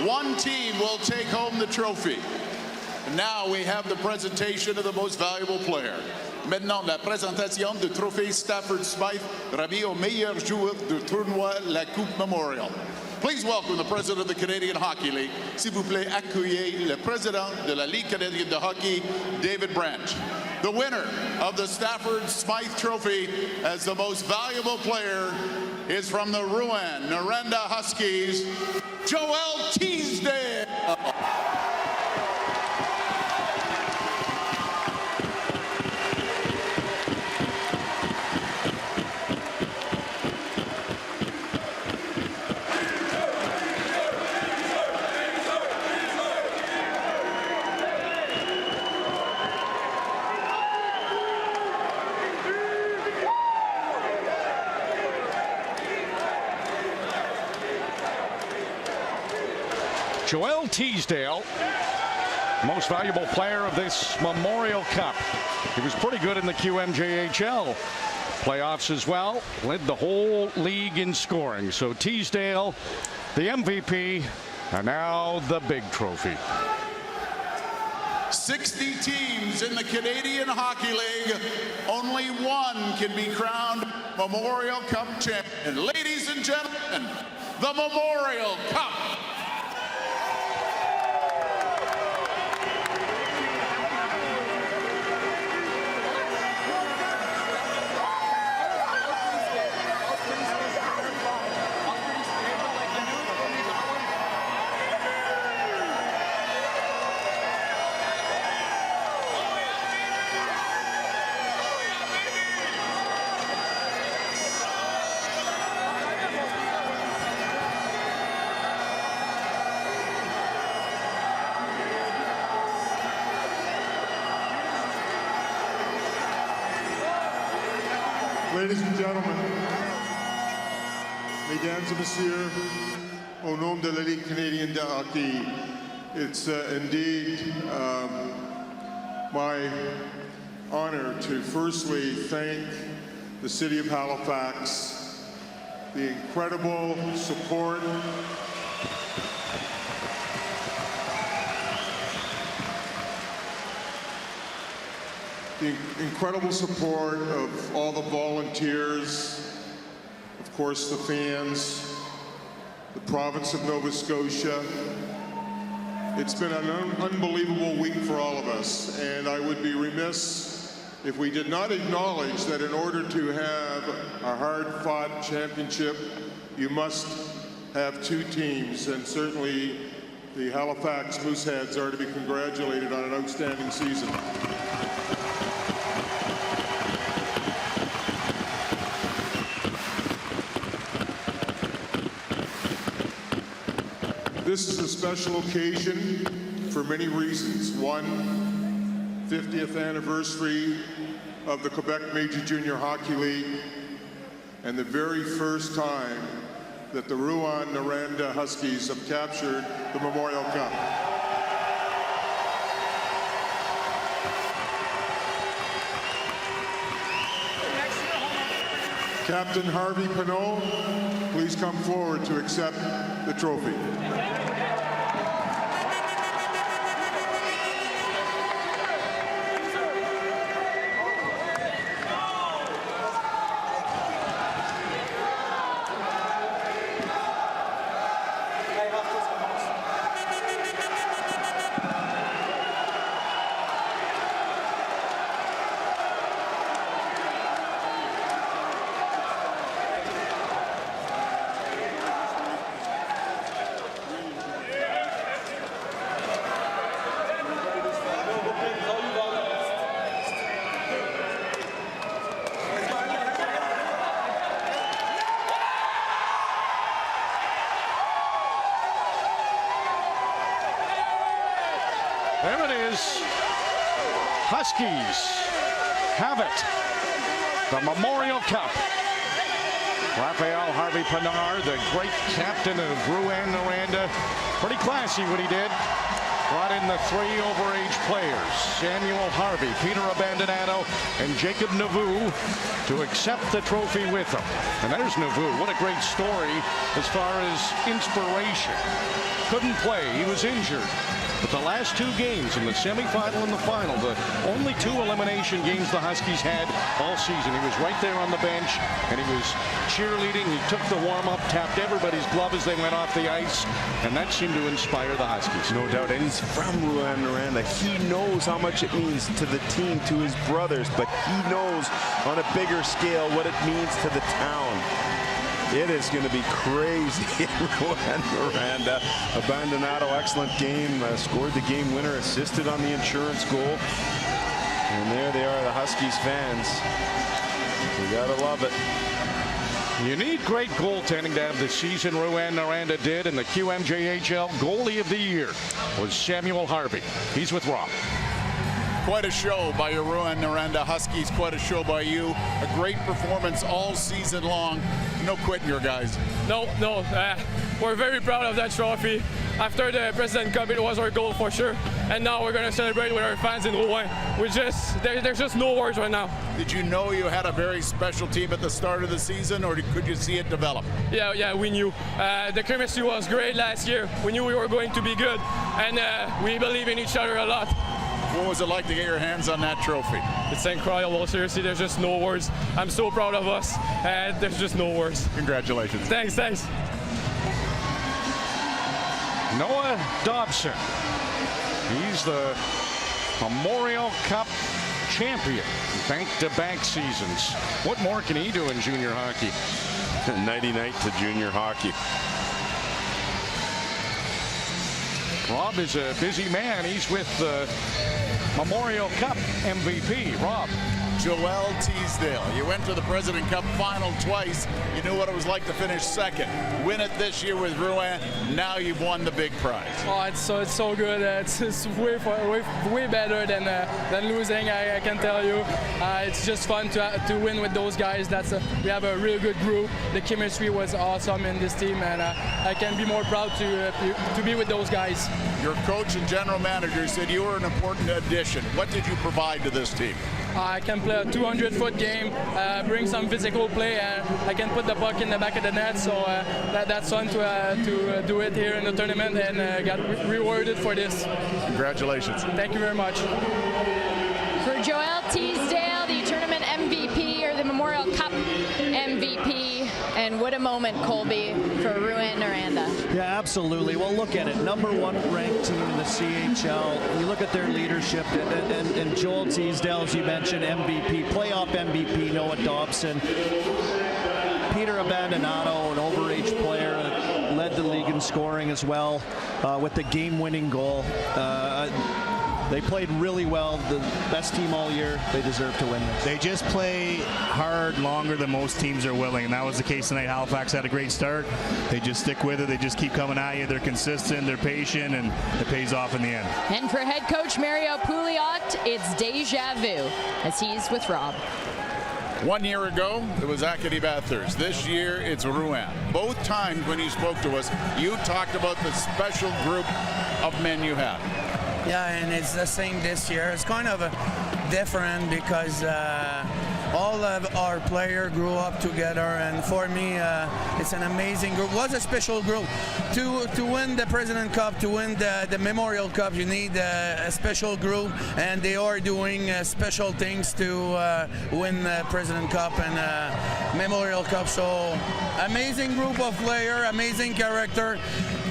One team will take home the trophy. Now we have the presentation of the most valuable player. Maintenant, la présentation du trophée Stafford Smythe, remis au meilleur joueur du tournoi La Coupe Memorial. Please welcome the president of the Canadian Hockey League. S'il vous plaît, accueillez le président de la Ligue canadienne de hockey, David Branch. The winner of the Stafford Smythe Trophy as the most valuable player is from the Rouyn Noranda Huskies, Joel Teasdale. Joel Teasdale, most valuable player of this Memorial Cup. He was pretty good in the QMJHL playoffs as well. Led the whole league in scoring. So Teasdale, the MVP, and now the big trophy. 60 teams in the Canadian Hockey League. Only one can be crowned Memorial Cup champion. Ladies and gentlemen, the Memorial Cup. Ladies and gentlemen, mesdames et messieurs, au nom de la Ligue canadienne de hockey, it's indeed my honor to firstly thank the City of Halifax, the incredible support of all the volunteers, of course the fans, the province of Nova Scotia. It's been an unbelievable week for all of us, and I would be remiss if we did not acknowledge that in order to have a hard-fought championship, you must have two teams, and certainly the Halifax Mooseheads are to be congratulated on an outstanding season. This is a special occasion for many reasons. One, 50th anniversary of the Quebec Major Junior Hockey League, and the very first time that the Rouyn Noranda Huskies have captured the Memorial Cup. Captain Harvey Pinot, please come forward to accept the trophy. There it is. Huskies have it. The Memorial Cup. Raphael Harvey Pinard, the great captain of Rouyn Noranda. Pretty classy what he did. Brought in the three overage players, Samuel Harvey, Peter Abandonado, and Jacob Nauvoo, to accept the trophy with them. And there's Nauvoo. What a great story as far as inspiration. Couldn't play. He was injured. But the last two games, in the semifinal and the final, the only two elimination games the Huskies had all season. He was right there on the bench, and he was cheerleading. He took the warm-up, tapped everybody's glove as they went off the ice, and that seemed to inspire the Huskies. No doubt, and he's from Rouyn Noranda. He knows how much it means to the team, to his brothers, but he knows on a bigger scale what it means to the town. It is going to be crazy in Rouyn Noranda. Abandonado, excellent game, scored the game winner, assisted on the insurance goal. And there they are, the Huskies fans. You gotta love it. You need great goaltending to have the season Rouyn Noranda did, and the QMJHL goalie of the year was Samuel Harvey. He's with Rob. Quite a show by your Rouyn Noranda Huskies. Quite a show by you. A great performance all season long. No quitting, your guys. No. We're very proud of that trophy. After the President Cup, it was our goal for sure. And now we're going to celebrate with our fans in Rouyn. There's just no words right now. Did you know you had a very special team at the start of the season, or could you see it develop? Yeah, we knew. The chemistry was great last year. We knew we were going to be good. And we believe in each other a lot. What was it like to get your hands on that trophy? It's incredible. Seriously, there's just no words. I'm so proud of us. There's just no words. Congratulations. Thanks. Noah Dobson. He's the Memorial Cup champion. Bank-to-back seasons. What more can he do in junior hockey? Nighty-night to junior hockey. Rob is a busy man. He's with the Memorial Cup MVP. Rob. Joel Teasdale. You went to the President Cup final twice. You knew what it was like to finish second. Win it this year with Rouyn. Now you've won the big prize. Oh, it's so good. It's way better than losing. I can tell you. It's just fun to win with those guys. We have a really good group. The chemistry was awesome in this team, and I can be more proud to be with those guys. Your coach and general manager said you were an important addition. What did you provide to this team? I can play a 200-foot game, bring some physical play, and I can put the puck in the back of the net. So that's fun to do it here in the tournament, and got rewarded for this. Congratulations. Thank you very much. For Joel Teasdale, the tournament MVP or the Memorial Cup MVP, And what a moment, Colby, for Rouyn Noranda. Yeah, absolutely. Well, look at it. #1 ranked team in the CHL. You look at their leadership, and Joel Teasdale, as you mentioned, MVP, playoff MVP, Noah Dobson. Peter Abandonado, an overage player, led the league in scoring as well with the game-winning goal. They played really well. The best team all year. They deserve to win this. They just play hard longer than most teams are willing, and that was the case tonight. Halifax had a great start. They just stick with it. They just keep coming at you. They're consistent. They're patient, and it pays off in the end. And for head coach Mario Pouliot, it's deja vu as he's with Rob. 1 year ago, it was Acadie Bathurst. This year, it's Rouyn. Both times when you spoke to us, you talked about the special group of men you had. Yeah, and it's the same this year. It's kind of different because all of our players grew up together, and for me, it's an amazing group. It was a special group. To win the President Cup, to win the Memorial Cup, you need a special group, and they are doing special things to win the President Cup and Memorial Cup. So, amazing group of players, amazing character.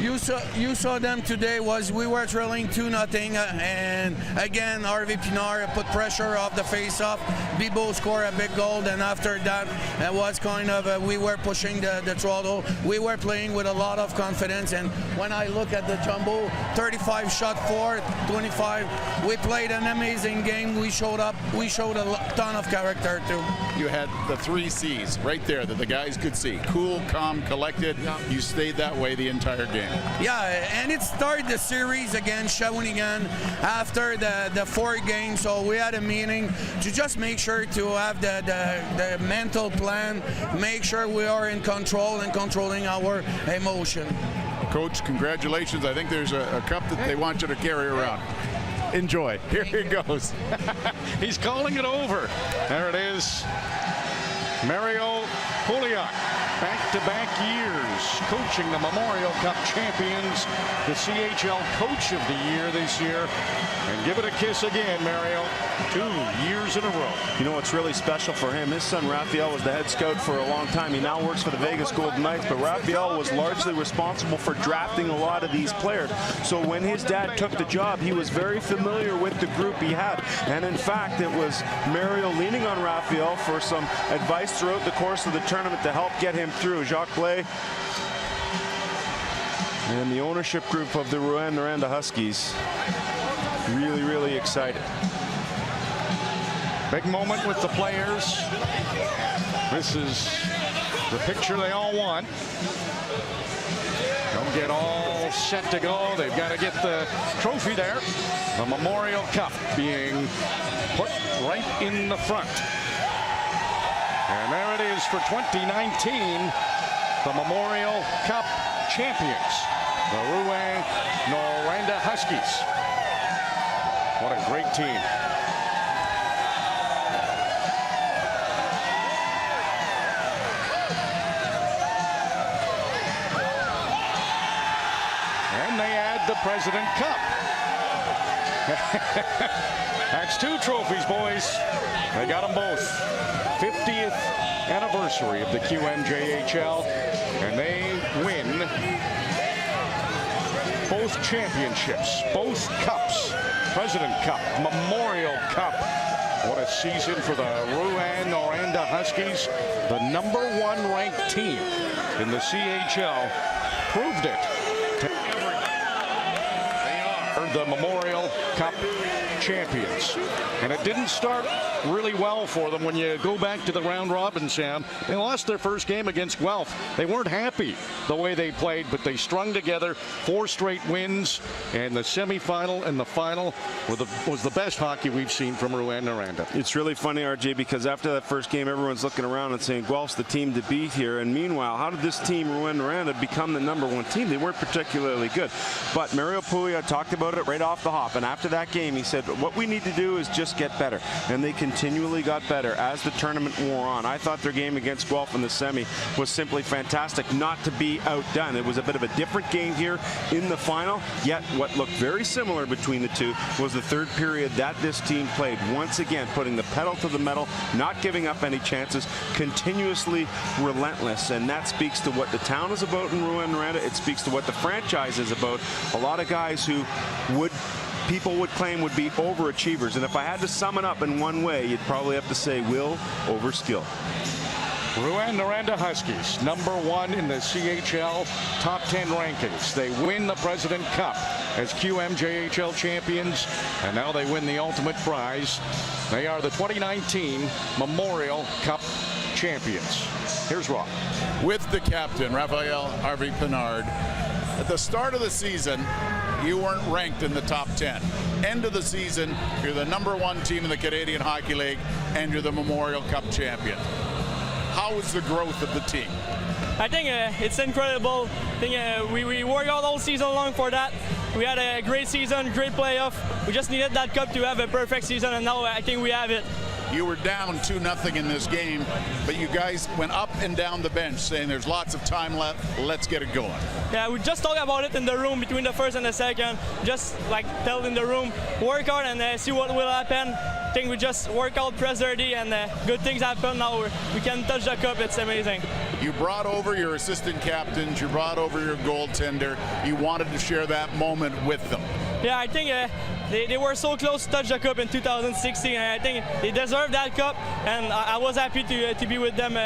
You saw them today. We were trailing 2-0, and again, Harvey Pinard put pressure off the face-off. Bibo scored a big goal, and after that, it was kind of we were pushing the throttle. We were playing with a lot of confidence, and when I look at the jumbo, 35 shot for 25. We played an amazing game. We showed up. We showed a ton of character too. You had the 3 C's right there that the guys could see: cool, calm, collected. Yeah. You stayed that way the entire game. Yeah, and it started the series against Shawinigan after the 4 games. So we had a meeting to just make sure to have the mental plan, make sure we are in control and controlling our emotion. Coach, congratulations. I think there's a cup that they want you to carry around. Enjoy. Here he goes. He's calling it over. There it is. Mario Pouliot, back-to-back years coaching the Memorial Cup champions, the CHL Coach of the Year this year. And give it a kiss again, Mario. 2 years in a row. You know what's really special for him? His son Raphael was the head scout for a long time. He now works for the Vegas Golden Knights, but Raphael was largely responsible for drafting a lot of these players. So when his dad took the job, he was very familiar with the group he had. And in fact, it was Mario leaning on Raphael for some advice throughout the course of the tournament to help get him through. Jacques Blais and the ownership group of the Rouyn Noranda Huskies really, really excited. Big moment with the players. This is the picture they all want. Don't get all set to go. They've got to get the trophy there. The Memorial Cup being put right in the front. And there it is for 2019, the Memorial Cup champions, the Rouyn Noranda Huskies. What a great team. And they add the President Cup. That's 2 trophies, boys. They got them both. 50th anniversary of the QMJHL, and they win both championships, both cups, President Cup, Memorial Cup. What a season for the Rouyn Noranda Huskies. The #1 ranked team in the CHL proved it to everyone. They are the Memorial Cup champions. And it didn't start really well for them when you go back to the round robin, Sam. They lost their first game against Guelph. They weren't happy the way they played, but they strung together 4 straight wins, and the semifinal and the final was the best hockey we've seen from Rouyn Noranda. It's really funny, RJ, because after that first game, everyone's looking around and saying Guelph's the team to beat here. And meanwhile, how did this team, Rouyn Noranda, become the #1 team? They weren't particularly good. But Mario Pouliot talked about about it right off the hop. And after that game, he said, what we need to do is just get better. And they continually got better as the tournament wore on. I thought their game against Guelph in the semi was simply fantastic, not to be outdone. It was a bit of a different game here in the final, yet what looked very similar between the two was the third period that this team played. Once again, putting the pedal to the metal, not giving up any chances, continuously relentless. And that speaks to what the town is about in Rouyn, Noranda. It speaks to what the franchise is about. A lot of guys who people would claim would be overachievers. And if I had to sum it up in one way, you'd probably have to say will over skill. Rouyn Noranda Huskies, #1 in the CHL top 10 rankings. They win the President Cup as QMJHL champions, and now they win the ultimate prize. They are the 2019 Memorial Cup champions. Here's Rob. With the captain, Raphael Harvey Pinard. At the start of the season, you weren't ranked in the top 10. End of the season, you're the #1 team in the Canadian Hockey League, and you're the Memorial Cup champion. How is the growth of the team? I think it's incredible. I think we worked out all season long for that. We had a great season, great playoff. We just needed that cup to have a perfect season, and now I think we have it. You were down 2-0 in this game, but you guys went up and down the bench saying there's lots of time left, let's get it going. Yeah, we just talked about it in the room between the first and the second. Just like tell in the room, work hard and see what will happen. I think we just work out, press dirty, and good things happen. Now we can touch the cup. It's amazing. You brought over your assistant captains, you brought over your goaltender. You wanted to share that moment with them. Yeah, I think they were so close to touch the cup in 2016, and I think they deserve that cup, and I was happy to be with them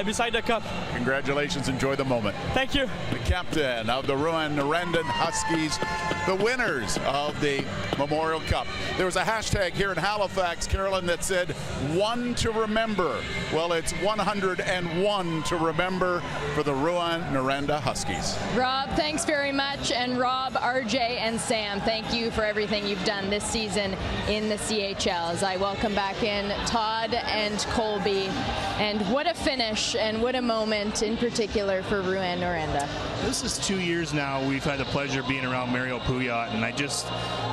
beside the cup. Congratulations, enjoy the moment. Thank you. The captain of the Rouyn Noranda Huskies, the winners of the Memorial Cup. There was a hashtag here in Halifax, Carolyn, that said, "One to remember." Well, it's 101 to remember for the Rouyn Noranda Huskies. Rob, thanks very much. And Rob, RJ, and Sam, thank you for everything you've done this season in the CHL. As I welcome back in Todd and Colby. And what a finish and what a moment in particular for Rouyn Noranda. This is 2 years now we've had the pleasure of being around Mario Pouliot, and I just,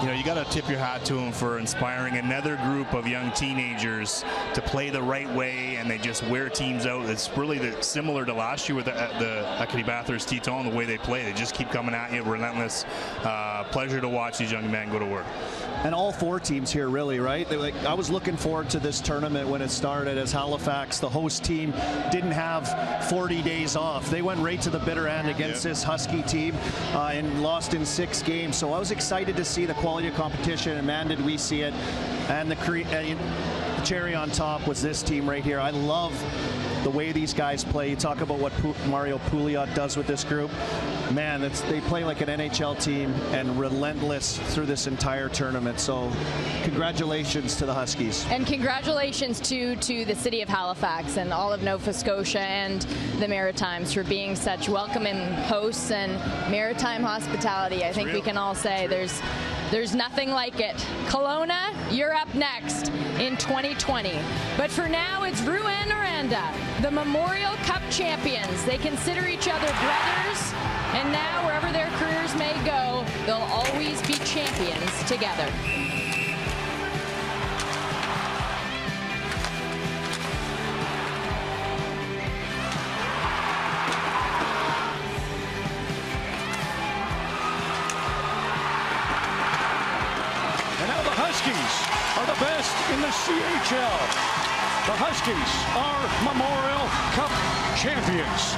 you got to tip your hat to him for inspiring another group of young teenagers to play the right way, and they just wear teams out. It's really similar to last year with the Acadie Bathurst Teton, the way they play. They just keep coming at you, relentless. Pleasure to watch these young men go to work. And all four teams here, really, right? I was looking forward to this tournament when it started, as Halifax, the host team, didn't have 40 days off. They went right to the bitter end against this Husky team and lost in 6 games. So I was excited to see the quality of competition, and man, did we see it. And the cherry on top was this team right here. I love the way these guys play. You talk about what Mario Pouliot does with this group. Man, they play like an NHL team and relentless through this entire tournament. So congratulations to the Huskies. And congratulations to the city of Halifax and all of Nova Scotia and the Maritimes for being such welcoming hosts and maritime hospitality. I think we can all say there's nothing like it. Kelowna, you're up next in 2020. But for now, it's Rouyn Noranda, the Memorial Cup champions. They consider each other brothers, and now wherever their careers may go, they'll always be champions together. Huskies are the best in the CHL. The Huskies are Memorial Cup champions.